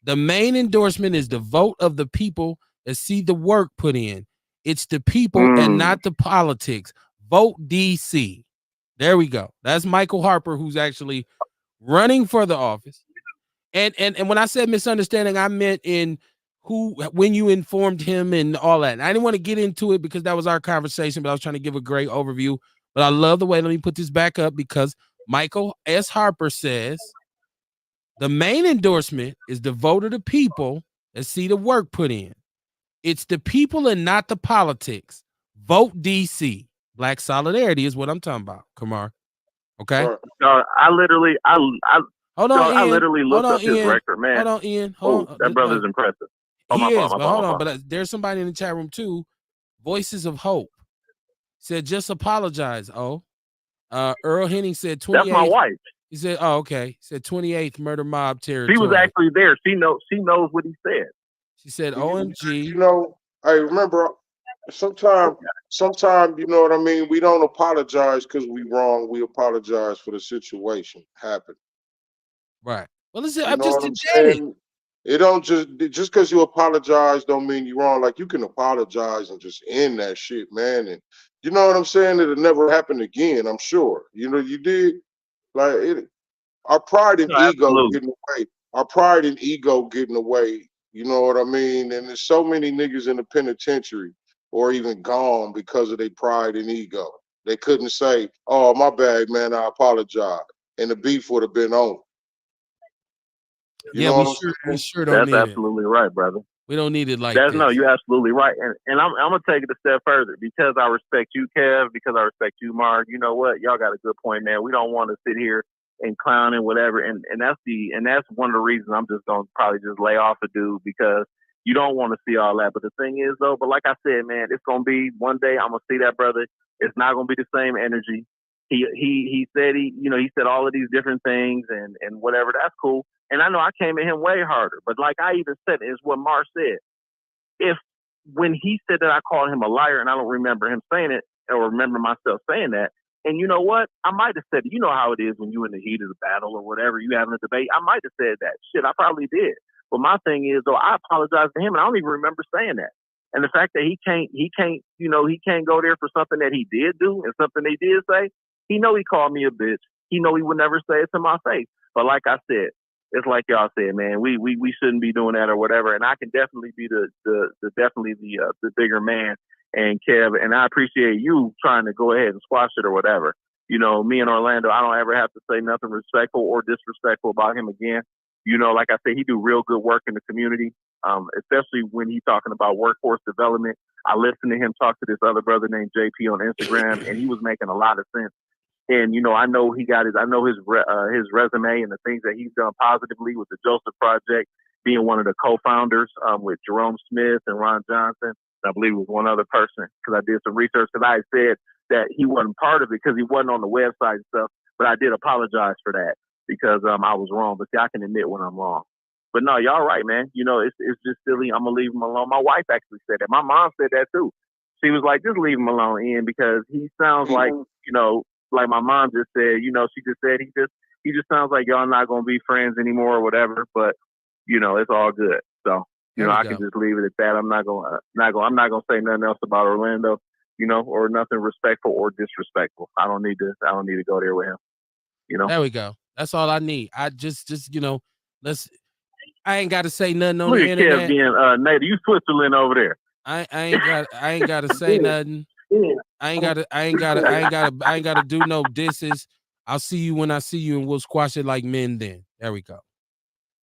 The main endorsement is the vote of the people that see the work put in. It's the people and not the politics. Vote DC. There we go. That's Michael Harper, who's actually running for the office. And when I said misunderstanding, I meant in when you informed him and all that. And I didn't want to get into it because that was our conversation, but I was trying to give a great overview. But I love the way, let me put this back up, because Michael S. Harper says the main endorsement is the vote of the people that see the work put in. It's the people and not the politics. Vote DC. Black solidarity is what I'm talking about, Kamar. Okay. I literally hold on, Ian. I literally looked up his record, man. Hold on, Ian. Hold on. That brother's impressive. He is, but hold on. But there's somebody in the chat room too. Voices of Hope said, just apologize. Oh, Earl Henning said 28th. That's my wife. He said, oh, okay. He said 28th murder mob territory. She was actually there. She knows what he said. She said, OMG. You know, I remember sometimes, you know what I mean? We don't apologize because we wrong. We apologize for the situation happened. Right. Well, listen, I'm just saying. It don't just because you apologize don't mean you're wrong. Like, you can apologize and just end that shit, man. And you know what I'm saying? It'll never happen again, I'm sure. You know, you did. Like, our pride and ego getting away. Our pride and ego getting away. You know what I mean? And there's so many niggas in the penitentiary or even gone because of their pride and ego. They couldn't say, oh, my bad, man, I apologize. And the beef would have been on. We sure don't need it. That's absolutely right, brother. We don't need it like that. No, you're absolutely right. And I'm going to take it a step further. Because I respect you, Kev, because I respect you, Mark, you know what? Y'all got a good point, man. We don't want to sit here and clown and whatever. And that's one of the reasons I'm just going to probably just lay off a dude, because you don't want to see all that. But the thing is, though, but like I said, man, it's going to be one day I'm going to see that brother. It's not going to be the same energy. He said he said all of these different things and whatever. That's cool. And I know I came at him way harder, but like I even said, is what Mar said. When he said that I called him a liar, and I don't remember him saying it or remember myself saying that. And you know what? I might have said, you know how it is when you're in the heat of the battle or whatever, you having a debate. I might have said that. Shit, I probably did. But my thing is, though, I apologize to him, and I don't even remember saying that. And the fact that he can't go there for something that he did do and something they did say, he know he called me a bitch. He know he would never say it to my face. But like I said, it's like y'all said, man, we shouldn't be doing that or whatever. And I can definitely be the bigger man. And Kev, and I appreciate you trying to go ahead and squash it or whatever. You know, me and Orlando, I don't ever have to say nothing respectful or disrespectful about him again. You know, like I said, he do real good work in the community, especially when he's talking about workforce development. I listened to him talk to this other brother named JP on Instagram, and he was making a lot of sense. And, you know, I know his resume and the things that he's done positively with the Joseph Project, being one of the co-founders with Jerome Smith and Ron Johnson. I believe it was one other person, because I did some research, because I had said that he wasn't part of it because he wasn't on the website and stuff. But I did apologize for that because I was wrong. But see, I can admit when I'm wrong. But no, y'all right, man. You know, it's just silly. I'm going to leave him alone. My wife actually said that. My mom said that too. She was like, just leave him alone, Ian, because he sounds like, you know, like my mom just said, you know, she just said he just sounds like y'all not gonna be friends anymore or whatever. But you know, it's all good. So you know, I can just leave it at that. I'm not gonna say nothing else about Orlando, you know, or nothing respectful or disrespectful. I don't need to go there with him. You know. There we go. That's all I need. I just you know, I ain't got to say nothing on Look the at Kev internet. being native. You Switzerland over there. I ain't got to say nothing. Yeah. I ain't got to do no disses. I'll see you when I see you, and we'll squash it like men. Then there we go.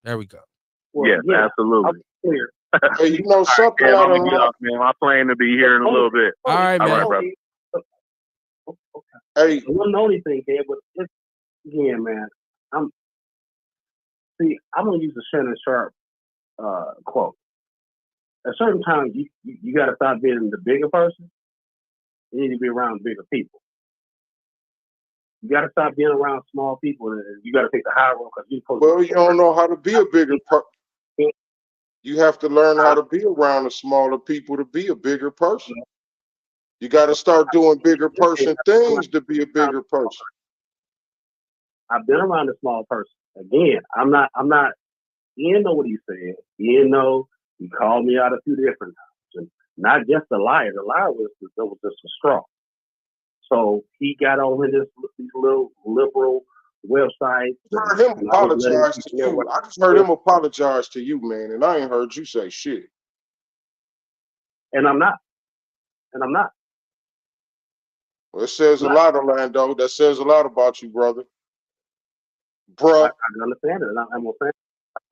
Well, Yes, yeah, absolutely. clear. Hey, you know something Kev, I I'm don't gonna get know. off, man. My plane to be here in a little bit. All right, All man. right, brother. Hey, It wasn't the only thing, Dad, but just again, man. I'm gonna use the Shannon Sharp quote. At certain times, you got to stop being the bigger person. You need to be around bigger people. You got to stop being around small people, and you got to take the high road because you're supposed well, to. you don't know how to be a bigger person. You have to learn how to be around the smaller people to be a bigger person. You got to start doing bigger person things to be a bigger person. I've been around a small person. Again, I'm not. You didn't know what he said. You didn't know. He called me out a few different times, and not just a liar. The liar was just a straw. So he got on in these little liberal websites. I heard him apologize to you. I just heard him apologize to you, man, and I ain't heard you say shit. And I'm not. Well, it says a lot, Orlando. That says a lot about you, brother. Bruh. I understand it, and I'm gonna say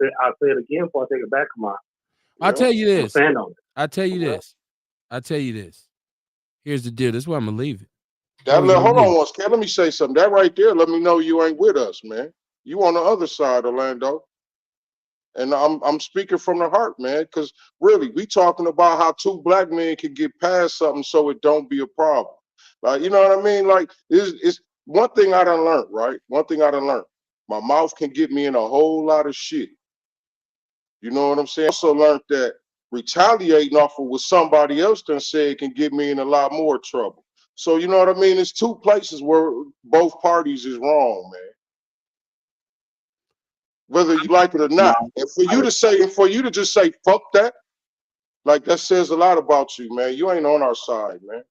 it. I'll say it again before I take it back. Come on. I'll tell you this. Stand on it. I'll tell you this. Here's the deal. This is where I'm gonna leave it. Hold on once, Ken. Let me say something. That right there, let me know you ain't with us, man. You on the other side, Orlando. And I'm speaking from the heart, man, because really, we talking about how two black men can get past something so it don't be a problem. Like, you know what I mean? Like, it's one thing I done learned, right? One thing I done learned. My mouth can get me in a whole lot of shit. You know what I'm saying? I also learned that retaliating off of what somebody else done said can get me in a lot more trouble. So, you know what I mean? It's two places where both parties is wrong, man. Whether you like it or not. And for you to just say, fuck that, like that says a lot about you, man. You ain't on our side, man.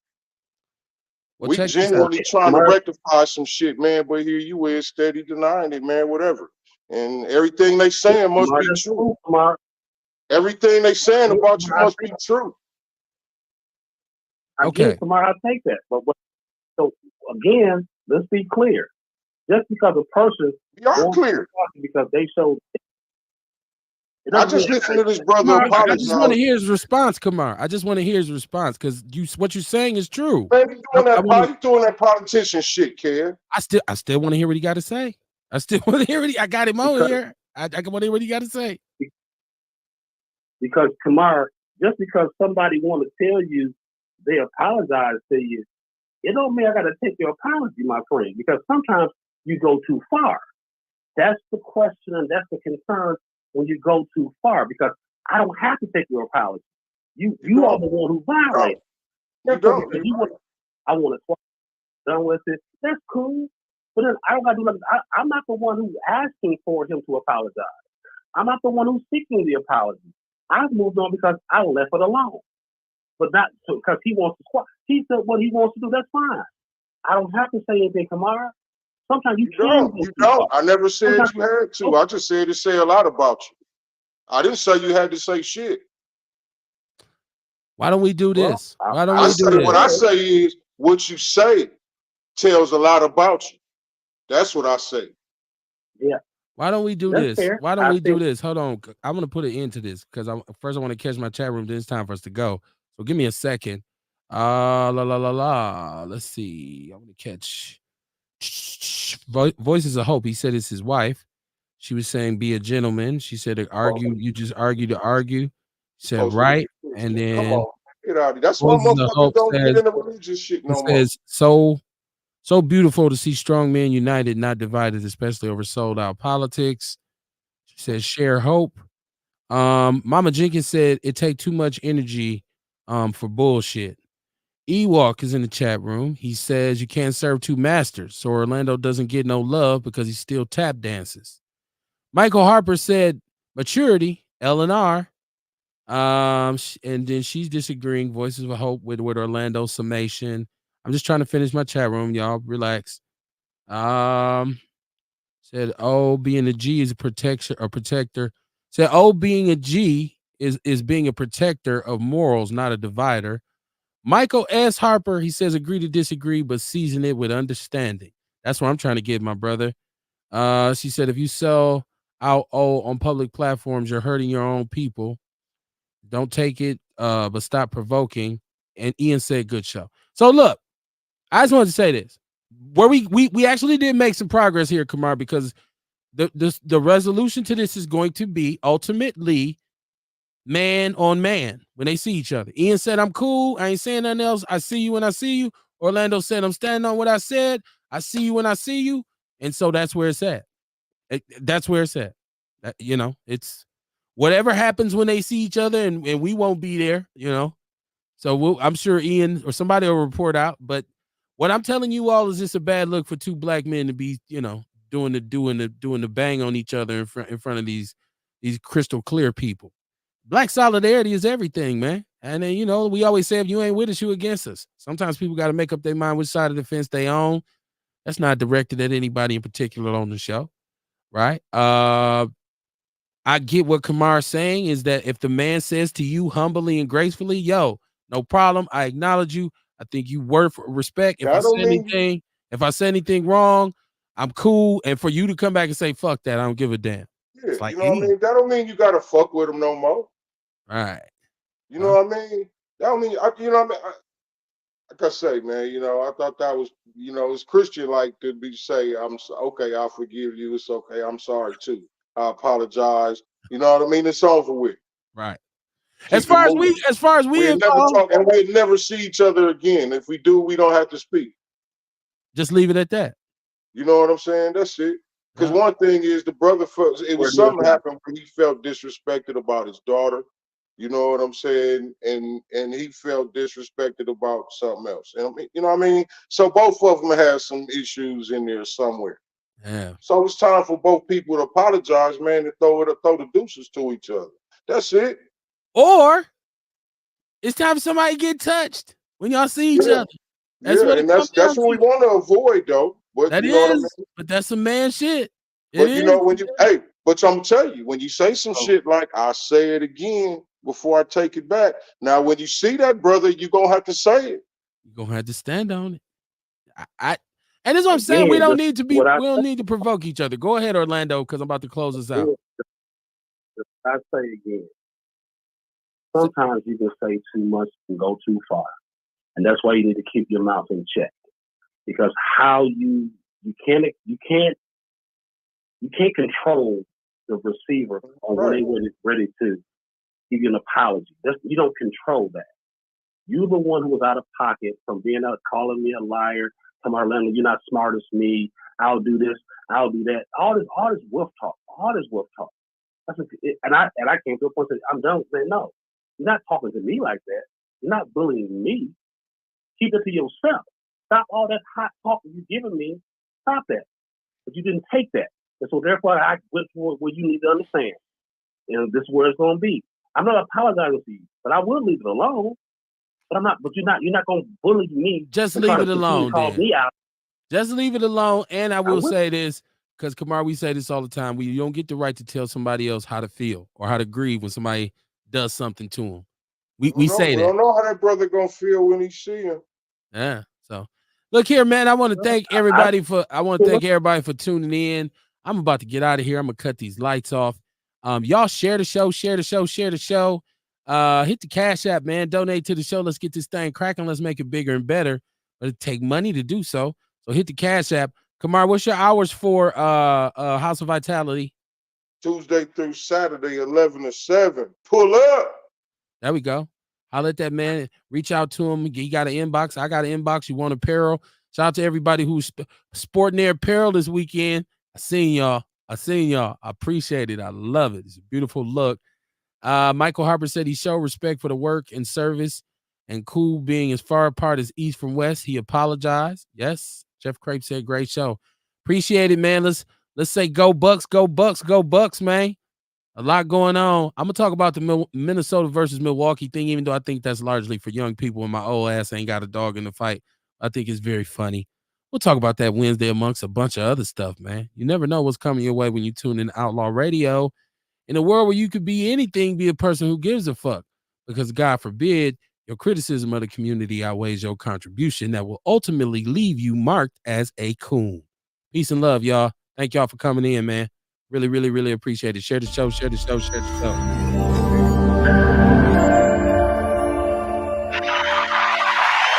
Well, we genuinely trying to rectify some shit, man, but here you is steady denying it, man, whatever. And everything they saying must be true. Everything they saying about you must be true. Okay. Tomorrow I'll take that. But so again, let's be clear. Just because a person clear because they showed I just listened to this brother apologize. I just want to hear his response, Kamar. I just want to hear his response because what you're saying is true. Man, you doing that politician shit, kid. I still want to hear what he got to say. I still want to hear I got him on here. I want to hear what he got to say. Because Kamar, just because somebody want to tell you they apologize to you, it don't mean I got to take your apology, my friend. Because sometimes you go too far. That's the question and that's the concern when you go too far. Because I don't have to take your apology. You are the one who violated. You don't. I want to done with it. That's cool. But then I don't got to do nothing. I'm not the one who's asking for him to apologize. I'm not the one who's seeking the apology. I've moved on because I left it alone. But not because he wants to squat. He said what he wants to do. That's fine. I don't have to say anything, Kamara. Sometimes you can. You don't. I never said you had to. I just said it say a lot about you. I didn't say you had to say shit. Why don't we do this? Why don't we do this? What I say is what you say tells a lot about you. That's what I say. Yeah. Why don't we do this? Fair. Why don't we do this? Hold on. I'm going to put an end to this because first I want to catch my chat room. Then it's time for us to go. So give me a second. Let's see. I'm going to catch Voices of Hope. He said it's his wife. She was saying, be a gentleman. She said, you just argue to argue. She said, right. And then come on, get out of here. That's why motherfuckers don't get into religious shit no more. Says, so beautiful to see strong men united, not divided, especially over sold out politics. She says, share hope. Mama Jenkins said it take too much energy for bullshit. Ewok is in the chat room. He says you can't serve two masters, so Orlando doesn't get no love because he still tap dances. Michael Harper said maturity, L&R. And then she's disagreeing. Voices of Hope with Orlando's summation. I'm just trying to finish my chat room, y'all. Relax. Said, being a G is a protector. Said, "Oh, being a G is being a protector of morals, not a divider." Michael S. Harper, he says, "Agree to disagree, but season it with understanding." That's what I'm trying to get, my brother. She said, "If you sell out on public platforms, you're hurting your own people. Don't take it, but stop provoking." And Ian said, "Good show." So look, I just wanted to say this. Where we actually did make some progress here, Kamar, because the resolution to this is going to be ultimately man on man when they see each other. Ian said, "I'm cool. I ain't saying nothing else. I see you when I see you." Orlando said, "I'm standing on what I said. I see you when I see you." And so that's where it's at. That's where it's at. It's whatever happens when they see each other, and we won't be there, So I'm sure Ian or somebody will report out. But what I'm telling you all is it's a bad look for two black men to be, doing the bang on each other in front of these crystal clear people. Black solidarity is everything, man. And then, we always say, if you ain't with us, you against us. Sometimes people got to make up their mind which side of the fence they own. That's not directed at anybody in particular on the show, right? I get what Kamar's saying is that if the man says to you humbly and gracefully, "Yo, no problem. I acknowledge you. I think you worth respect. If I That don't said mean anything, wrong, I'm cool." And for you to come back and say, "Fuck that, I don't give a damn." yeah, It's like, you know what I mean? That don't mean you gotta fuck with them no more. right. You know what I mean? That don't mean you know what I mean? Like I say, man, I thought that was, it's Christian like to be say, okay, I'll forgive you. It's okay. I'm sorry too. I apologize. You know what I mean? It's over with. Right. As Keep it far as moving. we We'll never involved, talk and we'll never see each other again. If we do, we don't have to speak. just leave it at that. You know what I'm saying? That's it. Because Right. one thing is the brother felt it was something happened where he felt disrespected about his daughter. You know what I'm saying? And he felt disrespected about something else. And you know what I mean? So both of them have some issues in there somewhere. Yeah. So it's time for both people to apologize, man, and throw the deuces to each other. That's it. Or it's time for somebody to get touched when y'all see each Yeah. other. That's Yeah. what it And comes that's down what we to. want to avoid though. But That you know what I is, mean? but that's some man shit. It But is. but I'm telling you, when you say some shit like I say it again before I take it back. Now, when you see that, brother, you're gonna have to say it. You're gonna have to stand on it. And that's what I'm saying. We Again, don't just need to what I provoke each other. Go ahead, Orlando, because I'm about to close this out. I say again. Sometimes you can say too much and go too far, and that's why you need to keep your mouth in check. Because how you can't control the receiver on when Right. they ready to give you an apology. You don't control that. You're the one who was out of pocket from being out calling me a liar, telling Orlando, "You're not smart as me. I'll do this. I'll do that." All this wolf talk. And I came to a point that I'm done saying, no, you're not talking to me like that. You're not bullying me. Keep it to yourself. Stop all that hot talk that you're giving me. Stop that. But you didn't take that. And so therefore I went for what you need to understand. And this is where it's gonna be. I'm not apologizing to you, but I will leave it alone. But you're not gonna bully me. Just And try leave to it alone, call then. me out. Just leave it alone. And I I will will. say this, because Kamar, we say this all the time. We don't get the right to tell somebody else how to feel or how to grieve when somebody does something to them. We say We that. don't know how that brother gonna feel when he see him. Yeah. So look here, man. I want to thank everybody for tuning in. I'm about to get out of here. I'm gonna cut these lights off. Y'all share the show. Hit the Cash App, man. Donate to the show. Let's get this thing cracking. Let's make it bigger and better. But it take money to do so. So hit the Cash App. Kamar, what's your hours for House of Vitality? Tuesday through Saturday, 11 to 7. Pull up. There we go. I'll let that man reach out to him. You got an inbox. I got an inbox. You want apparel. Shout out to everybody who's sporting their apparel this weekend. I seen y'all. I appreciate it. I love it. It's a beautiful look. Michael Harper said he showed respect for the work and service and cool being as far apart as east from west. He apologized. Yes. Jeff Crape said great show. Appreciate it, man. Let's say go Bucks, go Bucks, go Bucks, man. A lot going on. I'm gonna talk about the Minnesota versus Milwaukee thing, even though I think that's largely for young people and my old ass ain't got a dog in the fight. I think it's very funny. We'll talk about that Wednesday amongst a bunch of other stuff, man. You never know what's coming your way when you tune in Outlaw Radio. In a world where you could be anything, be a person who gives a fuck. Because God forbid, your criticism of the community outweighs your contribution that will ultimately leave you marked as a coon. Peace and love, y'all. Thank y'all for coming in, man. Really, really, really appreciate it. Share the show, share the show, share the show.